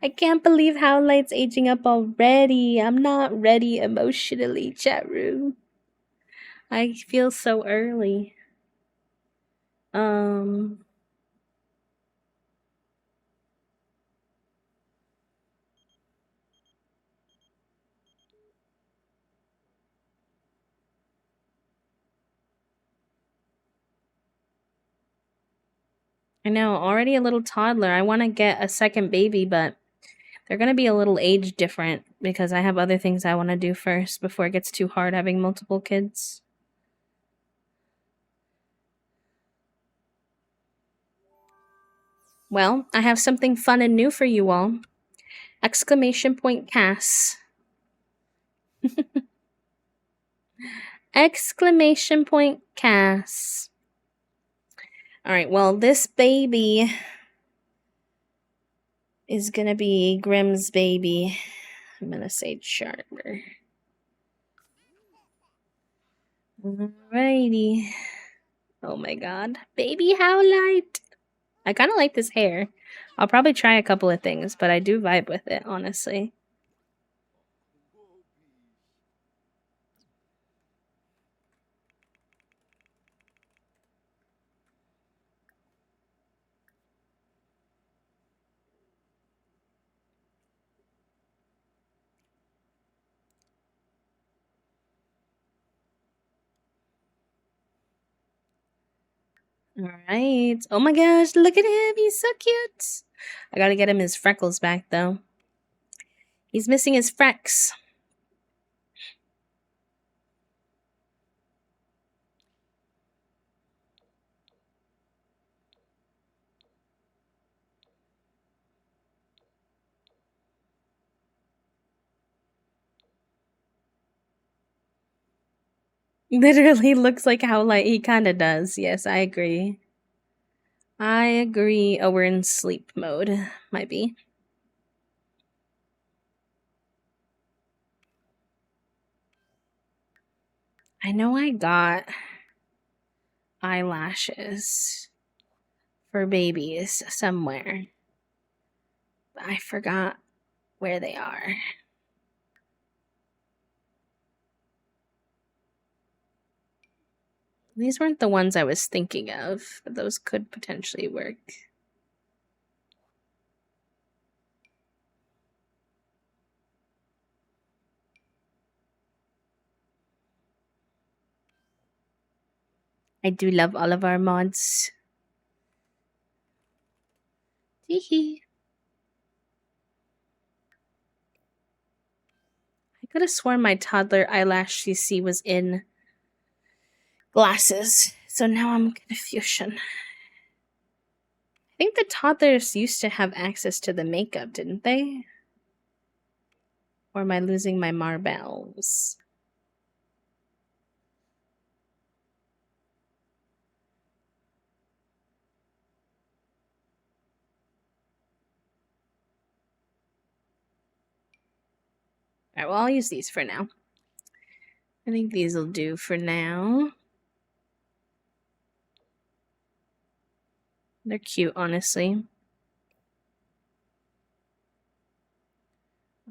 S1: I can't believe how light's aging up already. I'm not ready emotionally, chat room. I feel so early. Um, I know, already a little toddler. I want to get a second baby, but they're going to be a little age different because I have other things I want to do first before it gets too hard having multiple kids. Well, I have something fun and new for you all. Exclamation point Cass. Exclamation point Cass. Alright, well, this baby is gonna be Grimm's baby. I'm gonna say Charmer. Alrighty. Oh my god. Baby Howlite! I kind of like this hair. I'll probably try a couple of things, but I do vibe with it, honestly. Alright. Oh my gosh, look at him. He's so cute. I gotta get him his freckles back, though. He's missing his frecks. Literally looks like how like he kind of does. Yes, I agree. I agree. Oh, we're in sleep mode. Might be. I know I got eyelashes for babies somewhere. But I forgot where they are. These weren't the ones I was thinking of, but those could potentially work. I do love all of our mods. Teehee. I could have sworn my toddler eyelash CC was in glasses, so now I'm confusion. I think the toddlers used to have access to the makeup, didn't they? Or am I losing my marbles? Alright, well, I'll use these for now. I think these will do for now. They're cute, honestly.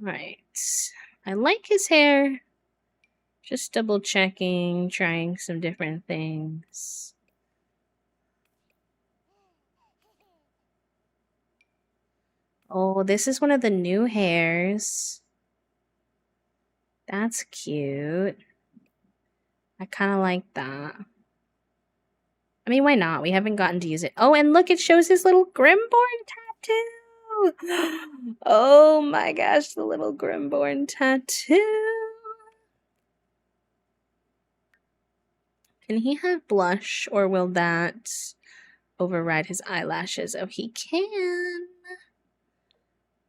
S1: Right. I like his hair. Just double checking, trying some different things. Oh, this is one of the new hairs. That's cute. I kind of like that. I mean, why not? We haven't gotten to use it. Oh, and look, it shows his little Grimborn tattoo. Oh my gosh, the little Grimborn tattoo. Can he have blush, or will that override his eyelashes? Oh, he can.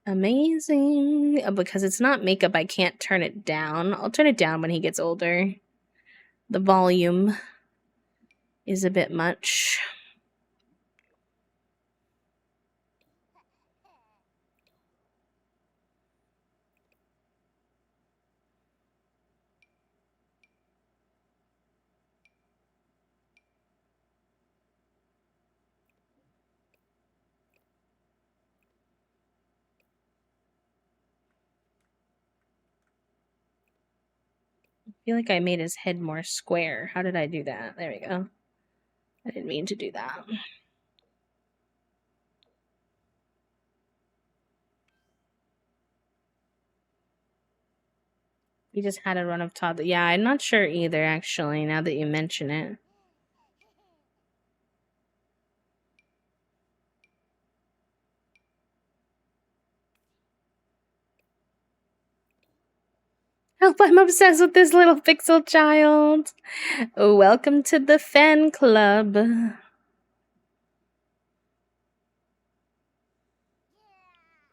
S1: Amazing. Because it's not makeup, I can't turn it down. I'll turn it down when he gets older. The volume is a bit much. I feel like I made his head more square. How did I do that? There we go. I didn't mean to do that. He just had a run of toddler. Yeah, I'm not sure either, actually, now that you mention it. Help, I'm obsessed with this little pixel child. Welcome to the fan club.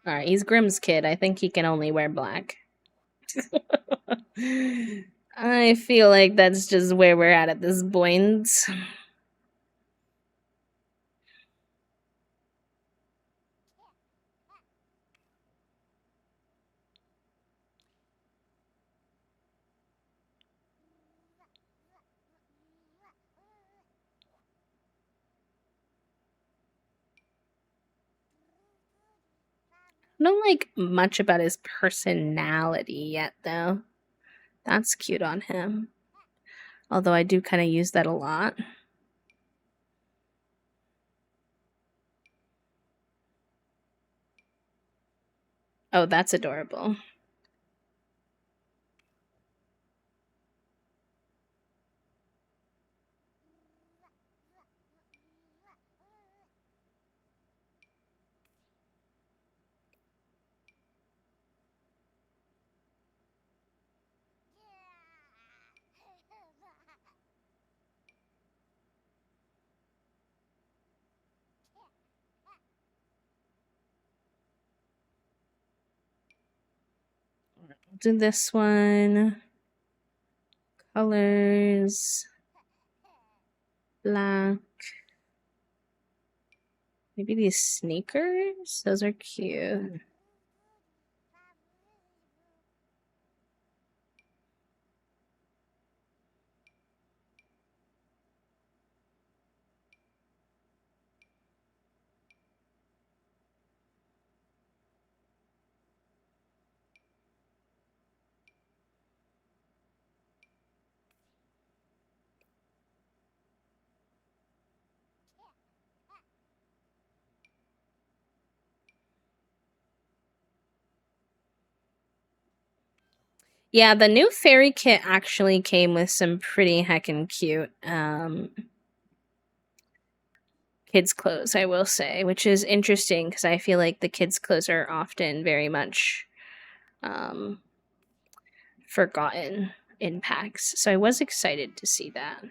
S1: Alright, he's Grimm's kid. I think he can only wear black. I feel like that's just where we're at this point. Don't like much about his personality yet, though. That's cute on him. Although I do kind of use that a lot. Oh, that's adorable. I'll do this one. Colors. Black. Maybe these sneakers? Those are cute. Yeah, the new fairy kit actually came with some pretty heckin' cute kids' clothes, I will say, which is interesting because I feel like the kids' clothes are often very much um, forgotten in packs. So I was excited to see that.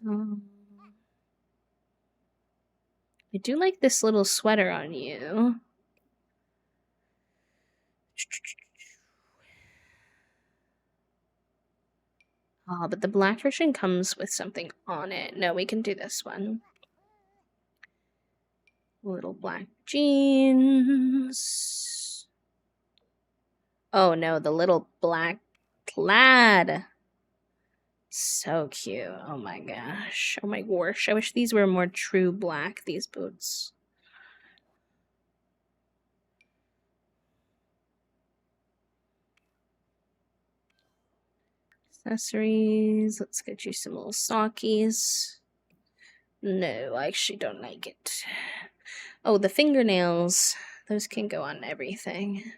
S1: Um, I do like this little sweater on you. Oh, but the black version comes with something on it. No, we can do this one. Little black jeans. Oh no, the little black plaid. So cute. Oh my gosh. Oh my gosh. I wish these were more true black, these boots. Accessories. Let's get you some little sockies. No, I actually don't like it. Oh, the fingernails. Those can go on everything.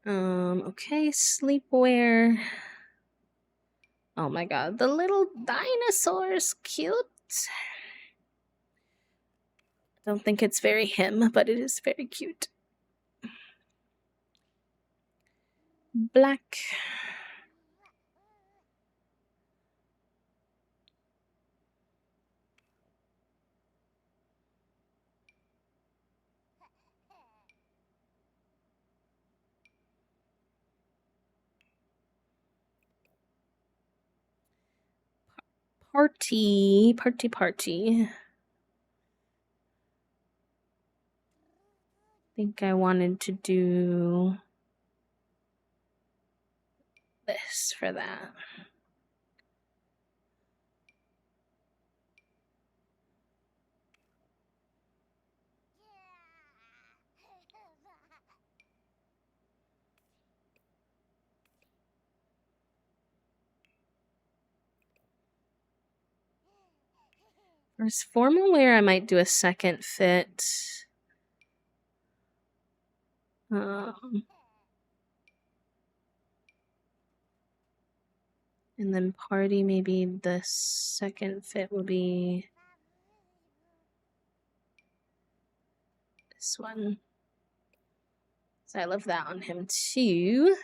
S1: Okay, sleepwear. Oh my god, the little dinosaur's cute. Don't think it's very him, but it is very cute. Black. Party. Party, party. I think I wanted to do this for that. For formal wear, I might do a second fit. Um, and then party, maybe the second fit will be this one. So I love that on him too.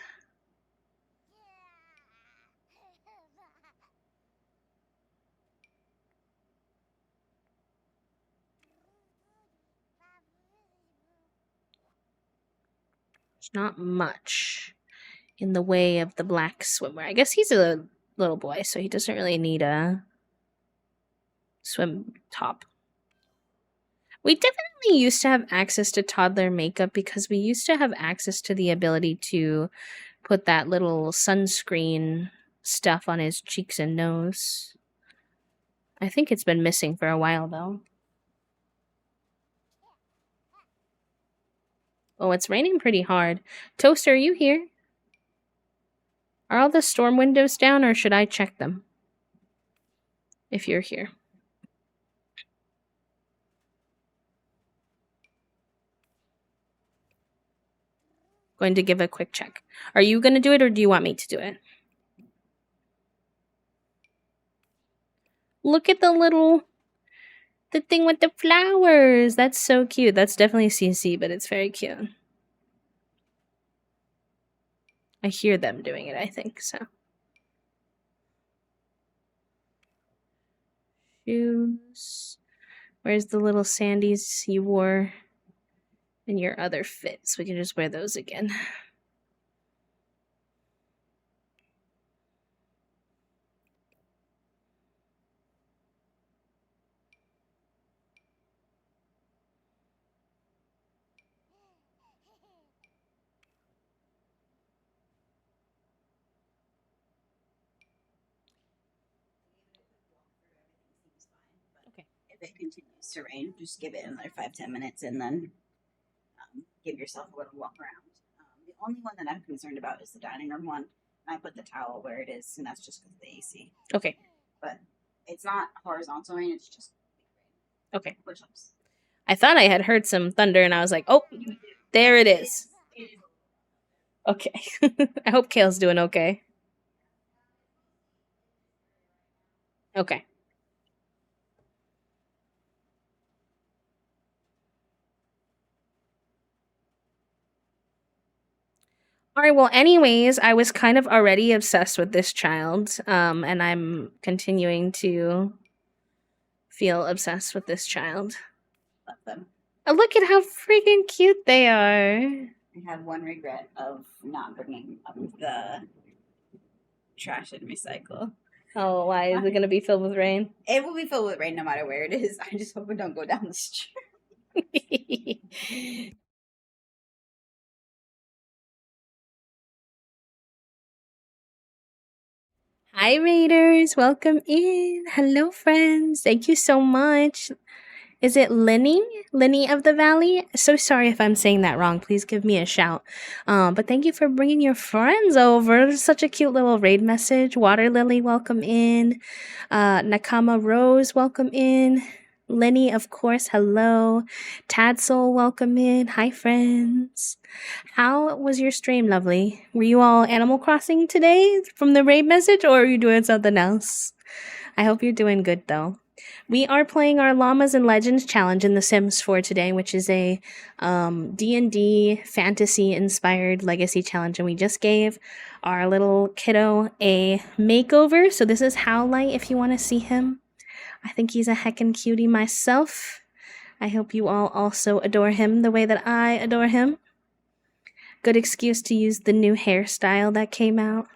S1: There's not much in the way of the black swimwear. I guess he's a little boy, so he doesn't really need a swim top. We definitely used to have access to toddler makeup because we used to have access to the ability to put that little sunscreen stuff on his cheeks and nose. I think it's been missing for a while though. Oh, it's raining pretty hard. Toaster, are you here? Are all the storm windows down or should I check them? If you're here. Going to give a quick check. Are you going to do it or do you want me to do it? Look at the thing with the flowers. That's so cute. That's definitely CC, but it's very cute. I hear them doing it, I think, so. Shoes. Where's the little sandies you wore in your other fits? We can just wear those again. Okay.
S2: If it continues to rain, just give it another 5-10 minutes and then give yourself a little walk around. The only one that I'm concerned about is the dining room one. I put the towel where it is, and that's just because of the AC.
S1: Okay.
S2: But it's not horizontal rain, it's just
S1: Okay.
S2: push ups.
S1: I thought I had heard some thunder and I was like, oh, there it is. Okay. I hope Kale's doing okay. Okay. All right, well, anyways, I was kind of already obsessed with this child, and I'm continuing to feel obsessed with this child.
S2: Love them.
S1: Oh, look at how freaking cute they are.
S2: I have one regret of not bringing up the trash and recycle.
S1: Oh, why? Is it going to be filled with rain?
S2: It will be filled with rain no matter where it is. I just hope it don't go down the street.
S1: Hi, Raiders. Welcome in. Hello, friends. Thank you so much. Is it Lenny? Lenny of the Valley? So sorry if I'm saying that wrong. Please give me a shout. But thank you for bringing your friends over. Such a cute little raid message. Water Lily, welcome in. Nakama Rose, welcome in. Lenny, of course, hello. Tadsol, welcome in. Hi, friends. How was your stream, lovely? Were you all Animal Crossing today from the raid message, or are you doing something else? I hope you're doing good, though. We are playing our Llamas and Legends challenge in The Sims 4 today, which is a D&D fantasy-inspired legacy challenge, and we just gave our little kiddo a makeover. So this is Howlite if you want to see him. I think he's a heckin' cutie myself. I hope you all also adore him the way that I adore him. Good excuse to use the new hairstyle that came out.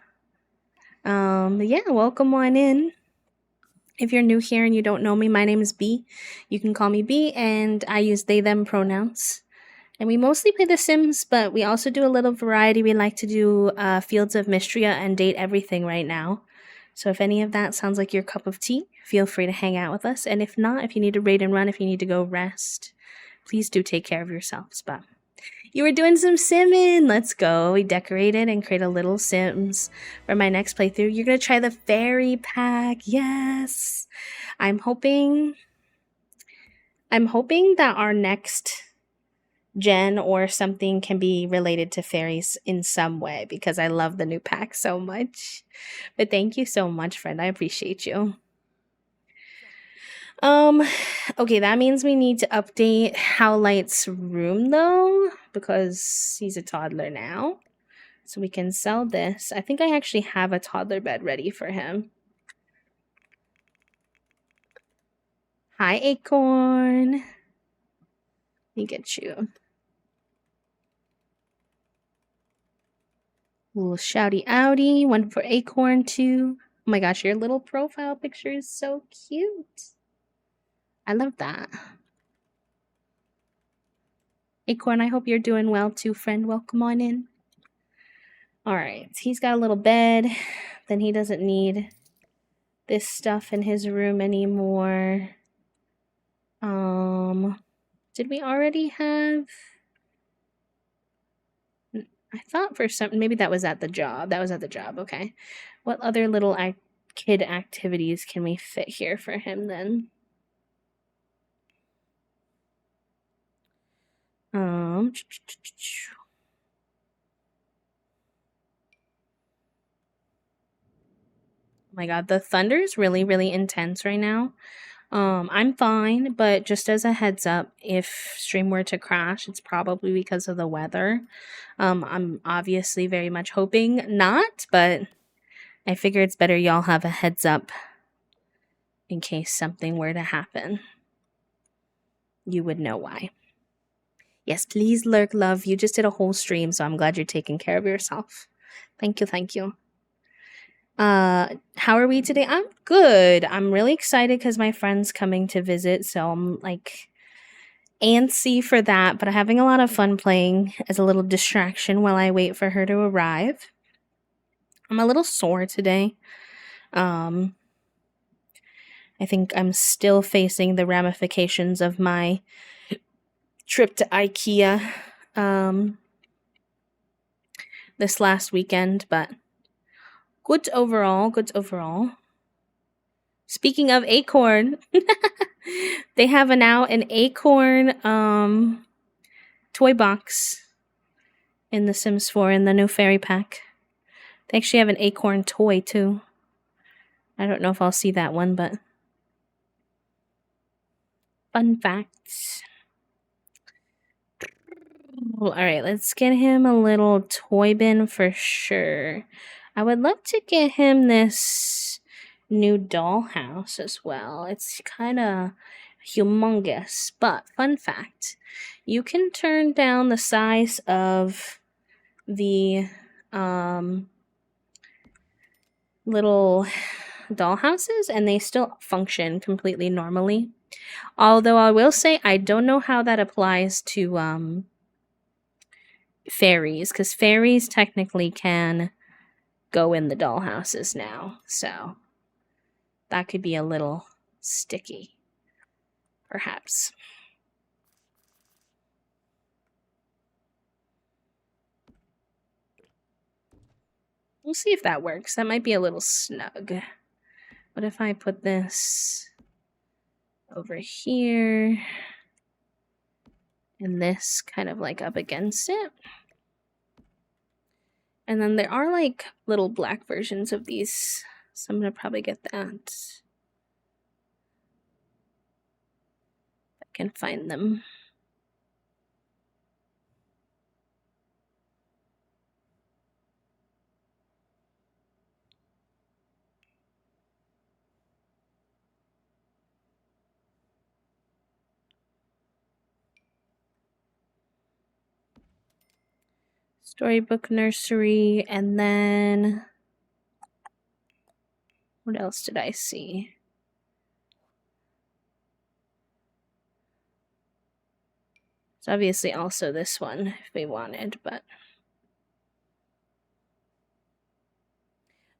S1: Yeah, welcome on in. If you're new here and you don't know me, my name is B. You can call me B, and I use they, them pronouns. And we mostly play The Sims, but we also do a little variety. We like to do Fields of Mystria and Date Everything right now. So if any of that sounds like your cup of tea, feel free to hang out with us. And if not, if you need to raid and run, if you need to go rest, please do take care of yourselves. But you were doing some simming. Let's go. We decorated and create a little Sims for my next playthrough. You're going to try the fairy pack. Yes. I'm hoping that our next gen or something can be related to fairies in some way because I love the new pack so much. But thank you so much, friend. I appreciate you. Okay, that means we need to update Howlite's room though, because he's a toddler now. So we can sell this. I think I actually have a toddler bed ready for him. Hi, Acorn. Let me get you. Little shouty outy. One for Acorn too. Oh my gosh, your little profile picture is so cute. I love that. Acorn, I hope you're doing well too, friend. Welcome on in. All right, he's got a little bed then he doesn't need this stuff in his room anymore. Did we already have? I thought for some, maybe that was at the job. That was at the job. Okay. What other little kid activities can we fit here for him then? Oh my god, the thunder is really, really intense right now. I'm fine, but just as a heads up, if stream were to crash, it's probably because of the weather. I'm obviously very much hoping not, but I figure it's better y'all have a heads up in case something were to happen. You would know why. Yes, please lurk, love. You just did a whole stream, so I'm glad you're taking care of yourself. Thank you, thank you. How are we today? I'm good. I'm really excited because my friend's coming to visit, so I'm like antsy for that, but I'm having a lot of fun playing as a little distraction while I wait for her to arrive. I'm a little sore today. I think I'm still facing the ramifications of my trip to IKEA this last weekend, but good overall, good overall. Speaking of Acorn, they have now an Acorn toy box in The Sims 4 in the new fairy pack. They actually have an Acorn toy too. I don't know if I'll see that one, but fun facts. Well, all right, let's get him a little toy bin for sure. I would love to get him this new dollhouse as well. It's kind of humongous, but fun fact, you can turn down the size of the little dollhouses and they still function completely normally. Although I will say I don't know how that applies to fairies, because fairies technically can go in the dollhouses now, so that could be a little sticky, perhaps. We'll see if that works. That might be a little snug. What if I put this over here and this kind of like up against it? And then there are like little black versions of these, so I'm gonna probably get that. I can find them. Storybook nursery, and then what else did I see? It's obviously also this one if we wanted, but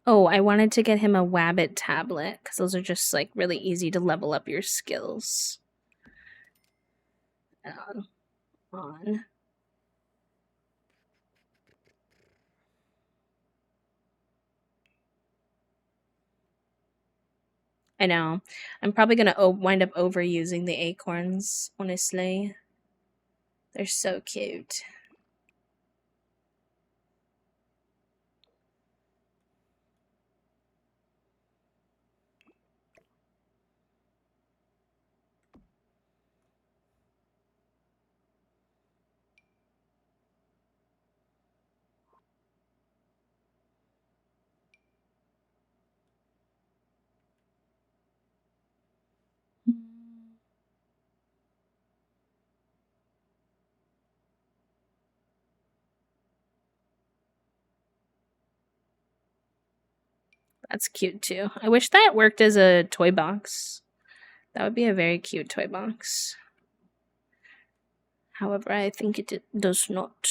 S1: oh, I wanted to get him a Wabbit tablet because those are just like really easy to level up your skills. On. I know. I'm probably gonna wind up overusing the acorns, honestly. They're so cute. That's cute too. I wish that worked as a toy box. That would be a very cute toy box. However, I think it does not.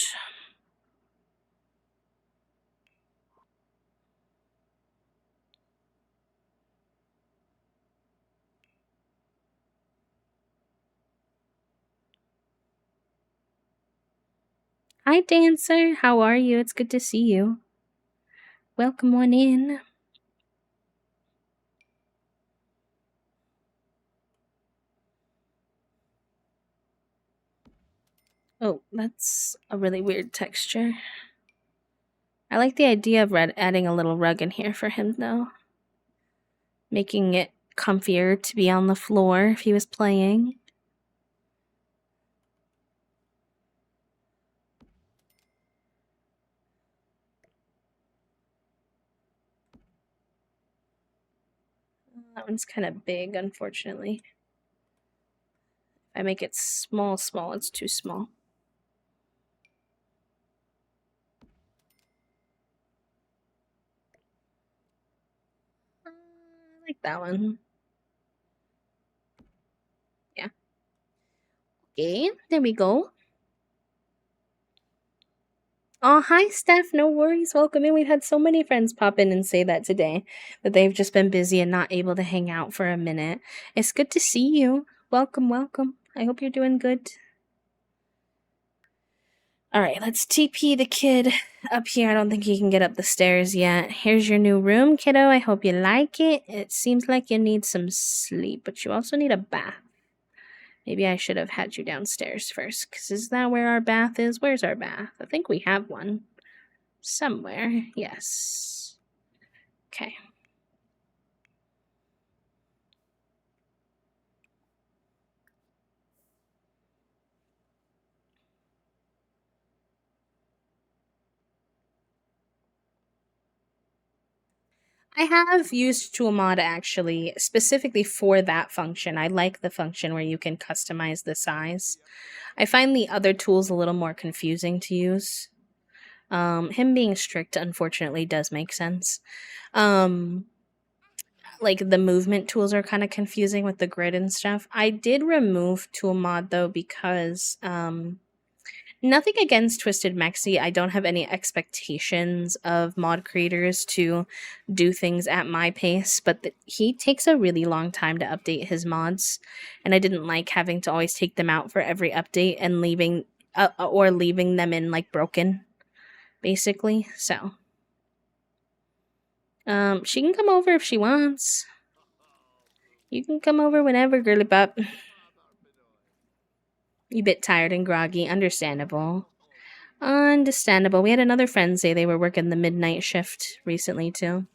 S1: Hi, Dancer. How are you? It's good to see you. Welcome on in. Oh, that's a really weird texture. I like the idea of adding a little rug in here for him, though. Making it comfier to be on the floor if he was playing. That one's kind of big, unfortunately. If I make it small, it's too small. I like that one. Yeah. Okay, there we go. Oh, hi, Steph. No worries. Welcome in. We've had so many friends pop in and say that today, that they've just been busy and not able to hang out for a minute. It's good to see you. Welcome, welcome. I hope you're doing good. All right, let's TP the kid up here. I don't think he can get up the stairs yet. Here's your new room, kiddo. I hope you like it. It seems like you need some sleep, but you also need a bath. Maybe I should have had you downstairs first, because is that where our bath is? Where's our bath? I think we have one. Somewhere. Yes. Okay. I have used Toolmod actually, specifically for that function. I like the function where you can customize the size. I find the other tools a little more confusing to use. Him being strict, unfortunately, does make sense. Um, like the movement tools are kind of confusing with the grid and stuff. I did remove Toolmod though because nothing against Twisted Mexi. I don't have any expectations of mod creators to do things at my pace, but he takes a really long time to update his mods, and I didn't like having to always take them out for every update and leaving them in like broken, basically. So, she can come over if she wants. You can come over whenever, girly pup. You bit tired and groggy, understandable. Understandable. We had another friend say they were working the midnight shift recently too.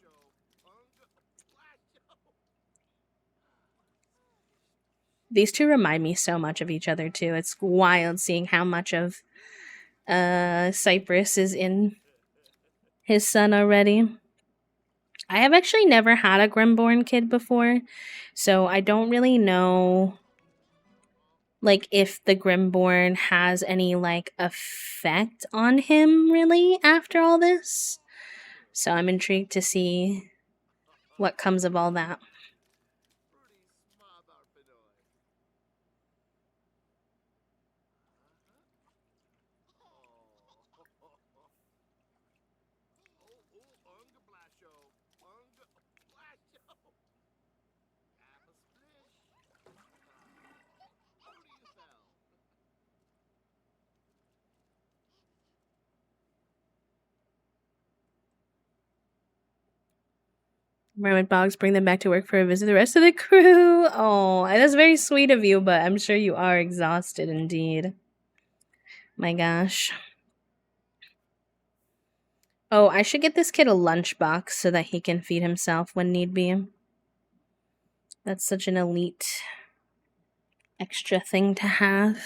S1: These two remind me so much of each other too. It's wild seeing how much of Cypress is in his son already. I have actually never had a Grimborn kid before, so I don't really know like if the Grimborn has any like effect on him really after all this. So I'm intrigued to see what comes of all that. Mermaid Boggs, bring them back to work for a visit. The rest of the crew. Oh, that's very sweet of you, but I'm sure you are exhausted indeed. My gosh. Oh, I should get this kid a lunchbox so that he can feed himself when need be. That's such an elite extra thing to have.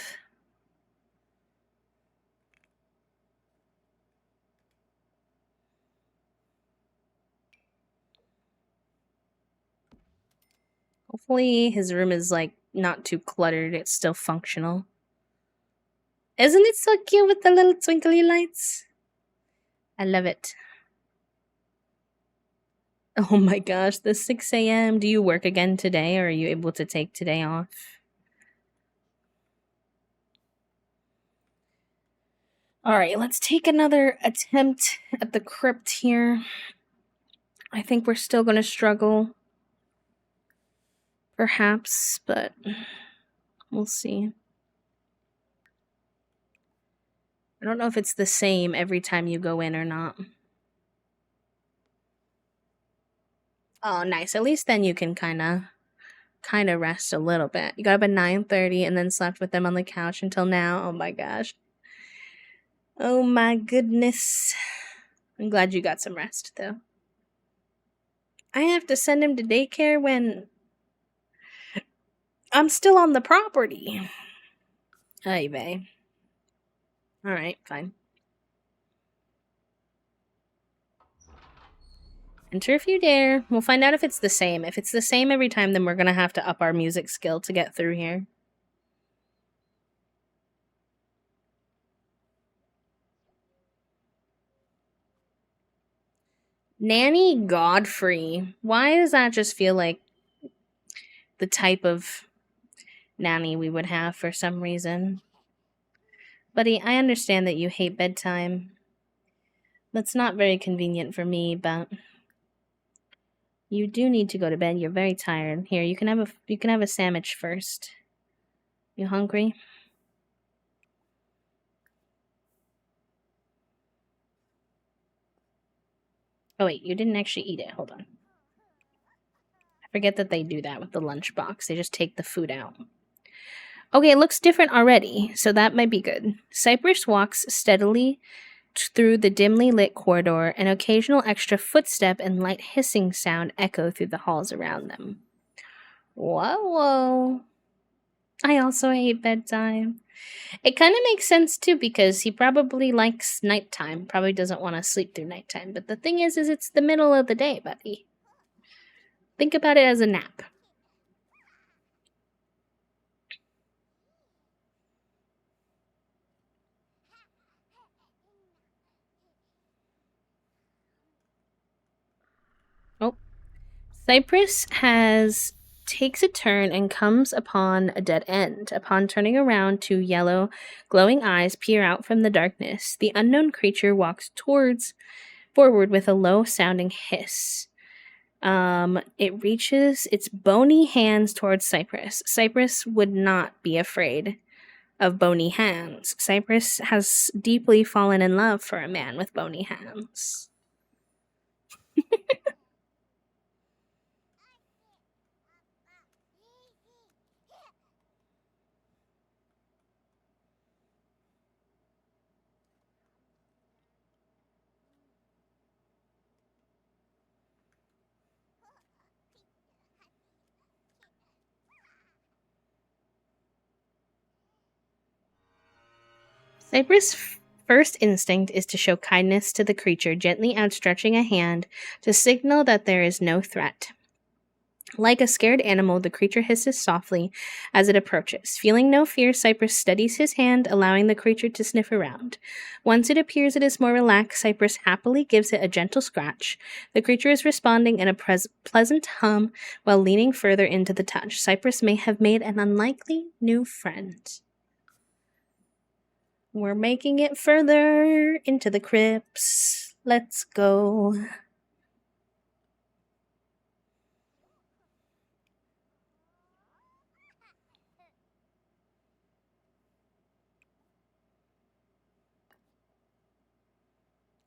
S1: Hopefully his room is like not too cluttered. It's still functional. Isn't it so cute with the little twinkly lights? I love it. Oh my gosh, the 6 a.m. Do you work again today or are you able to take today off? All right, let's take another attempt at the crypt here. I think we're still going to struggle. Perhaps, but we'll see. I don't know if it's the same every time you go in or not. Oh, nice. At least then you can kind of rest a little bit. You got up at 9:30 and then slept with them on the couch until now. Oh my gosh. Oh my goodness. I'm glad you got some rest though. I have to send him to daycare when I'm still on the property. Hey, babe. All right, fine. Enter if you dare. We'll find out if it's the same. If it's the same every time, then we're gonna have to up our music skill to get through here. Nanny Godfrey. Why does that just feel like the type of nanny we would have for some reason? Buddy, I understand that you hate bedtime. That's not very convenient for me, but you do need to go to bed. You're very tired. Here, you can have a sandwich first. You hungry? Oh wait, you didn't actually eat it. Hold on. I forget that they do that with the lunchbox. They just take the food out. Okay, it looks different already, so that might be good. Cypress walks steadily through the dimly lit corridor, an occasional extra footstep and light hissing sound echo through the halls around them. Whoa, whoa. I also hate bedtime. It kind of makes sense too because he probably likes nighttime, probably doesn't want to sleep through nighttime. But the thing is it's the middle of the day, buddy. Think about it as a nap. Oh, Cypress has takes a turn and comes upon a dead end. Upon turning around, two yellow, glowing eyes peer out from the darkness. The unknown creature walks towards forward with a low sounding hiss. It reaches its bony hands towards Cypress. Cypress would not be afraid of bony hands. Cypress has deeply fallen in love for a man with bony hands. Cypress' first instinct is to show kindness to the creature, gently outstretching a hand to signal that there is no threat. Like a scared animal, the creature hisses softly as it approaches. Feeling no fear, Cypress steadies his hand, allowing the creature to sniff around. Once it appears it is more relaxed, Cypress happily gives it a gentle scratch. The creature is responding in a pleasant hum while leaning further into the touch. Cypress may have made an unlikely new friend. We're making it further into the crypts. Let's go.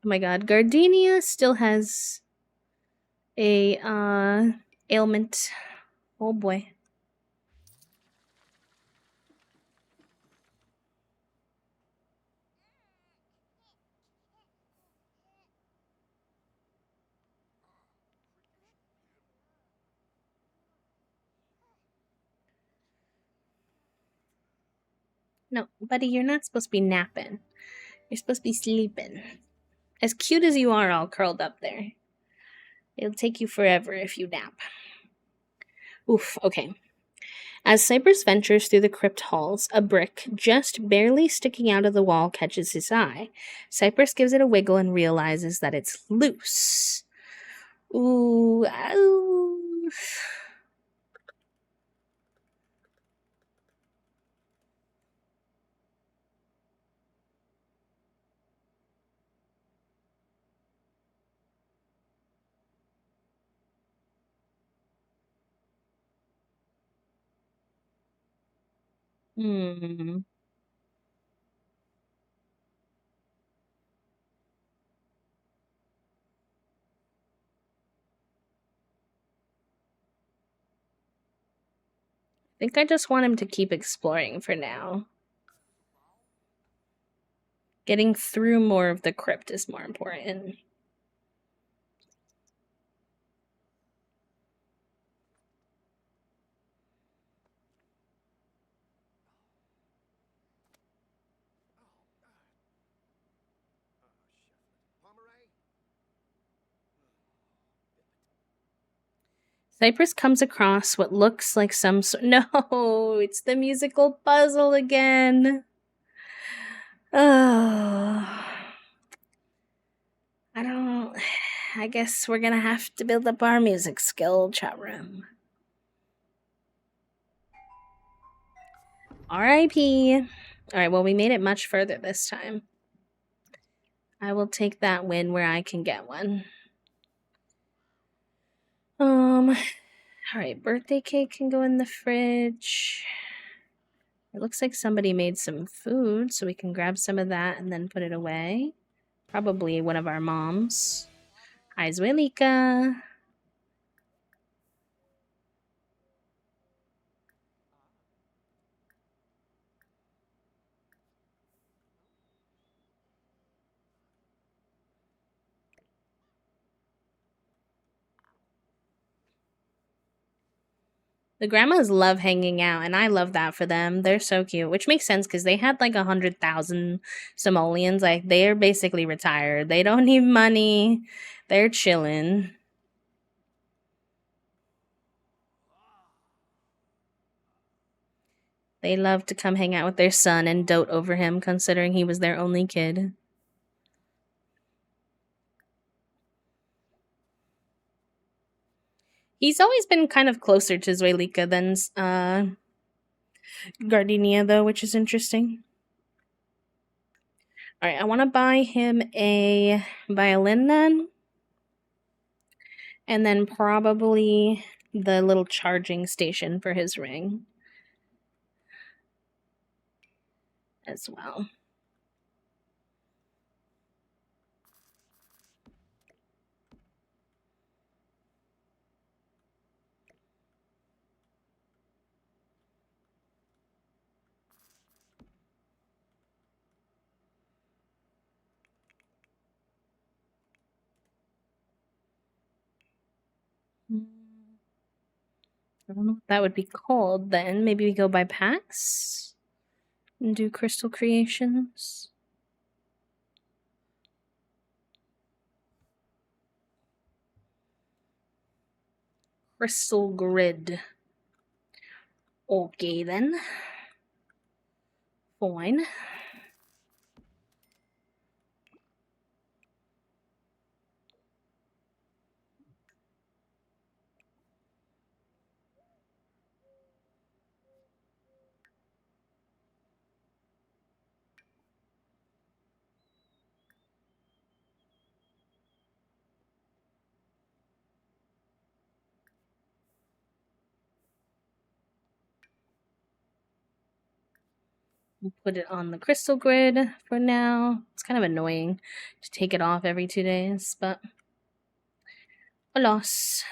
S1: Oh my god, Gardenia still has a ailment. Oh boy. No, buddy, you're not supposed to be napping. You're supposed to be sleeping. As cute as you are all curled up there. It'll take you forever if you nap. Oof, okay. As Cypress ventures through the crypt halls, a brick, just barely sticking out of the wall, catches his eye. Cypress gives it a wiggle and realizes that it's loose. Ooh, ow. Hmm. think I just want him to keep exploring for now. Getting through more of the crypt is more important. Cypress comes across what looks like some sort. No, it's the musical puzzle again. Oh, I don't. I guess we're gonna have to build up our music skill, chat room. R.I.P. Alright, well, we made it much further this time. I will take that win where I can get one. Alright, birthday cake can go in the fridge. It looks like somebody made some food, so we can grab some of that and then put it away. Probably one of our moms. Hi, Zwelika. The grandmas love hanging out, and I love that for them. They're so cute, which makes sense because they had like 100,000 simoleons. Like they're basically retired. They don't need money. They're chilling. They love to come hang out with their son and dote over him, considering he was their only kid. He's always been kind of closer to Zuelika than Gardenia, though, which is interesting. All right, I want to buy him a violin then. And then probably the little charging station for his ring as well. I don't know what that would be called then. Maybe we go by packs and do crystal creations. Crystal grid. Okay then. Fine. We'll put it on the crystal grid for now. It's kind of annoying to take it off every 2 days, but alas.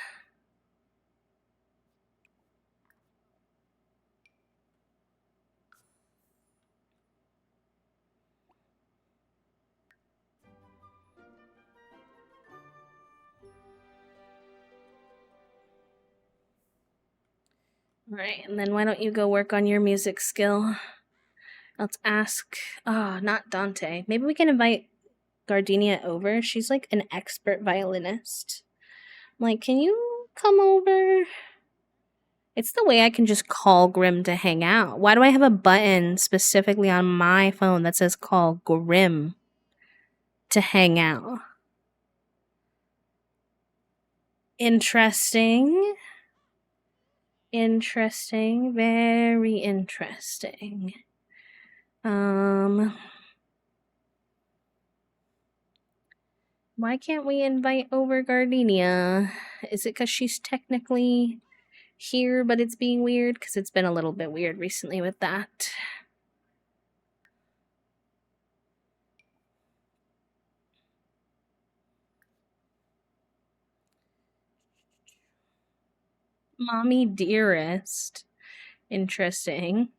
S1: Alright, and then why don't you go work on your music skill? Let's ask. Not Dante. Maybe we can invite Gardenia over. She's like an expert violinist. Like, can you come over? It's the way I can just call Grim to hang out. Why do I have a button specifically on my phone that says call Grim to hang out? Interesting. Interesting. Very interesting. Why can't we invite over Gardenia? Is it because she's technically here, but it's being weird? Because it's been a little bit weird recently with that. Mommy dearest. Interesting.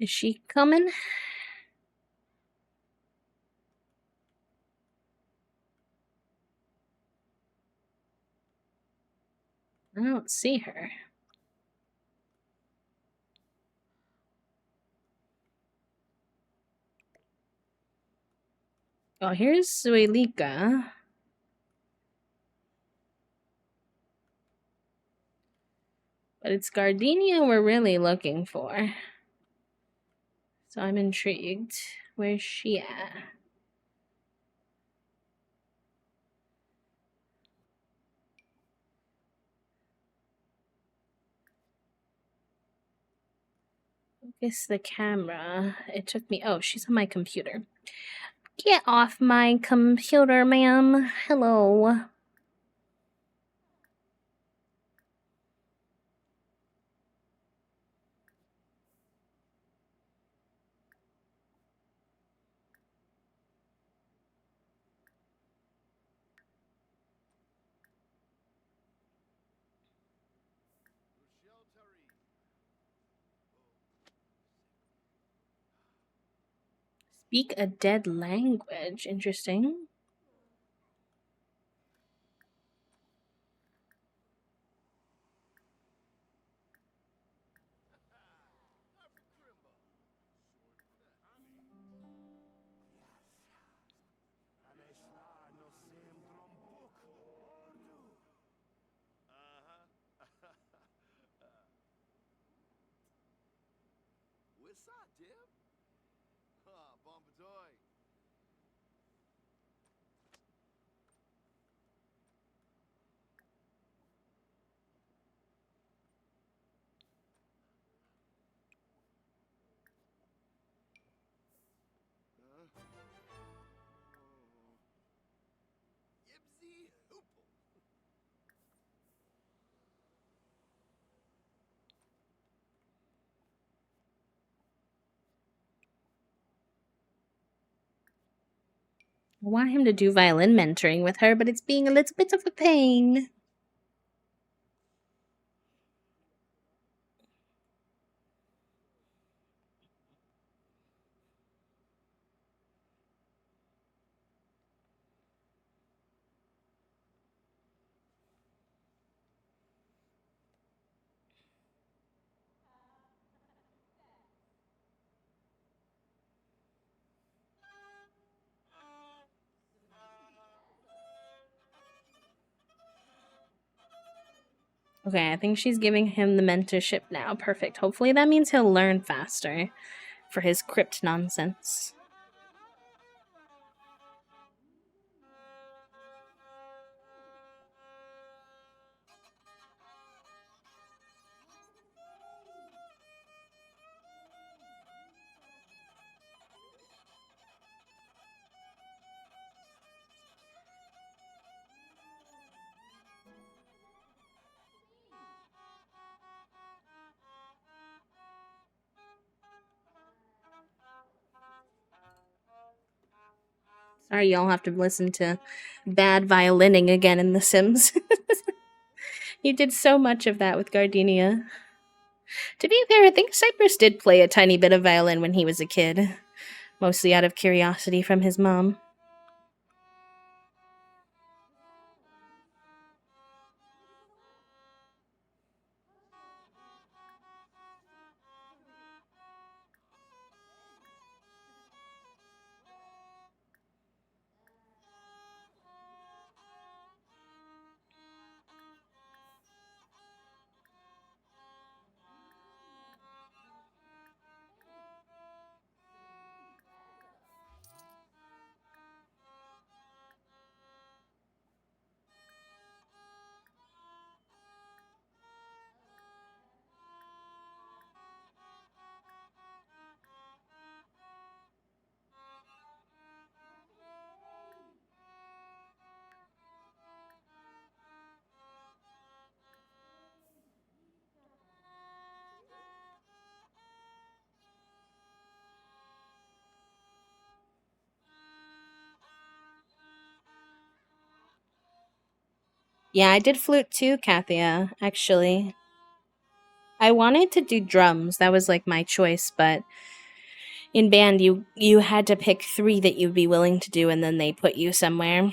S1: Is she coming? I don't see her. Oh, here's Suelika. But it's Gardenia we're really looking for. So I'm intrigued. Where's she at? Focus the camera. It took me. Oh, she's on my computer. Get off my computer, ma'am. Hello. Speak a dead language. Interesting. I want him to do violin mentoring with her, but it's being a little bit of a pain. Okay, I think she's giving him the mentorship now. Perfect. Hopefully that means he'll learn faster for his crypt nonsense. Sorry, y'all have to listen to bad violining again in The Sims. You did so much of that with Gardenia. To be fair, I think Cypress did play a tiny bit of violin when he was a kid, mostly out of curiosity from his mom. Yeah, I did flute too, Kathia, actually. I wanted to do drums. That was like my choice, but in band you had to pick 3 that you'd be willing to do and then they put you somewhere.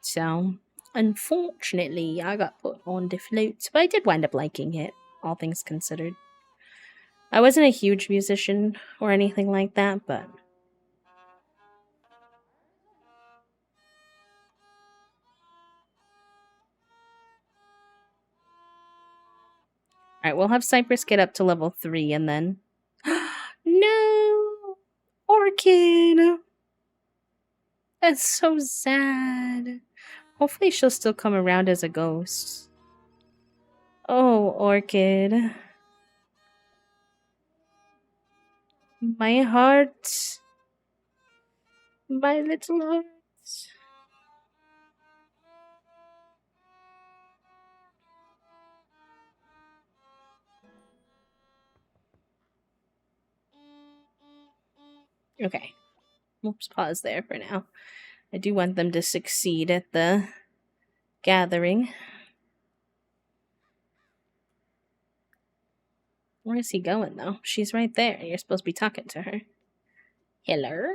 S1: So, unfortunately, I got put on the flute, but I did wind up liking it, all things considered. I wasn't a huge musician or anything like that, but alright, we'll have Cypress get up to level 3 and then. No! Orchid! That's so sad. Hopefully, she'll still come around as a ghost. Oh, Orchid. My heart. My little heart. Okay. Oops, pause there for now. I do want them to succeed at the gathering. Where is he going, though? She's right there. You're supposed to be talking to her. Hello?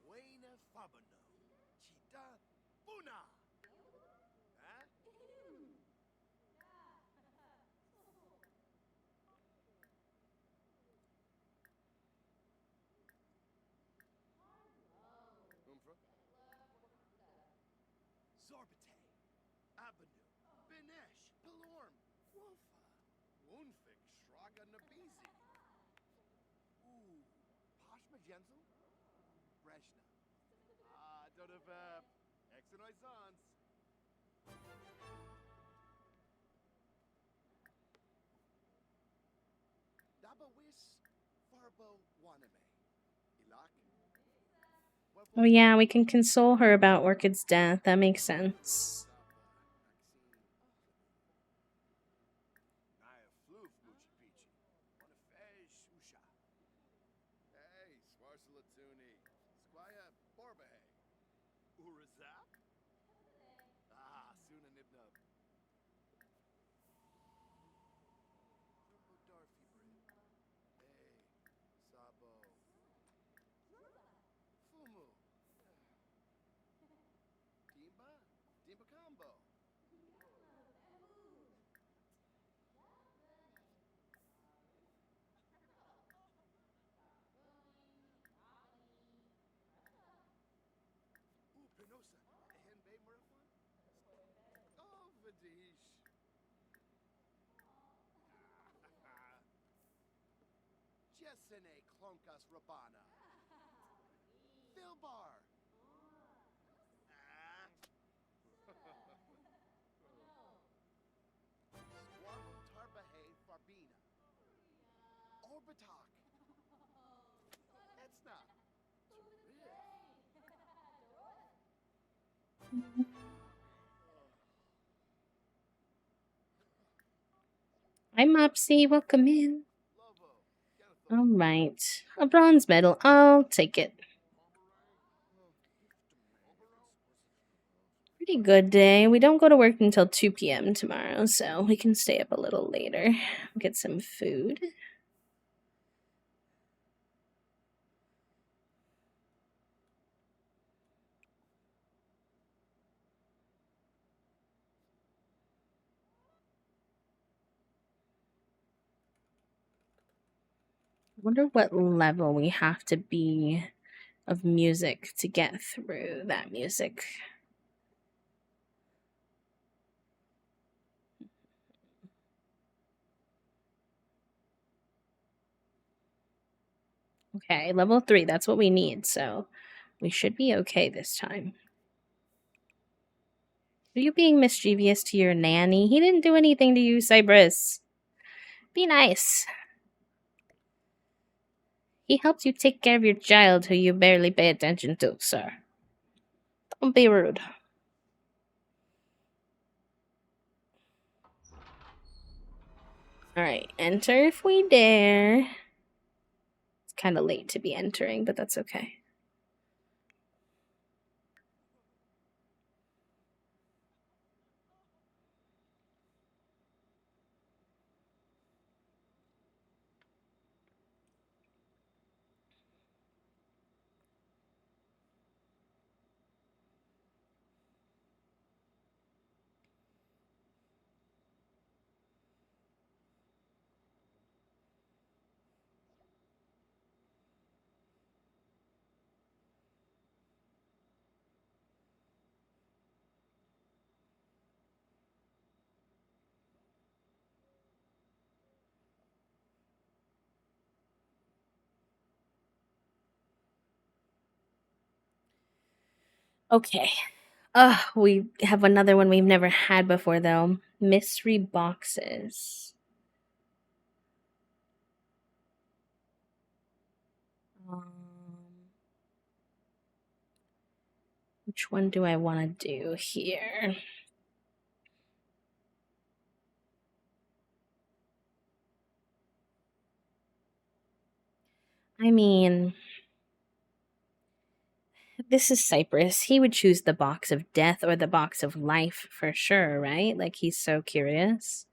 S3: Buena Fabano. Chita Puna. Huh? Umfra. Zorbite. Avenue. Benesh. Pelorm. Wolfa. Wunfik. Shraga Nabizi. Ooh. Pashma Jensen. Breshna. Ah, don't have Exenoisance. Dabawis. Farbo Waname. Ilak.
S1: Oh, yeah, we can console her about Orchid's death. That makes sense.
S3: Hey, Swarsalatuni. Squire Borbahe. Urazap? Ah, Suna Nibnub. Darfy Brim. Hey, Sabo. Fumu. Dimba? Dimba Combo. Ooh, Penosa. Henbei Murafan? Oh, Vadish. Jessene Klonkas Rabana. Vilbar. Ah. Squabble Tarbahe Farbina. Orbitak. That's not. Terrific.
S1: Hi, Mopsy. Welcome in.
S3: Lovo, Kenneth,
S1: All right. A bronze medal. I'll take it. Pretty good day. We don't go to work until 2 p.m. tomorrow, so we can stay up a little later. Get some food. I wonder what level we have to be of music to get through that music. Okay, level 3. That's what we need, so we should be okay this time. Are you being mischievous to your nanny? He didn't do anything to you, Cypress. Be nice. He helps you take care of your child who you barely pay attention to, sir. Don't be rude. Alright, enter if we dare. It's kind of late to be entering, but that's okay. Okay. We have another one we've never had before, though. Mystery boxes. Um, which one do I want to do here? I mean, this is Cypress. He would choose the box of death or the box of life for sure, right? Like, he's so curious.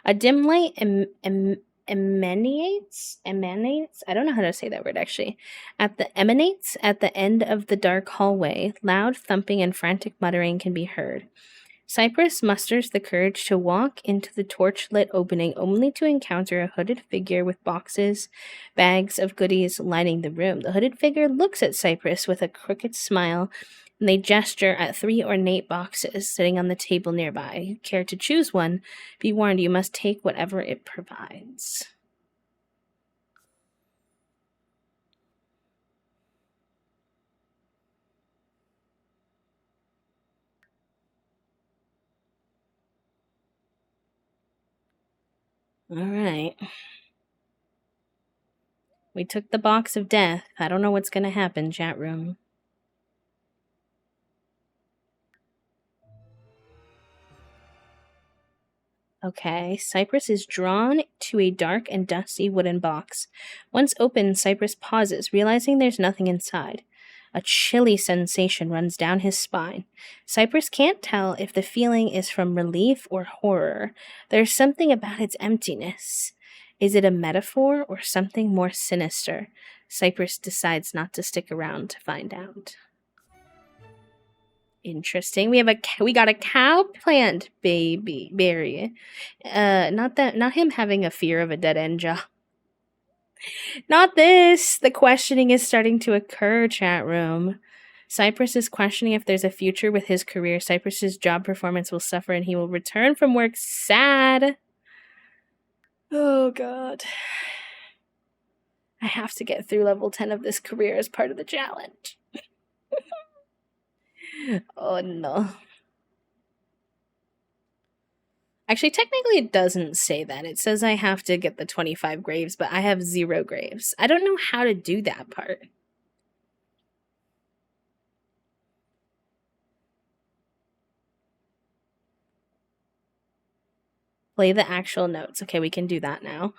S1: A dim light emanates. I don't know how to say that word actually. Emanates at the end of the dark hallway. Loud thumping and frantic muttering can be heard. Cypress musters the courage to walk into the torch-lit opening only to encounter a hooded figure with boxes, bags of goodies lining the room. The hooded figure looks at Cypress with a crooked smile, and they gesture at 3 ornate boxes sitting on the table nearby. You care to choose one? Be warned, you must take whatever it provides. All right. We took the box of death. I don't know what's going to happen, chat room. Okay, Cypress is drawn to a dark and dusty wooden box. Once opened, Cypress pauses, realizing there's nothing inside. A chilly sensation runs down his spine. Cypress can't tell if the feeling is from relief or horror. There's something about its emptiness. Is it a metaphor or something more sinister? Cypress decides not to stick around to find out. Interesting. We got a cow plant baby berry. Not him having a fear of a dead end job. Not this. The questioning is starting to occur, chat room. Cypress is questioning if there's a future with his career. Cypress's job performance will suffer and he will return from work sad. Oh god. I have to get through level 10 of this career as part of the challenge. Oh no. Actually, technically, it doesn't say that. It says I have to get the 25 graves, but I have 0 graves. I don't know how to do that part. Play the actual notes. Okay, we can do that now.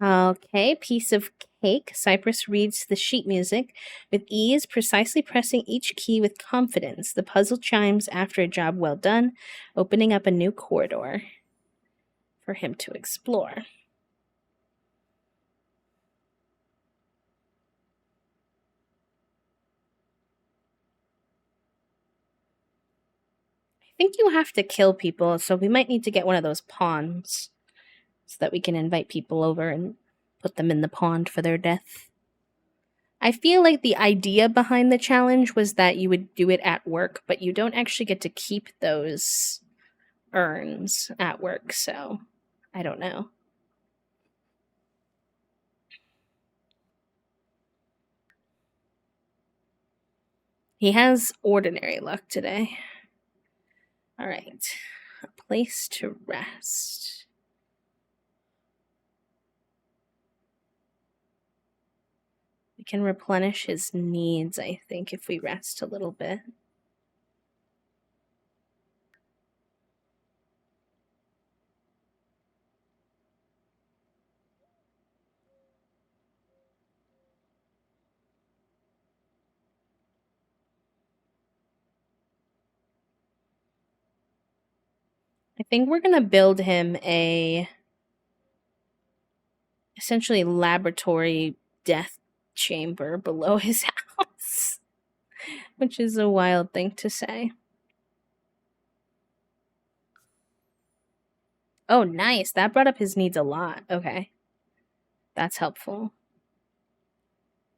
S1: Okay, piece of cake. Cypress reads the sheet music with ease, precisely pressing each key with confidence. The puzzle chimes after a job well done, opening up a new corridor for him to explore. I think you have to kill people, so we might need to get one of those pawns so that we can invite people over and put them in the pond for their death. I feel like the idea behind the challenge was that you would do it at work, but you don't actually get to keep those urns at work, so I don't know. He has ordinary luck today. All right. A place to rest. We can replenish his needs, I think, if we rest a little bit. I think we're going to build him a essentially laboratory death chamber below his house, which is a wild thing to say. Oh, nice. That brought up his needs a lot. Okay. That's helpful.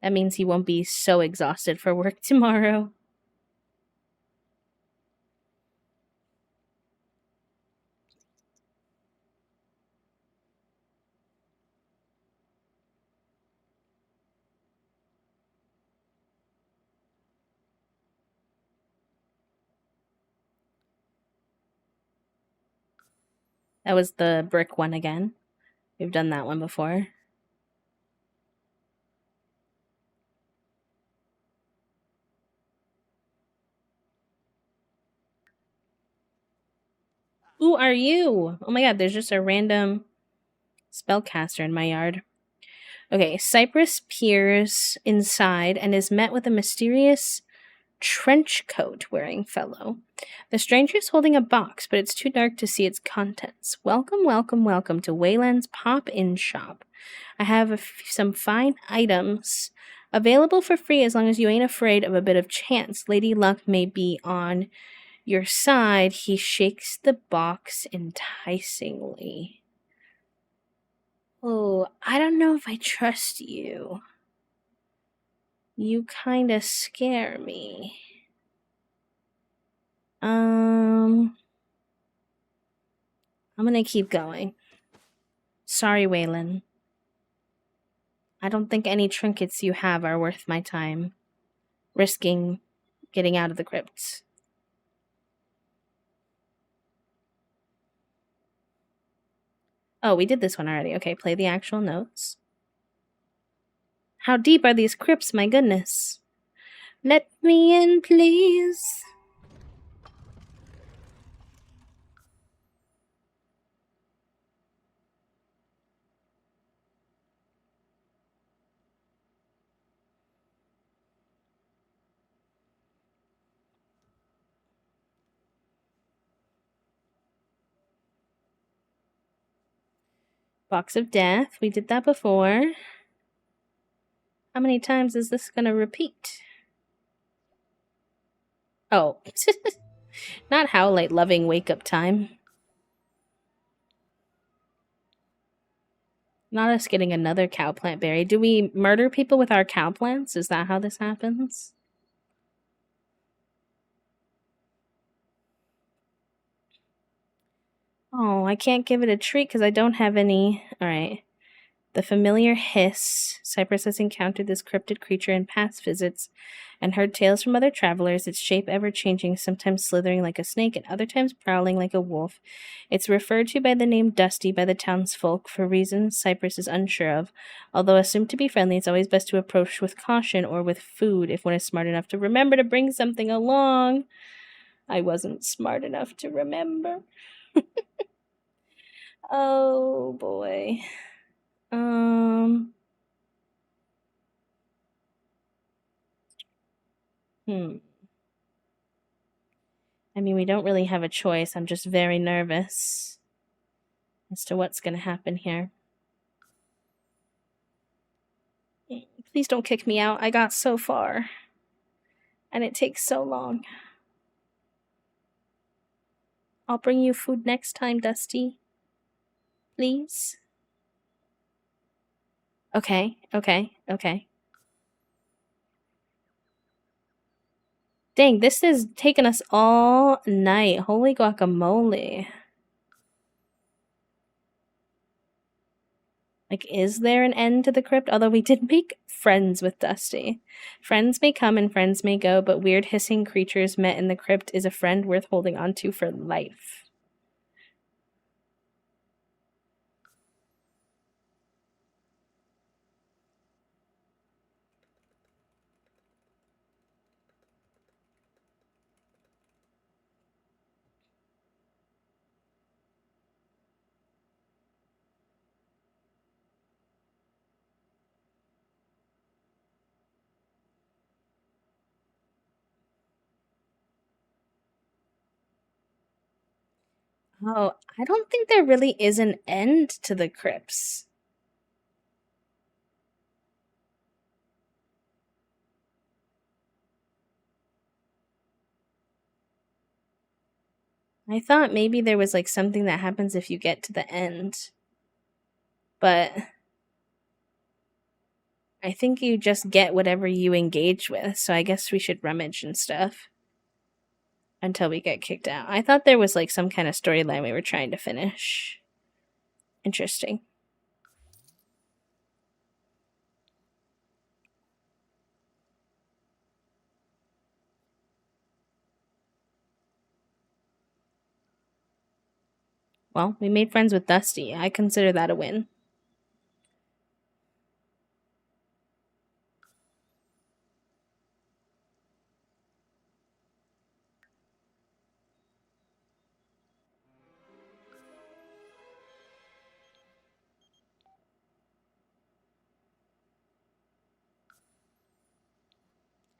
S1: That means he won't be so exhausted for work tomorrow. That was the brick one again. We've done that one before. Who are you? Oh my god, there's just a random spellcaster in my yard. Okay, Cypress peers inside and is met with a mysterious trench coat wearing fellow. The stranger is holding a box, but it's too dark to see its contents. Welcome, welcome, welcome to Wayland's Pop-In Shop. I have some fine items available for free as long as you ain't afraid of a bit of chance. Lady Luck may be on your side. He shakes the box enticingly. Oh, I don't know if I trust you. You kinda scare me. I'm gonna keep going. Sorry, Waylon. I don't think any trinkets you have are worth my time. Risking getting out of the crypts. Oh, we did this one already. Okay, play the actual notes. How deep are these crypts, my goodness? Let me in, please. Box of Death. We did that before. How many times is this gonna repeat? Oh. Not Howlite loving wake up time. Not us getting another cow plant berry. Do we murder people with our cow plants? Is that how this happens? Oh, I can't give it a treat because I don't have any. Alright. The familiar hiss. Cypress has encountered this cryptid creature in past visits and heard tales from other travelers, its shape ever changing, sometimes slithering like a snake and other times prowling like a wolf. It's referred to by the name Dusty by the townsfolk for reasons Cypress is unsure of. Although assumed to be friendly, it's always best to approach with caution or with food if one is smart enough to remember to bring something along. I wasn't smart enough to remember. Oh boy. Um. Hmm. I mean, we don't really have a choice. I'm just very nervous as to what's going to happen here. Please don't kick me out. I got so far. And it takes so long. I'll bring you food next time, Dusty. Please? Okay, okay, okay. Dang, this has taken us all night. Holy guacamole. Like, is there an end to the crypt? Although we did make friends with Dusty. Friends may come and friends may go, but weird hissing creatures met in the crypt is a friend worth holding on to for life. Oh, I don't think there really is an end to the crypts. I thought maybe there was like something that happens if you get to the end. But I think you just get whatever you engage with, so I guess we should rummage and stuff until we get kicked out. I thought there was like some kind of storyline we were trying to finish. Interesting. Well, we made friends with Dusty. I consider that a win.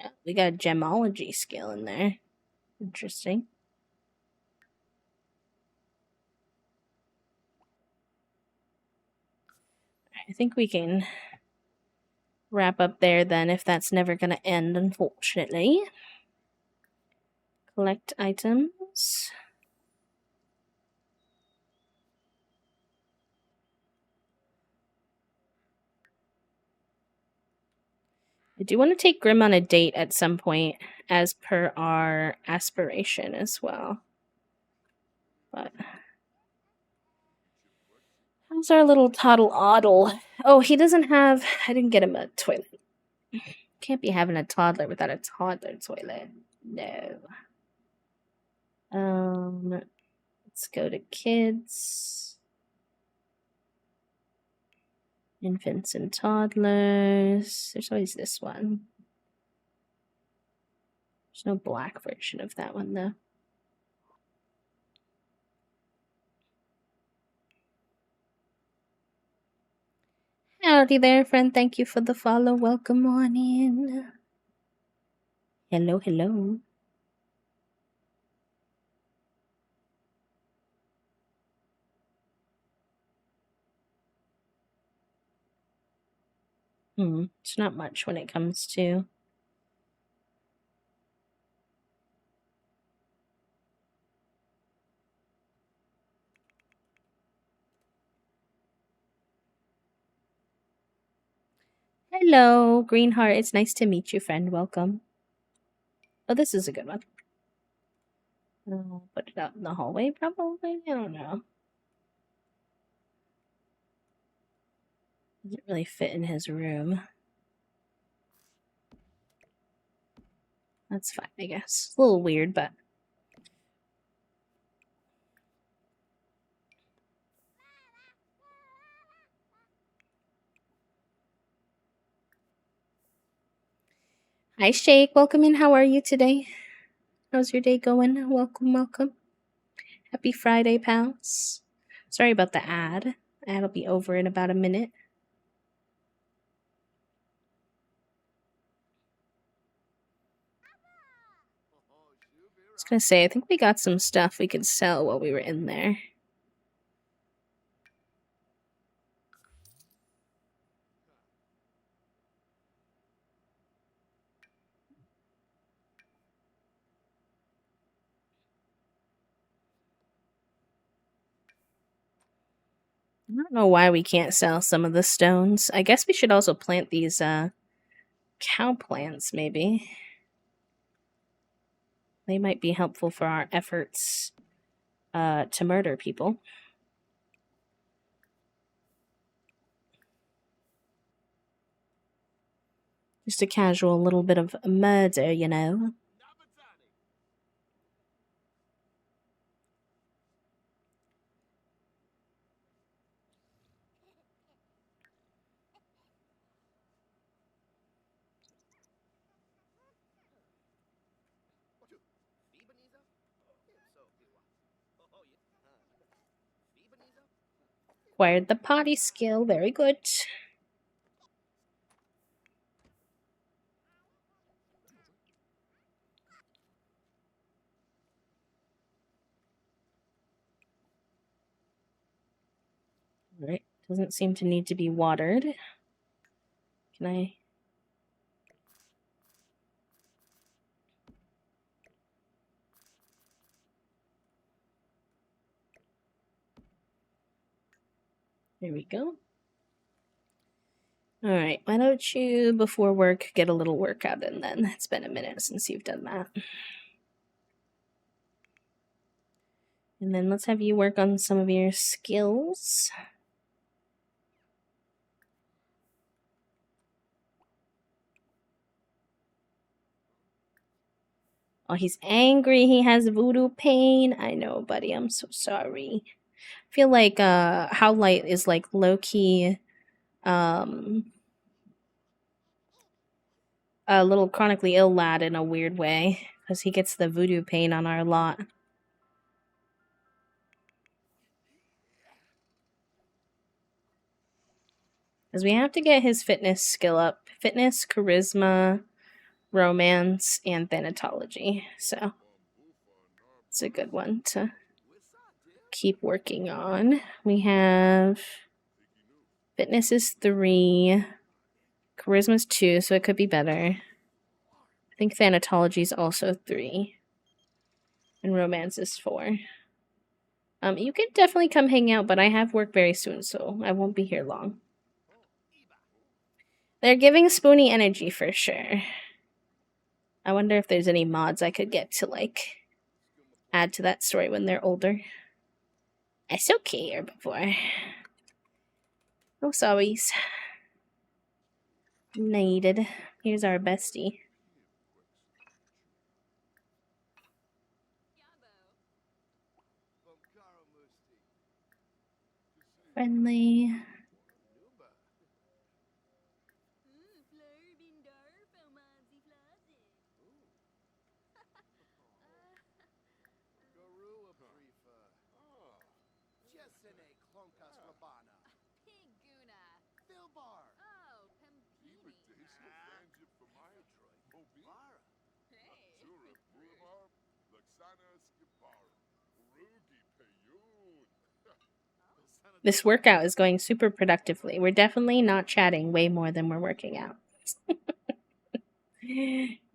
S1: Yeah, we got a gemology skill in there. Interesting. I think we can wrap up there then if that's never going to end, unfortunately. Collect items. I do want to take Grim on a date at some point, as per our aspiration as well. But how's our little toddle oddle? Oh, he doesn't have. I didn't get him a toilet. Can't be having a toddler without a toddler toilet. No. Let's go to kids, infants and toddlers. There's always this one. There's no black version of that one though. Howdy there, friend. Thank you for the follow. Welcome on in. Hello, hello. It's not much when it comes to hello, Greenheart. It's nice to meet you, friend. Welcome. Oh, this is a good one. I'll put it out in the hallway, probably. I don't know. Doesn't really fit in his room. That's fine, I guess. A little weird, but hi, Shake. Welcome in. How are you today? How's your day going? Welcome, welcome. Happy Friday, pals. Sorry about the ad. Ad will be over in about a minute. I was gonna say, I think we got some stuff we could sell while we were in there. I don't know why we can't sell some of the stones. I guess we should also plant these cow plants, maybe. They might be helpful for our efforts to murder people. Just a casual little bit of murder, you know. Acquired the potty skill. Very good. Alright. Doesn't seem to need to be watered. Can I? There we go. Alright, why don't you, before work, get a little workout in then? It's been a minute since you've done that. And then let's have you work on some of your skills. Oh, he's angry. He has voodoo pain. I know, buddy. I'm so sorry. I feel like Howlight is like low-key a little chronically ill lad in a weird way, because he gets the voodoo pain on our lot. Because we have to get his fitness skill up. Fitness, charisma, romance, and thanatology. So it's a good one to keep working on. We have fitness is 3, charisma is 2, so it could be better. I think thanatology is also 3, and romance is 4. You can definitely come hang out, but I have work very soon, so I won't be here long. They're giving Spoony energy for sure. I wonder if there's any mods I could get to, like, add to that story when they're older. It's okay, herbivore. No sorries. Needed. Here's our bestie. Friendly. This workout is going super productively. We're definitely not chatting way more than we're working out.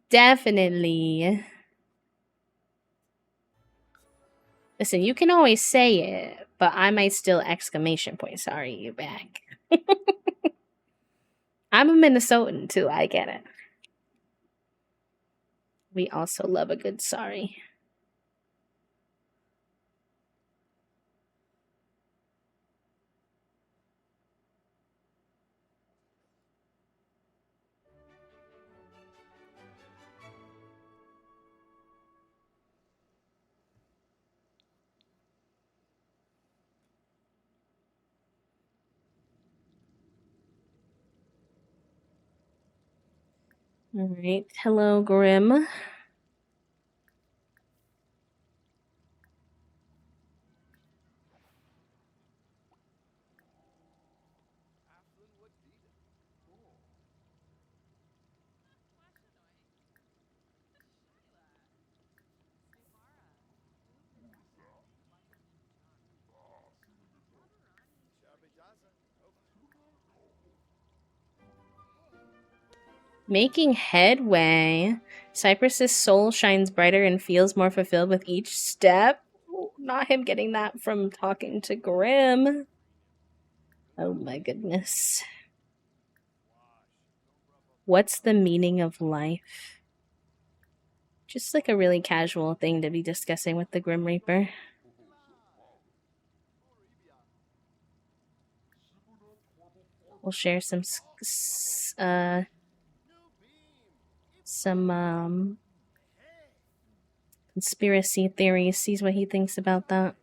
S1: Definitely. Listen, you can always say it, but I might still exclamation point. Sorry, you back. I'm a Minnesotan too. I get it. We also love a good sorry. All right. Hello, Grim. Making headway. Cypress's soul shines brighter and feels more fulfilled with each step. Ooh, not him getting that from talking to Grim. Oh my goodness. What's the meaning of life? Just like a really casual thing to be discussing with the Grim Reaper. We'll share some conspiracy theories. Sees what he thinks about that.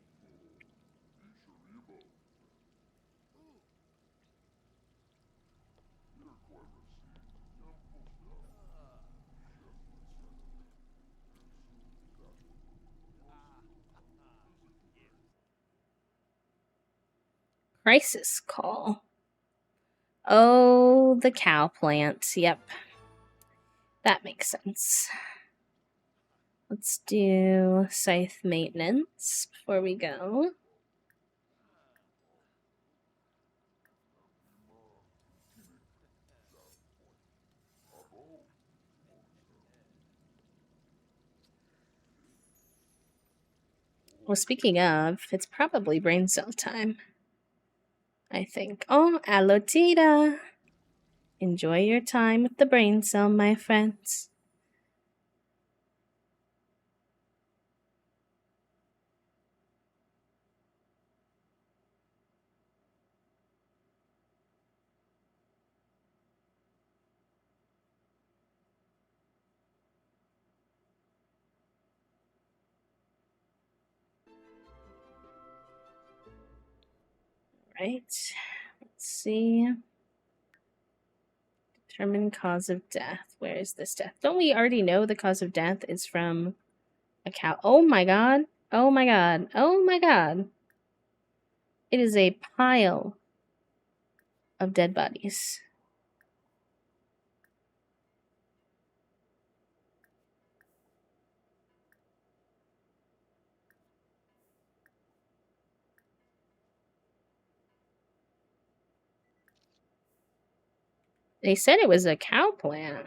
S1: Crisis call. Oh, the cow plant. Yep. That makes sense. Let's do scythe maintenance before we go. Well, speaking of, it's probably brain cell time. I think. Oh, Alotita! Enjoy your time with the brain cell, my friends. Right. Let's see. Determine cause of death. Where is this death? Don't we already know the cause of death is from a cow? Oh my god. Oh my god. Oh my god. It is a pile of dead bodies. They said it was a cow plant.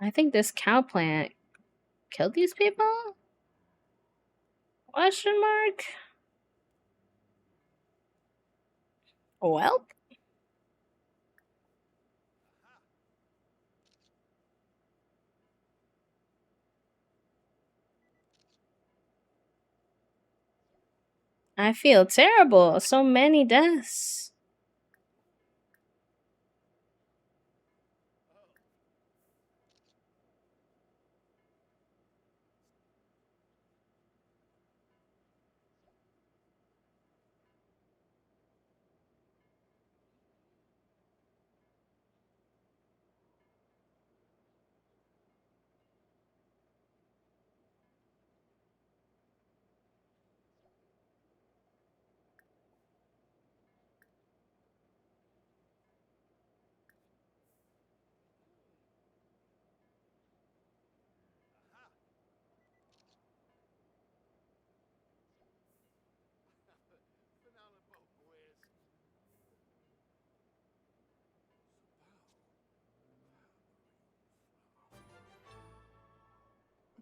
S1: I think this cow plant killed these people? Question mark? Well, I feel terrible. So many deaths.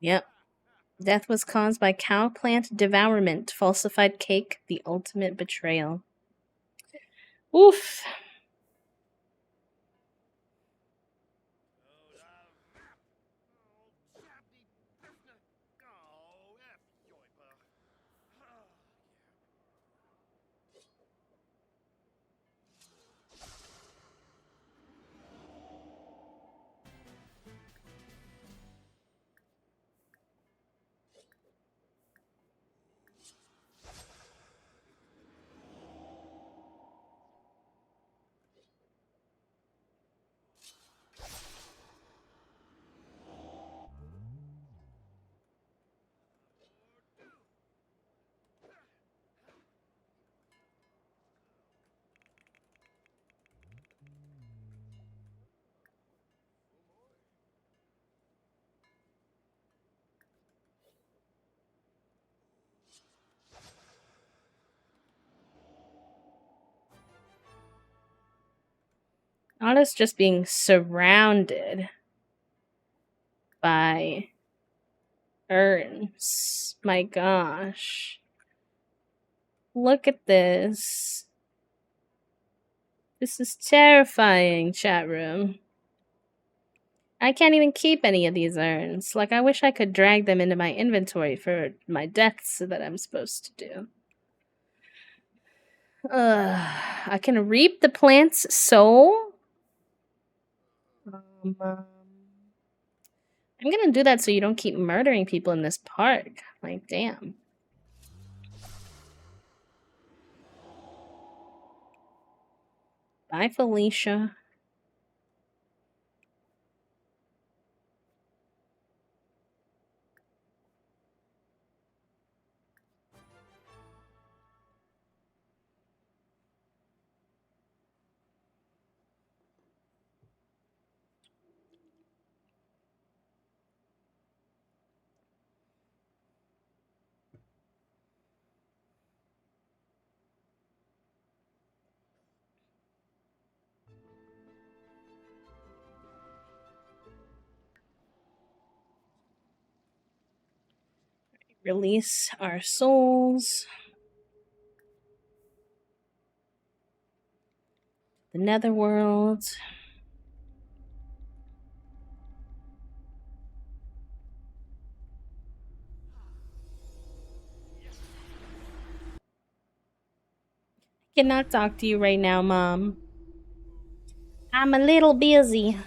S1: Yep. Death was caused by cow plant devourment, falsified cake, the ultimate betrayal. Oof. Otta's just being surrounded by urns. My gosh. Look at this. This is terrifying, chat room. I can't even keep any of these urns. Like, I wish I could drag them into my inventory for my deaths that I'm supposed to do. I can reap the plant's soul? I'm gonna do that so you don't keep murdering people in this park. Like, damn. Bye, Felicia. Release our souls. The netherworld. Cannot talk to you right now, Mom. I'm a little busy.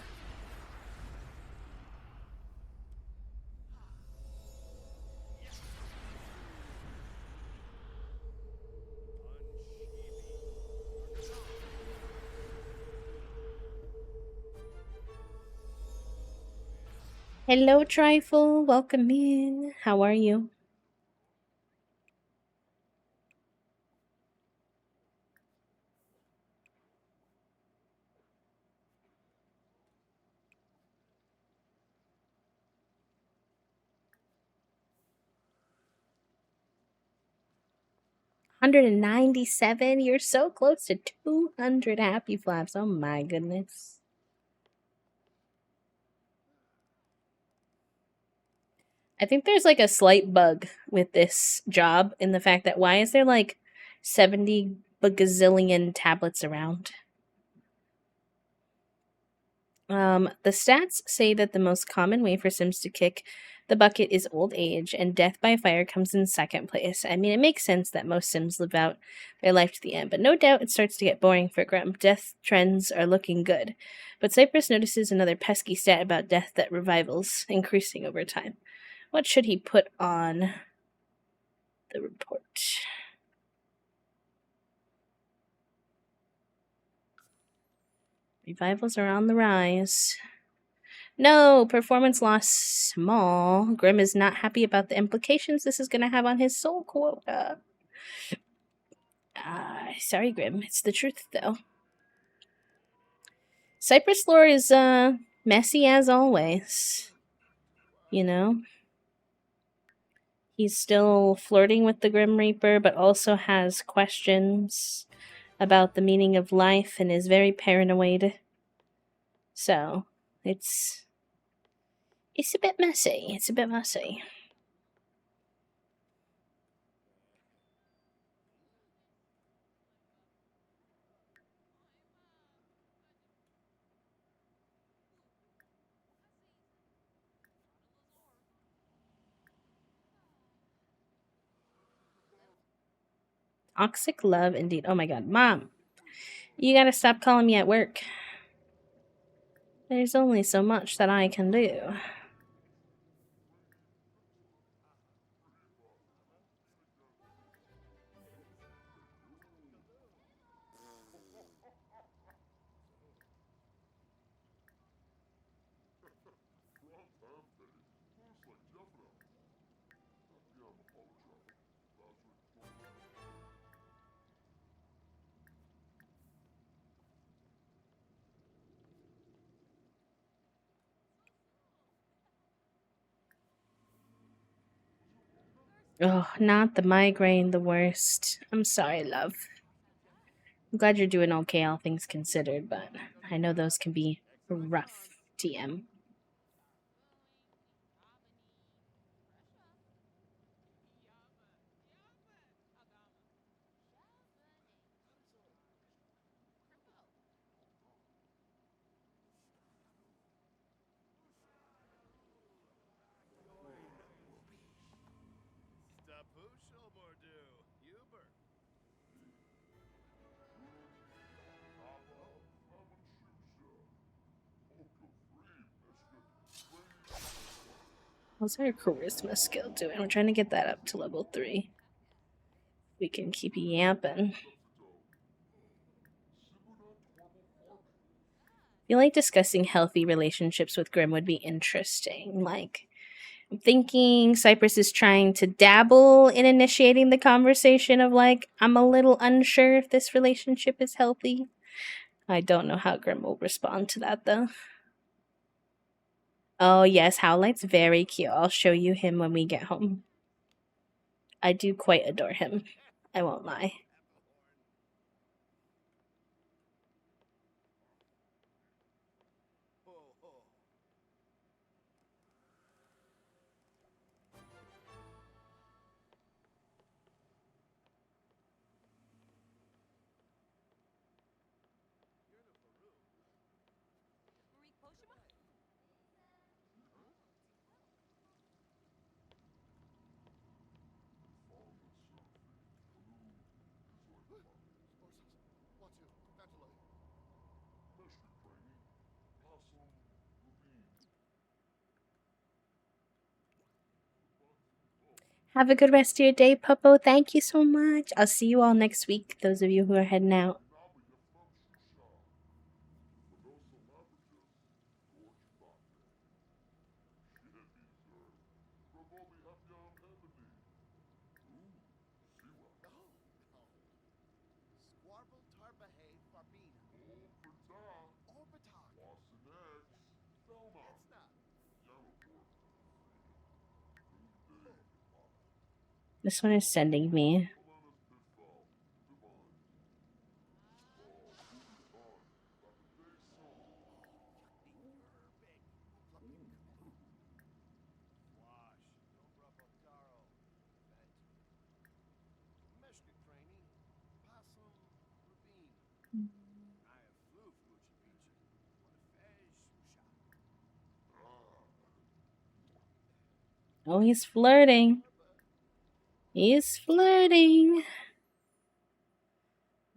S1: Hello, Trifle. Welcome in. How are you? 197? You're so close to 200 happy flaps. Oh my goodness. I think there's like a slight bug with this job in the fact that why is there like 70 bagazillion tablets around? The stats say that the most common way for Sims to kick the bucket is old age, and death by fire comes in second place. I mean, it makes sense that most Sims live out their life to the end, but no doubt it starts to get boring for Grim. Death trends are looking good. But Cypress notices another pesky stat about death that revivals increasing over time. What should he put on the report? Revivals are on the rise. No, performance loss small. Grim is not happy about the implications this is going to have on his soul quota. Sorry, Grim. It's the truth, though. Cypress lore is, messy as always. You know? He's still flirting with the Grim Reaper, but also has questions about the meaning of life and is very paranoid. So, it's a bit messy. It's a bit messy. Toxic love indeed. Oh my god, Mom. You gotta stop calling me at work. There's only so much that I can do. Oh, not the migraine, the worst. I'm sorry, love. I'm glad you're doing okay, all things considered, but I know those can be rough, TM. How's our charisma skill doing? We're trying to get that up to level 3. We can keep yapping. I feel like discussing healthy relationships with Grim would be interesting. Like, I'm thinking Cypress is trying to dabble in initiating the conversation of, like, I'm a little unsure if this relationship is healthy. I don't know how Grim will respond to that, though. Oh, yes, Howlight's very cute. I'll show you him when we get home. I do quite adore him. I won't lie. Have a good rest of your day, Puppo. Thank you so much. I'll see you all next week, those of you who are heading out. This one is sending me. Oh, he's flirting. He's flirting.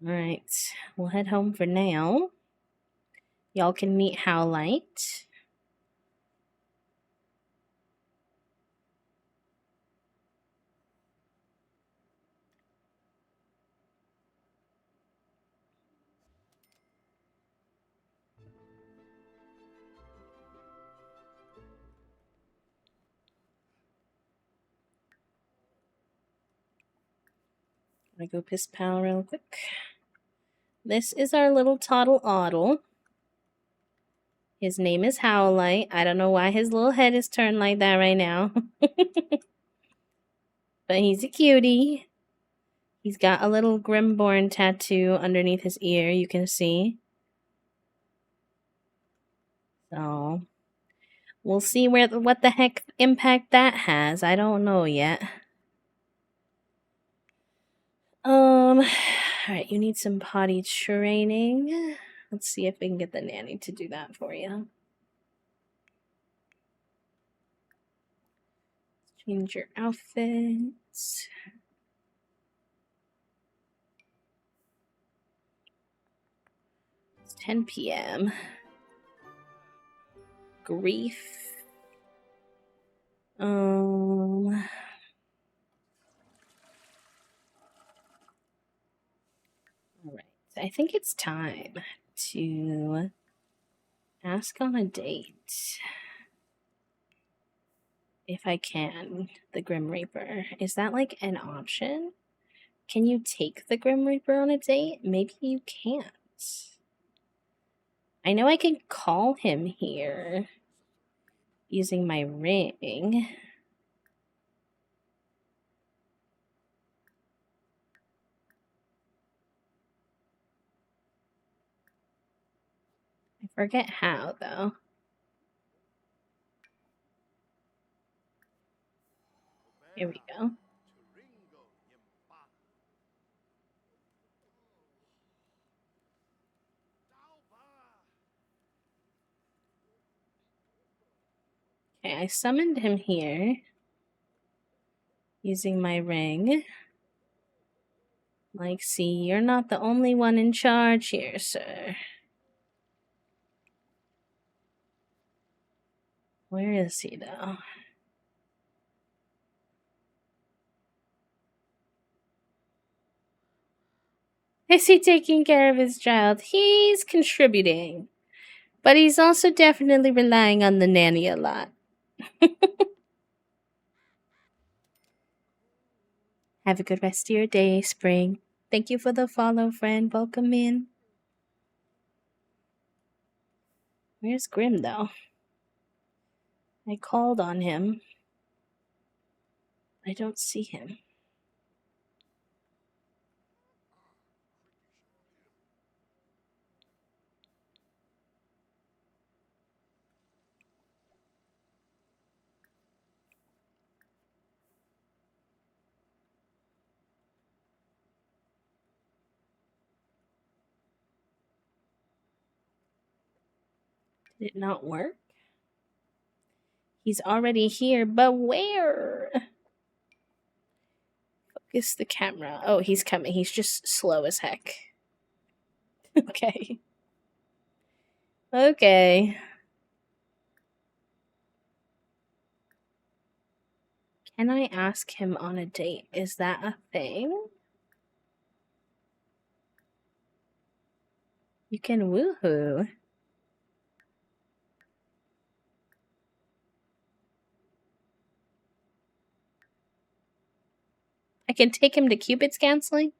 S1: Alright, we'll head home for now. Y'all can meet Howlight. I'm gonna go piss pal real quick. This is our little toddle oddle. His name is Howlight. I don't know why his little head is turned like that right now. But he's a cutie. He's got a little Grimborn tattoo underneath his ear, you can see. So, we'll see what the heck impact that has. I don't know yet. Alright, you need some potty training. Let's see if we can get the nanny to do that for you. Change your outfits. It's 10 p.m. Grief. Alright. I think it's time to ask on a date. If I can, the Grim Reaper. Is that like an option? Can you take the Grim Reaper on a date? Maybe you can't. I know I can call him here using my ring. Forget how, though. Here we go. Okay, I summoned him here using my ring. Like, see, you're not the only one in charge here, sir. Where is he, though? Is he taking care of his child? He's contributing. But he's also definitely relying on the nanny a lot. Have a good rest of your day, Spring. Thank you for the follow, friend. Welcome in. Where's Grim, though? I called on him. I don't see him. Did it not work? He's already here, but where? Focus the camera. Oh, he's coming. He's just slow as heck. Okay. Okay. Can I ask him on a date? Is that a thing? You can woohoo. I can take him to Cupid's counseling,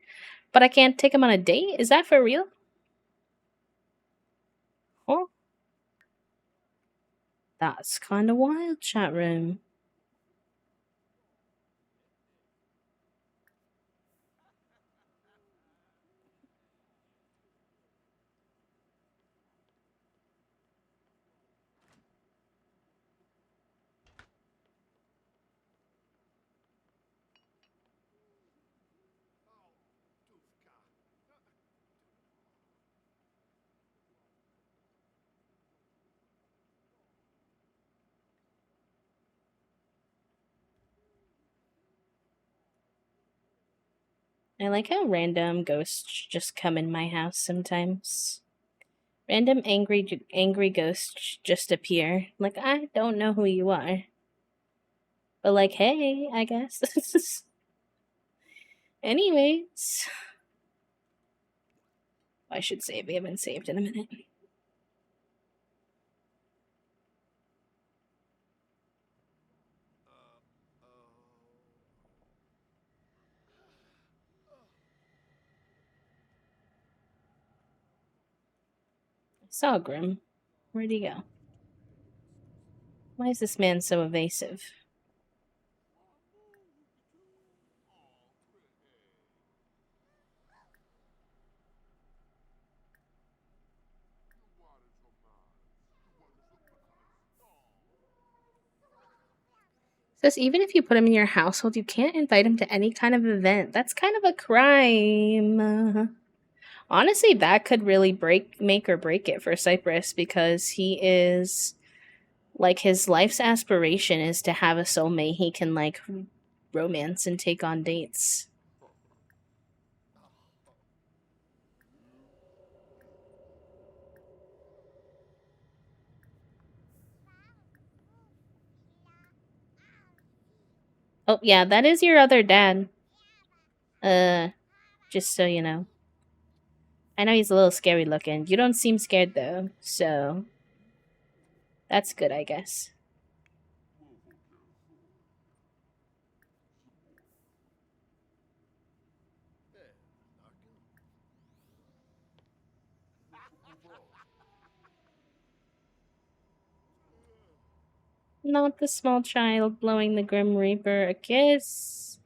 S1: but I can't take him on a date? Is that for real? Huh? That's kind of wild, chat room. I like how random ghosts just come in my house sometimes. Random angry ghosts just appear. Like, I don't know who you are. But like, hey, I guess. Anyways. I should save. We haven't saved in a minute. I saw Grim. Where'd he go? Why is this man so evasive? Says even if you put him in your household, you can't invite him to any kind of event. That's kind of a crime. Honestly, that could really make or break it for Cypress because he is like his life's aspiration is to have a soulmate he can like romance and take on dates. Oh yeah, that is your other dad. Just so you know. I know he's a little scary looking. You don't seem scared though, so that's good, I guess. Not the small child blowing the Grim Reaper a kiss.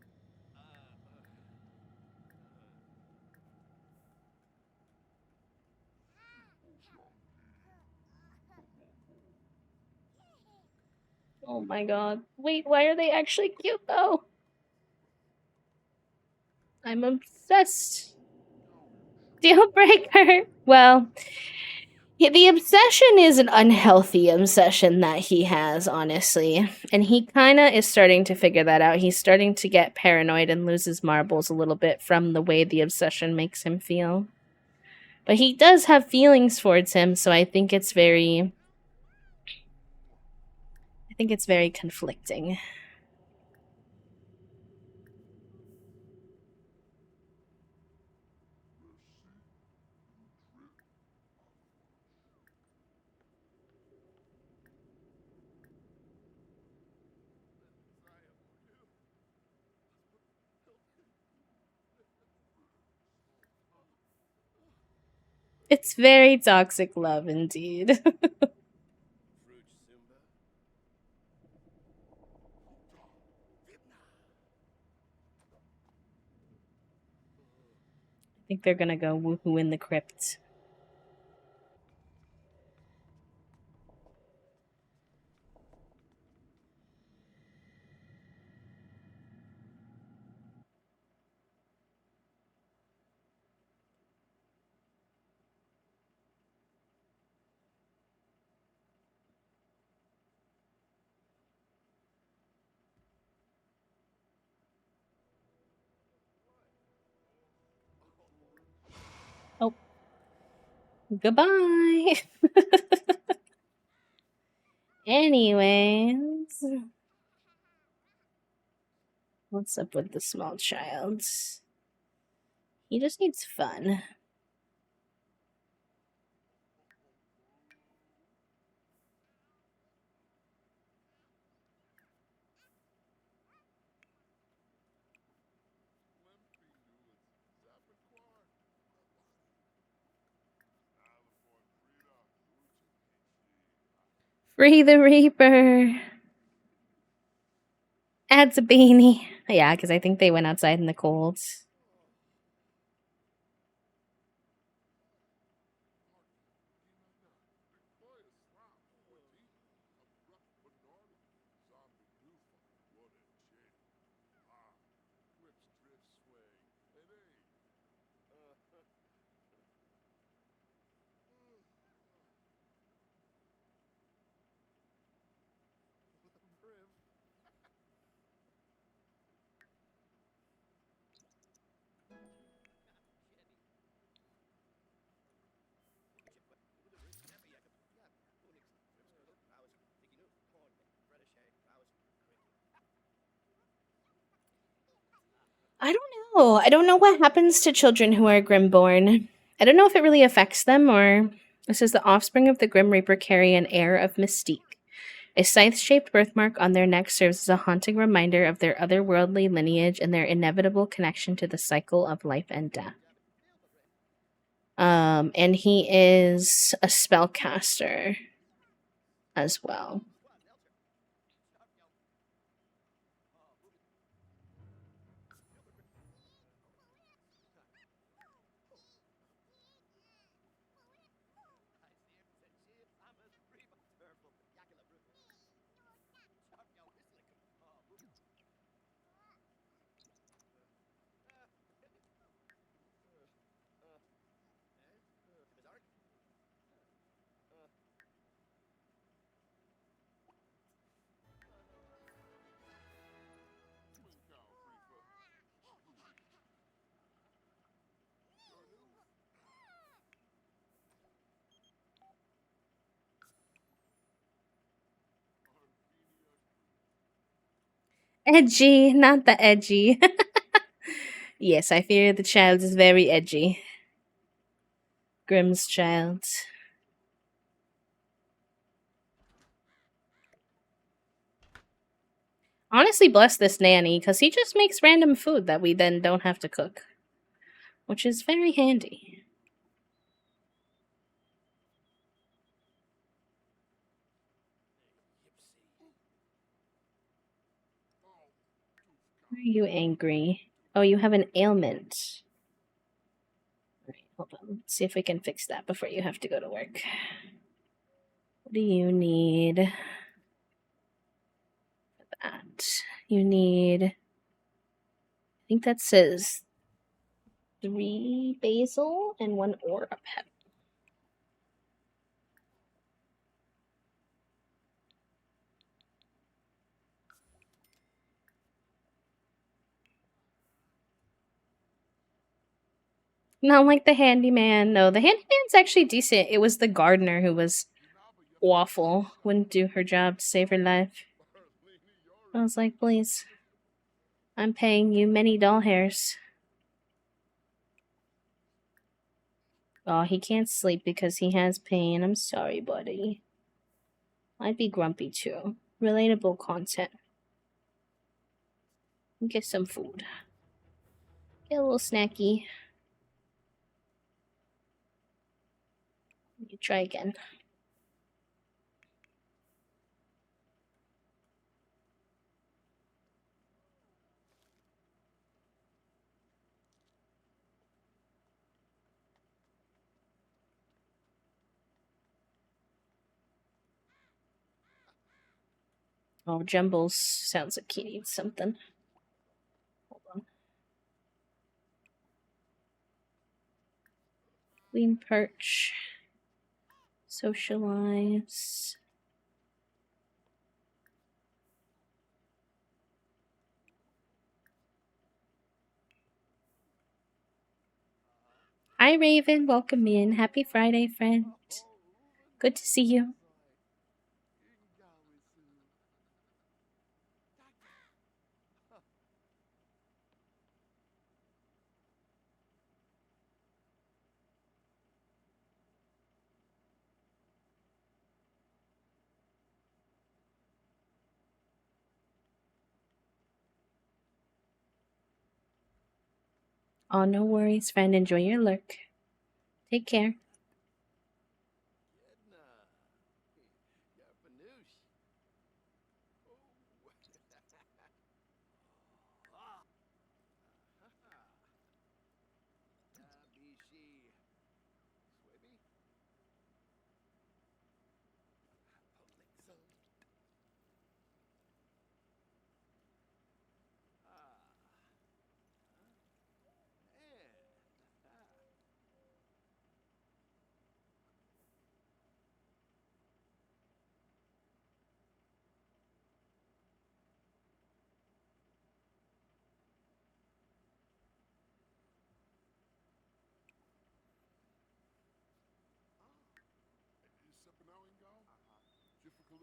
S1: Oh my god. Wait, why are they actually cute though? I'm obsessed. Deal breaker. Well, the obsession is an unhealthy obsession that he has, honestly. And he kind of is starting to figure that out. He's starting to get paranoid and lose his marbles a little bit from the way the obsession makes him feel. But he does have feelings towards him, so I think it's very conflicting. It's very toxic love indeed. I think they're gonna go woohoo in the crypt. Oh, goodbye. Anyways, what's up with the small child? He just needs fun. Free the Reaper. Adds a beanie. Yeah, because I think they went outside in the cold. I don't know. I don't know what happens to children who are Grimborn. I don't know if it really affects them or. It says the offspring of the Grim Reaper carry an air of mystique. A scythe shaped birthmark on their neck serves as a haunting reminder of their otherworldly lineage and their inevitable connection to the cycle of life and death. And he is a spellcaster as well. Edgy, not the edgy. Yes, I fear the child is very edgy. Grimm's child. Honestly, bless this nanny, because he just makes random food that we then don't have to cook, which is very handy. Why are you angry? Oh, you have an ailment. Alright, hold on. Let's see if we can fix that before you have to go to work. What do you need? you need, I think that says 3 basil and 1 aura pep. Not like the handyman. No, the handyman's actually decent. It was the gardener who was awful. Wouldn't do her job to save her life. I was like, please. I'm paying you many doll hairs. Oh, he can't sleep because he has pain. I'm sorry, buddy. I'd be grumpy too. Relatable content. Get some food. Get a little snacky. You try again. Oh, Jumbles sounds like he needs something. Hold on. Queen Perch. Socialize. Hi, Raven. Welcome in. Happy Friday, friend. Good to see you. Oh, no worries, friend. Enjoy your lurk. Take care.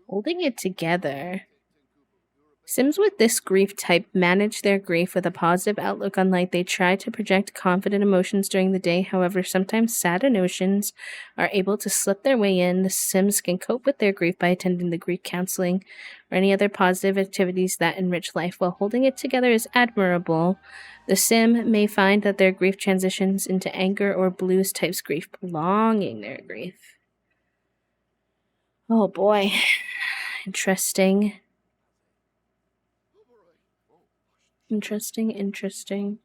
S1: Holding it together. Sims with this grief type manage their grief with a positive outlook on life. They try to project confident emotions during the day. However, sometimes sad emotions are able to slip their way in. The Sims can cope with their grief by attending the grief counseling or any other positive activities that enrich life. While holding it together is admirable, the Sim may find that their grief transitions into anger or blues types grief, prolonging their grief. Oh boy. Interesting. Interesting.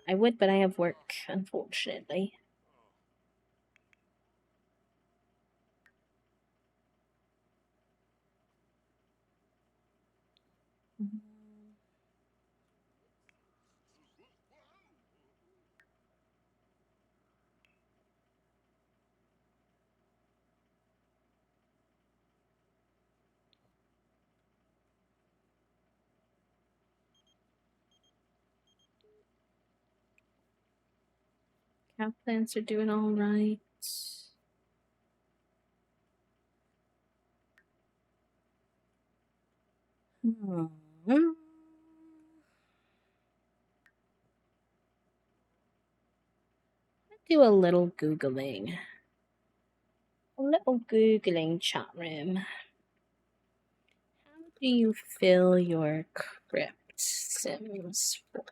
S1: I would, but I have work, unfortunately. Cow plants are doing all right. Hmm. Do a little googling. A little googling, chat room. How do you fill your crypt sims for?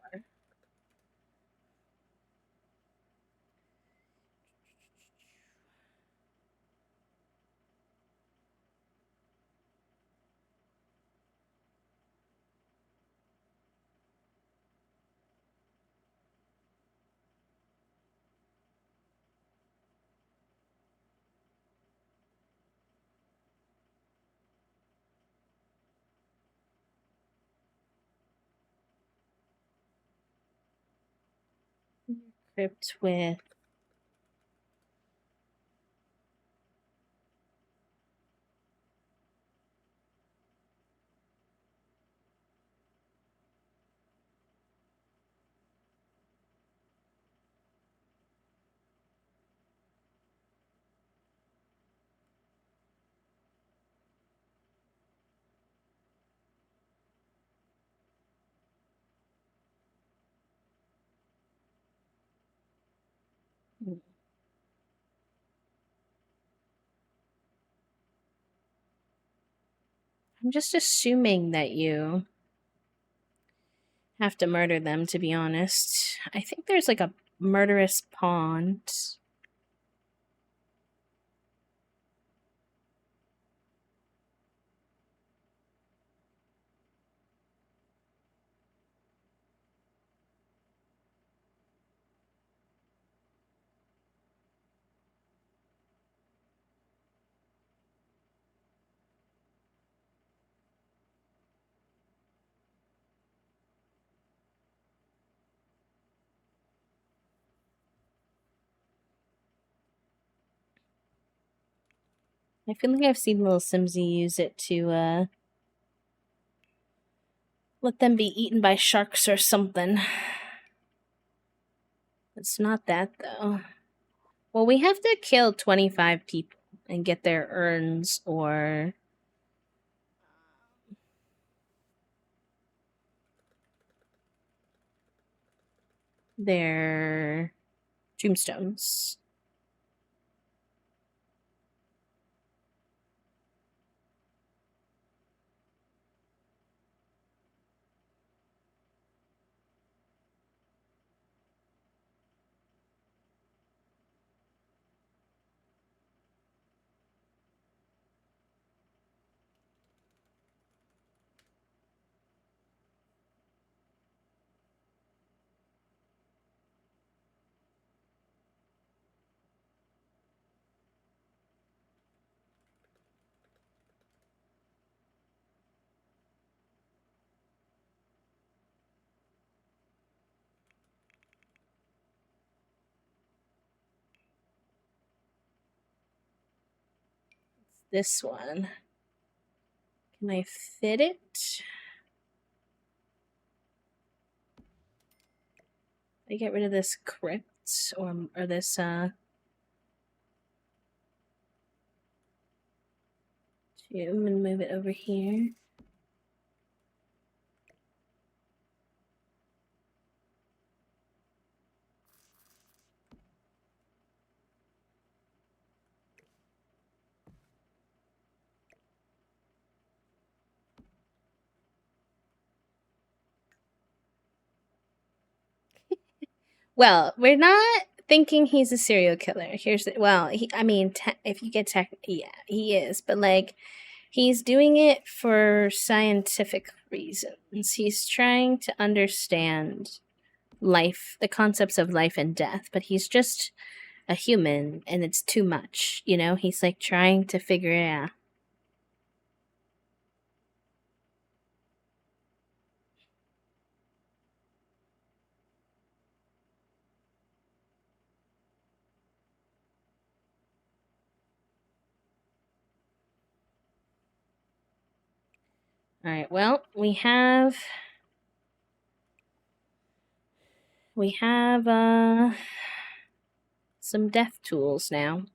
S1: Equipped with. I'm just assuming that you have to murder them, to be honest. I think there's like a murderous pond. I feel like I've seen little Simsy use it to let them be eaten by sharks or something. It's not that though. Well, we have to kill 25 people and get their urns or their tombstones. This one. Can I fit it? I get rid of this crypt or this tomb and move it over here. Well, we're not thinking he's a serial killer. I mean, if you get yeah, he is, but like, he's doing it for scientific reasons. He's trying to understand life, the concepts of life and death, but he's just a human and it's too much, you know? He's like trying to figure it out. All right, well, we have some death tools now.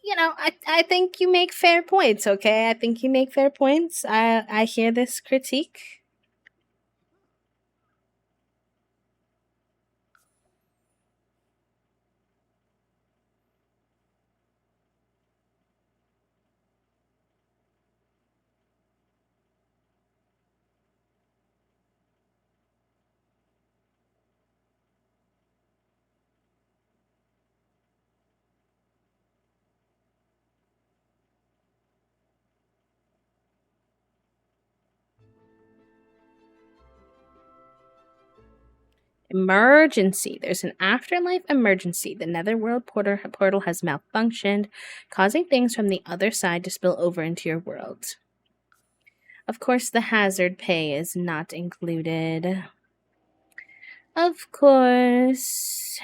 S1: You know, I think you make fair points, okay? I think you make fair points. I hear this critique. Emergency. There's an afterlife emergency. The netherworld portal has malfunctioned, causing things from the other side to spill over into your world. Of course, the hazard pay is not included. Of course.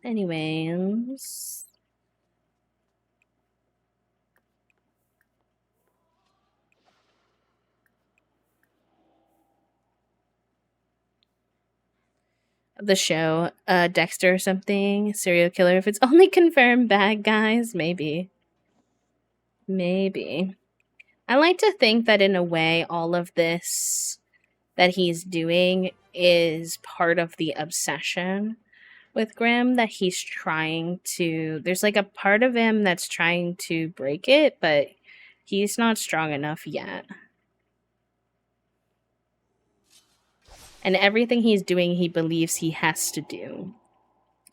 S1: Anyways. The show, Dexter or something, serial killer. If it's only confirmed bad guys, maybe. Maybe. I like to think that in a way, all of this that he's doing is part of the obsession with Grimm that he's trying to. There's like a part of him that's trying to break it, but he's not strong enough yet. And everything he's doing, he believes he has to do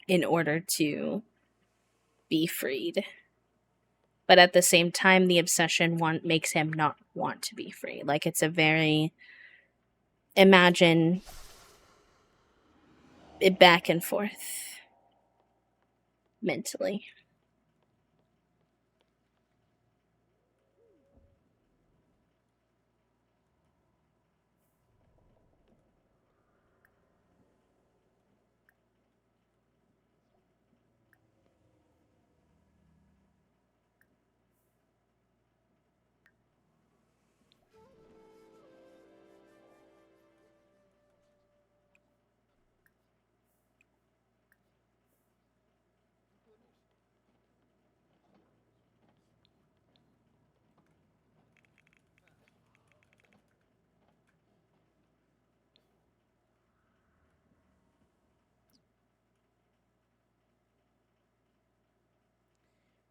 S1: in order to be freed. But at the same time, the obsession makes him not want to be free. Like it's a very imagine it back and forth mentally.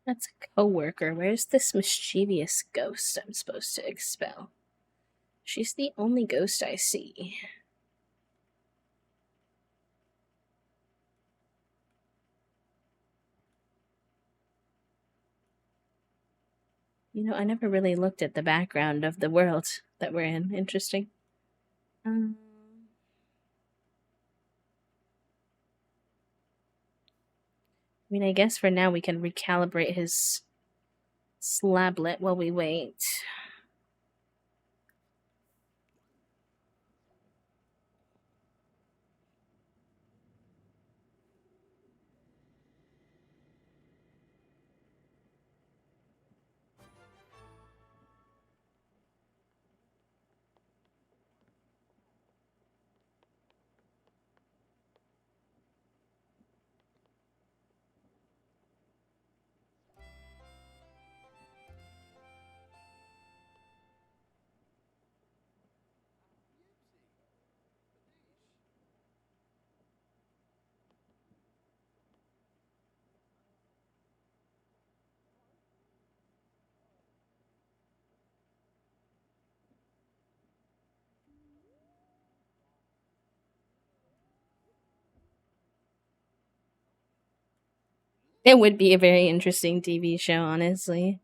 S1: That's a coworker. Where's this mischievous ghost I'm supposed to expel? She's the only ghost I see. You know, I never really looked at the background of the world that we're in. Interesting. I mean, I guess for now we can recalibrate his slablet while we wait. It would be a very interesting TV show, honestly.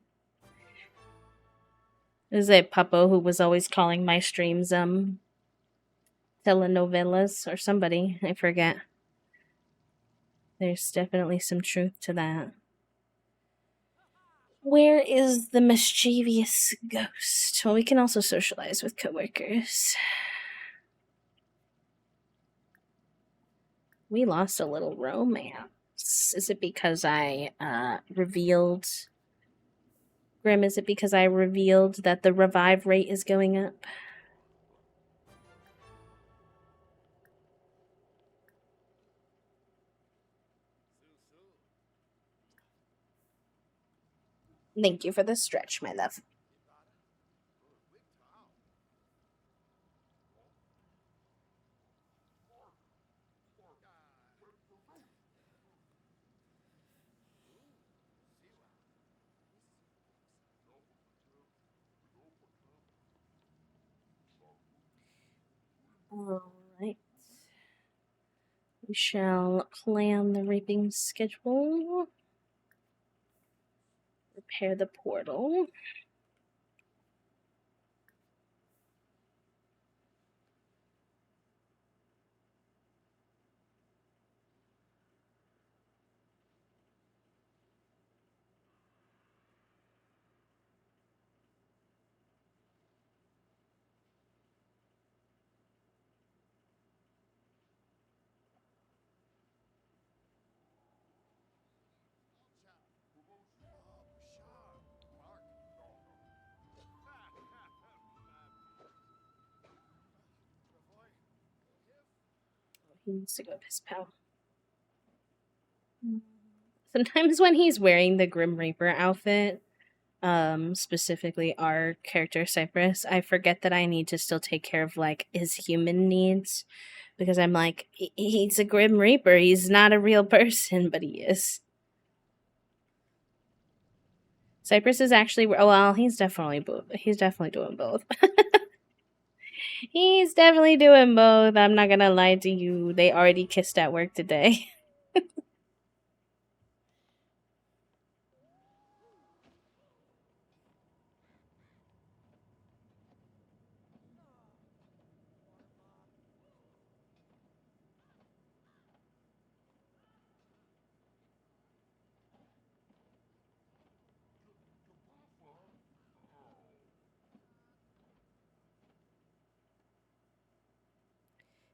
S1: There's a Puppo who was always calling my streams telenovelas or somebody. I forget. There's definitely some truth to that. Where is the mischievous ghost? Well, we can also socialize with coworkers. We lost a little romance. Is it because I revealed Grim? Is it because I revealed that the revive rate is going up? Thank you for the stretch, my love. Alright. We shall plan the reaping schedule. Repair the portal. He needs to go piss pal. Sometimes when he's wearing the Grim Reaper outfit, specifically our character Cypress, I forget that I need to still take care of like his human needs because I'm like, he's a Grim Reaper. He's not a real person, but he is. Cypress is actually, oh well, he's definitely both. He's definitely doing both. He's definitely doing both. I'm not gonna lie to you. They already kissed at work today.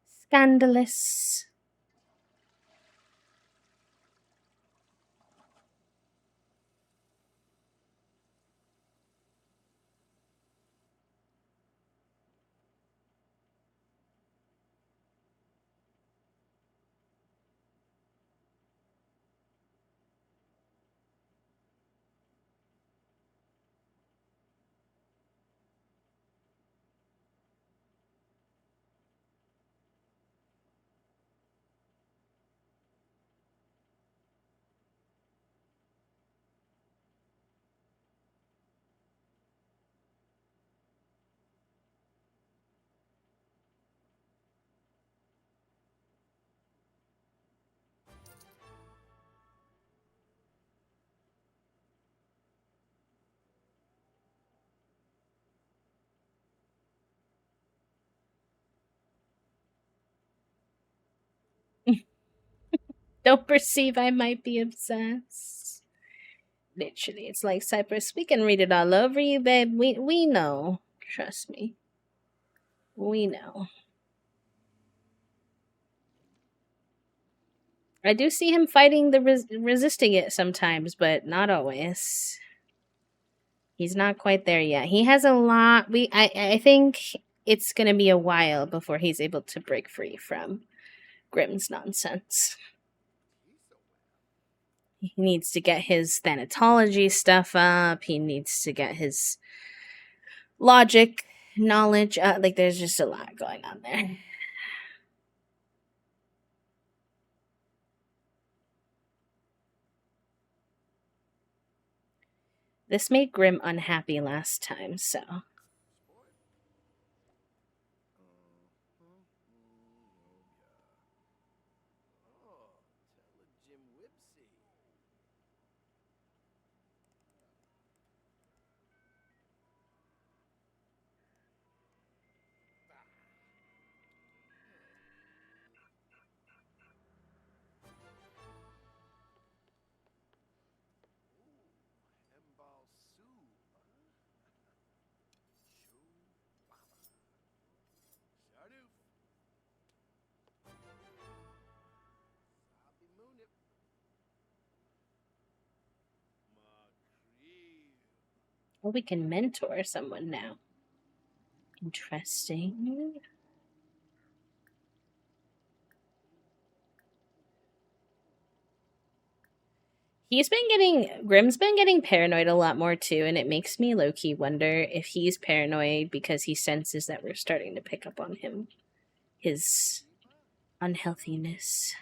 S1: Scandalous. Don't perceive I might be obsessed. Literally, it's like Cypress. We can read it all over you, babe. We know. Trust me. We know. I do see him fighting the resisting it sometimes, but not always. He's not quite there yet. He has a lot. I think it's gonna be a while before he's able to break free from Grimm's nonsense. He needs to get his thanatology stuff up. He needs to get his logic knowledge. Like there's just a lot going on there. This made Grim unhappy last time, so well, we can mentor someone now. Interesting. Grim's been getting paranoid a lot more too, and it makes me low key wonder if he's paranoid because he senses that we're starting to pick up on him, his unhealthiness.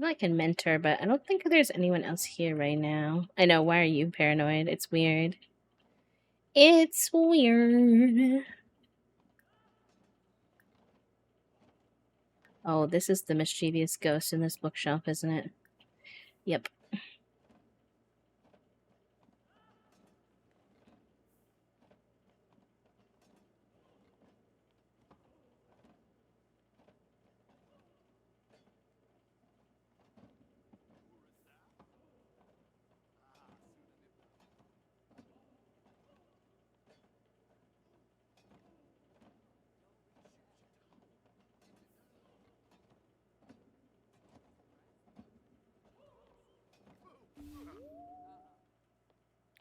S1: I can mentor, but I don't think there's anyone else here right now. I know, why are you paranoid? It's weird. It's weird. Oh, this is the mischievous ghost in this bookshelf, isn't it? Yep.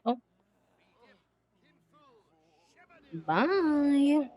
S1: Oh. Bye.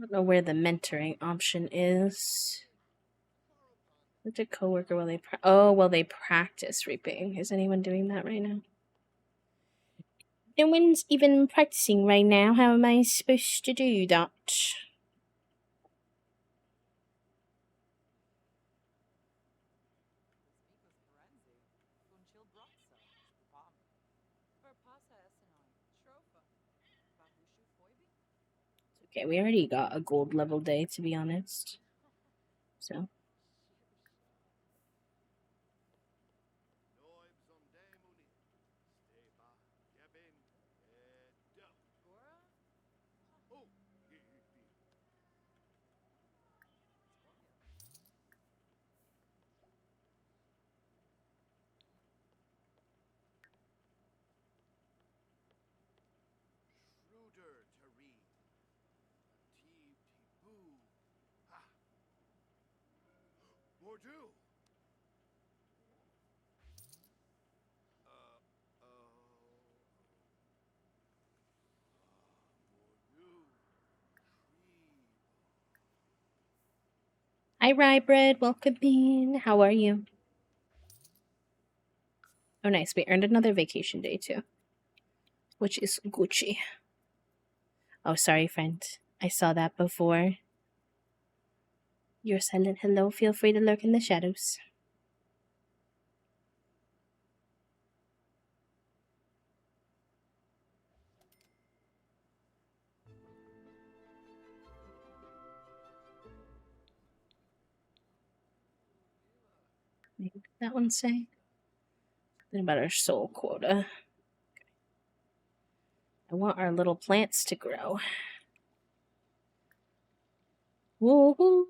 S1: I don't know where the mentoring option is. What's a coworker while they practice reaping. Is anyone doing that right now? No one's even practicing right now. How am I supposed to do that? Okay, we already got a gold level day, to be honest. So.
S3: Mordu!
S1: Hi, Rye Bread. Welcome in. How are you? Oh, nice. We earned another vacation day, too. Which is Gucci. Oh, sorry, friend. I saw that before. Your silent hello. Feel free to lurk in the shadows. What did that one say? Something about our soul quota. I want our little plants to grow. Woohoo!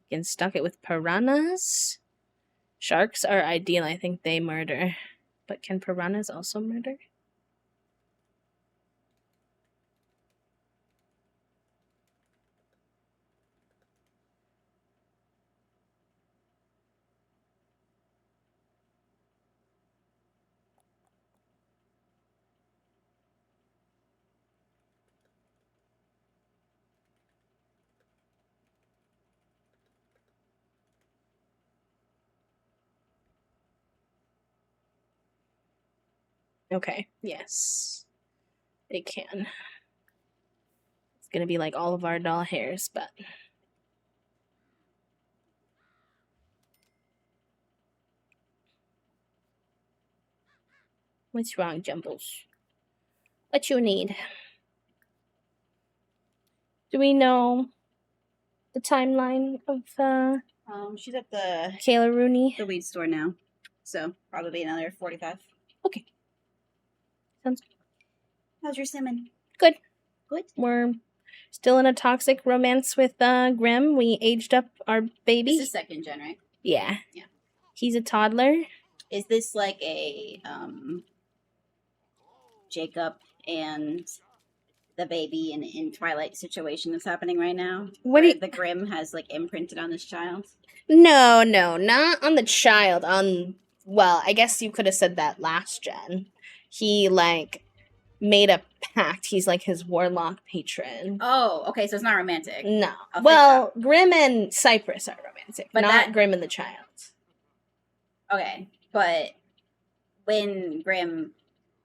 S1: You can stock it with piranhas. Sharks are ideal. I think they murder. But can piranhas also murder? Okay, yes. They can. It's gonna be like all of our doll hairs, but... What's wrong, Jumbles? What you need? Do we know the timeline of
S2: She's at the
S1: Kayla Rooney?
S2: weed store now, so probably another 45.
S1: Okay. Sounds good.
S2: How's your salmon?
S1: Good.
S2: Good.
S1: We're still in a toxic romance with Grim. We aged up our baby.
S2: This is second gen, right?
S1: Yeah.
S2: Yeah.
S1: He's a toddler.
S2: Is this like a Jacob and the baby in Twilight situation that's happening right now?
S1: What do
S2: where
S1: you...
S2: the Grimm has like imprinted on this child?
S1: No, not on the child. Well, I guess you could have said that last gen. he like made a pact. He's like his warlock patron.
S2: Oh, okay, so it's not romantic.
S1: No.
S2: I'll
S1: Well, Grimm and Cypress are romantic,
S2: But
S1: not
S2: that-
S1: Grimm and the child.
S2: Okay, but when Grimm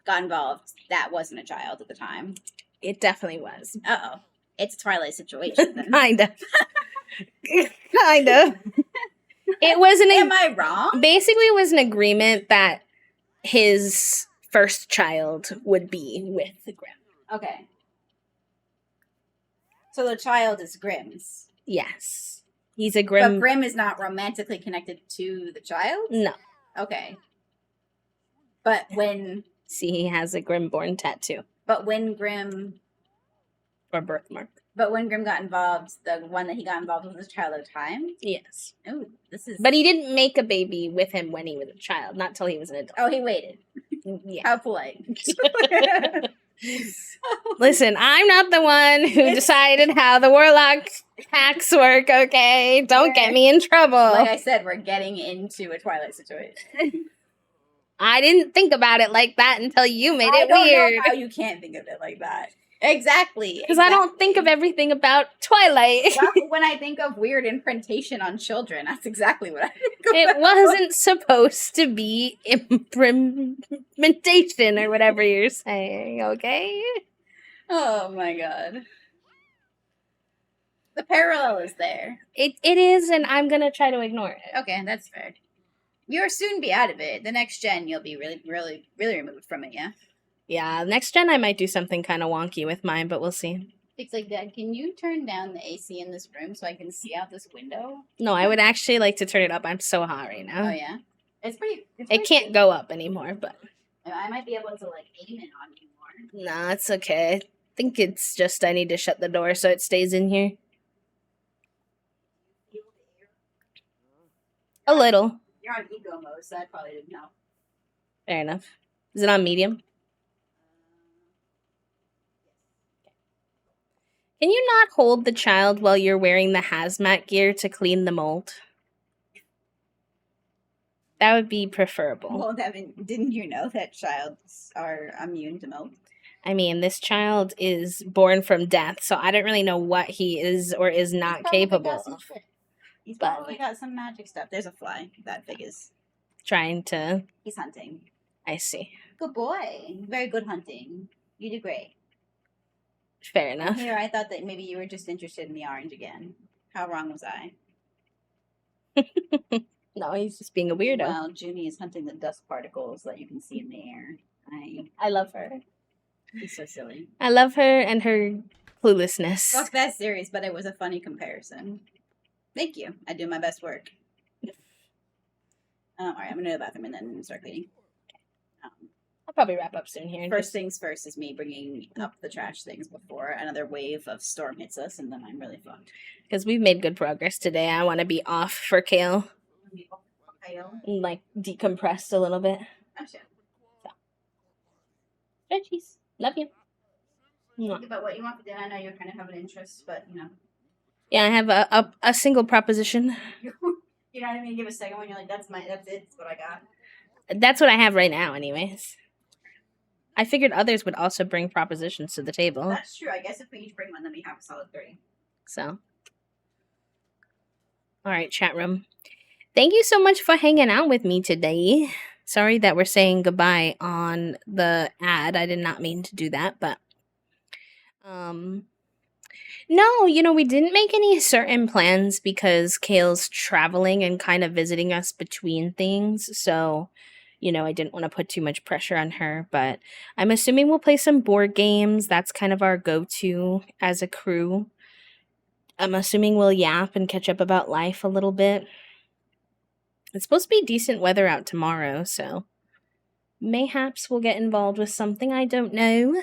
S2: got involved, that wasn't a child at the time.
S1: It definitely was.
S2: Uh-oh. It's a Twilight situation then.
S1: Kind of. Kind of. It was an
S2: Am I wrong?
S1: basically it was an agreement that his first child would be with the Grimm.
S2: Okay. So the child is Grimm's.
S1: Yes. He's a
S2: But
S1: Grimm.
S2: Grimm is not romantically connected to the child?
S1: No.
S2: Okay. But when
S1: See, he has a Grimm-born tattoo
S2: Grimm
S1: or birthmark.
S2: got involved, the one that he got involved with was a child at a time?
S1: Yes.
S2: Oh, this is
S1: But he didn't make a baby with him when he was a child, not till he was an adult.
S2: Oh, he waited.
S1: Yeah.
S2: How polite.
S1: Listen, I'm not the one who decided how the warlock hacks work, okay? Don't get me in trouble.
S2: Like I said, we're getting into a Twilight situation.
S1: I didn't think about it like that until you made
S2: I
S1: it
S2: don't
S1: weird.
S2: know how you can't think of it like that. Exactly.
S1: Because I don't think of everything about Twilight.
S2: Well, when I think of weird imprintation on children, that's exactly what I think of.
S1: It wasn't supposed to be implementation or whatever you're saying, okay?
S2: Oh my god. The parallel is there.
S1: It is, and I'm gonna try to ignore it.
S2: Okay, that's fair. You'll soon be out of it. The next gen, you'll be really, really, really removed from it, yeah?
S1: Yeah, next gen I might do something kind of wonky with mine, but we'll see.
S2: It's like, Dad, can you turn down the AC in this room so I can see out this window?
S1: No, I would actually like to turn it up. I'm so hot right now.
S2: Oh, yeah? It's pretty...
S1: It can't go up anymore, but
S2: I might be able to, like, aim it on you more.
S1: nah, it's okay. I think it's just I need to shut the door so it stays in here. A little.
S2: You're on eco mode, so that probably didn't help.
S1: Fair enough. Is it on medium? Can you not hold the child while you're wearing the hazmat gear to clean the mold? That would be preferable.
S2: Well, Devin, didn't you know that childs are immune to mold?
S1: I mean, this child is born from death, so I don't really know what he is or is not capable of.
S2: He's
S1: But-
S2: probably got some magic stuff. There's a fly that big is.
S1: Trying to.
S2: He's hunting.
S1: I see.
S2: Good boy. Very good hunting. You did great.
S1: Fair enough.
S2: Here, I thought that maybe you were just interested in the orange again. How wrong was I?
S1: No, he's just being a weirdo.
S2: Well, Junie is hunting the dust particles that you can see in the air.
S1: I love her.
S2: He's so silly.
S1: I love her and her cluelessness.
S2: Fuck that series, but it was a funny comparison. Thank you. I do my best work. Alright, I'm gonna go to the bathroom and then start cleaning.
S1: I'll probably wrap up soon here.
S2: First things first is me bringing up the trash things before another wave of storm hits us, and then I'm really fucked.
S1: Because we've made good progress today. I want to be off for Kale. And, like, decompressed a little bit.
S2: Oh, shit.
S1: Stretchies. Love you. Mwah.
S2: Think about what you want for dinner. I know you kind of have an interest, but you know.
S1: Yeah, I have a single proposition.
S2: You know what I mean? Give a second one. You're like, that's it. That's what I got.
S1: That's what I have right now, anyways. I figured others would also bring propositions to the table.
S2: That's true. I guess if we each bring one, then we have a solid 3.
S1: So. Alright, chat room. Thank you so much for hanging out with me today. Sorry that we're saying goodbye on the ad. I did not mean to do that, but no, we didn't make any certain plans because Kale's traveling and kind of visiting us between things. So, I didn't want to put too much pressure on her, but I'm assuming we'll play some board games. That's kind of our go-to as a crew. I'm assuming we'll yap and catch up about life a little bit. It's supposed to be decent weather out tomorrow, so mayhaps we'll get involved with something. I don't know.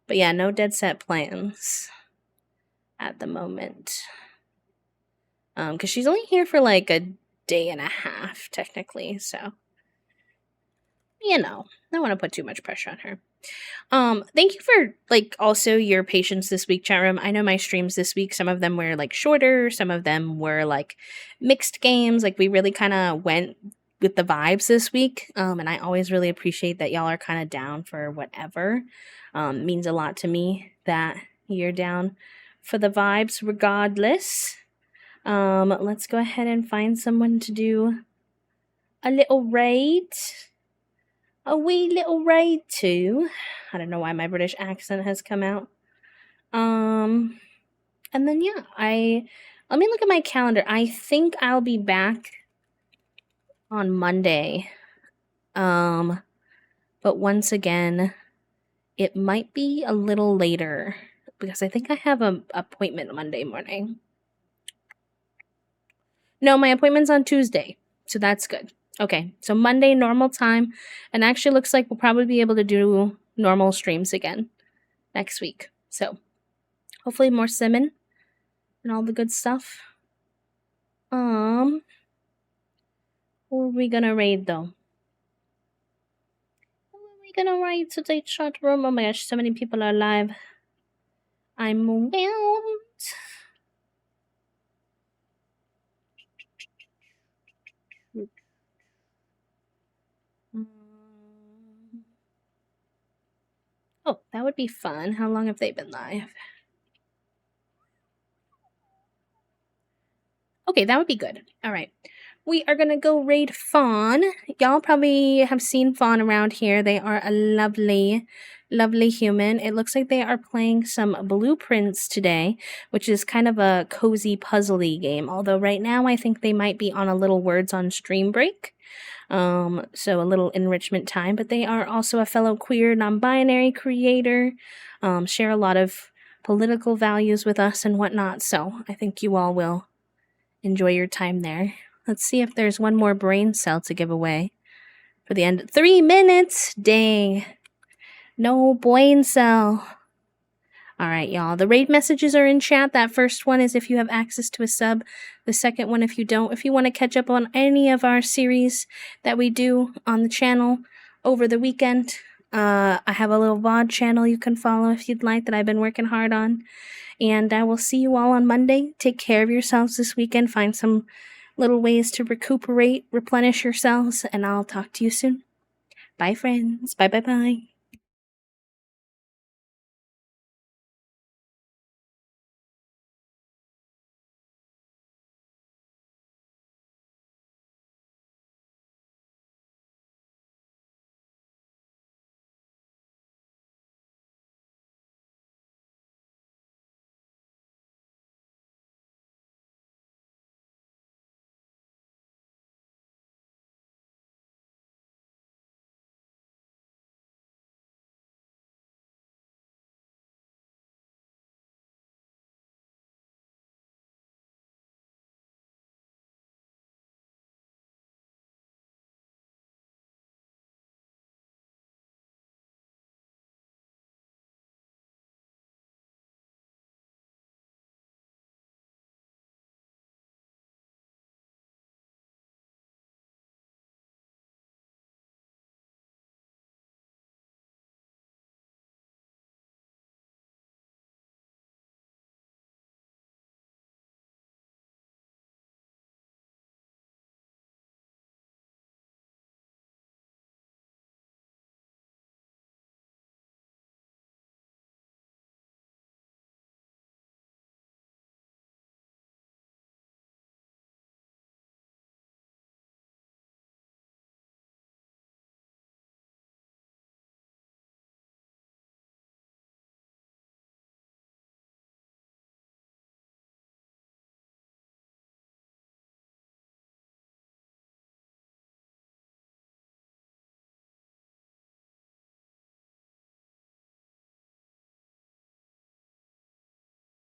S1: But yeah, no dead set plans at the moment. Because she's only here for like a day and a half, technically, so I don't want to put too much pressure on her. Thank you for also your patience this week, chat room. I know my streams this week, some of them were shorter, some of them were mixed games. We really kind of went with the vibes this week. And I always really appreciate that y'all are kind of down for whatever. Means a lot to me that you're down for the vibes regardless. Let's go ahead and find someone to do a little raid. A wee little raid too. I don't know why my British accent has come out. And then yeah, let me look at my calendar. I think I'll be back on Monday. But once again, it might be a little later because I think I have an appointment Monday morning. No, my appointment's on Tuesday, so that's good. Okay, so Monday, normal time, and actually looks like we'll probably be able to do normal streams again next week. So hopefully more simming and all the good stuff. Who are we gonna raid though? Who are we gonna raid today, chat room? Oh my gosh, so many people are live. I'm overwhelmed. Oh, that would be fun. How long have they been live? Okay, that would be good. All right. We are going to go raid Fawn. Y'all probably have seen Fawn around here. They are a lovely, lovely human. It looks like they are playing some Blueprints today, which is kind of a cozy, puzzly game. Although right now I think they might be on a little words on stream break. So a little enrichment time. But they are also a fellow queer, non-binary creator. Share a lot of political values with us and whatnot. So I think you all will enjoy your time there. Let's see if there's one more brain cell to give away for the end. 3 minutes! Dang. No brain cell. All right, y'all. The raid messages are in chat. That first one is if you have access to a sub. The second one, if you don't. If you want to catch up on any of our series that we do on the channel over the weekend, I have a little VOD channel you can follow if you'd like that I've been working hard on. And I will see you all on Monday. Take care of yourselves this weekend. Find some little ways to recuperate, replenish yourselves, and I'll talk to you soon. Bye, friends. Bye, bye, bye.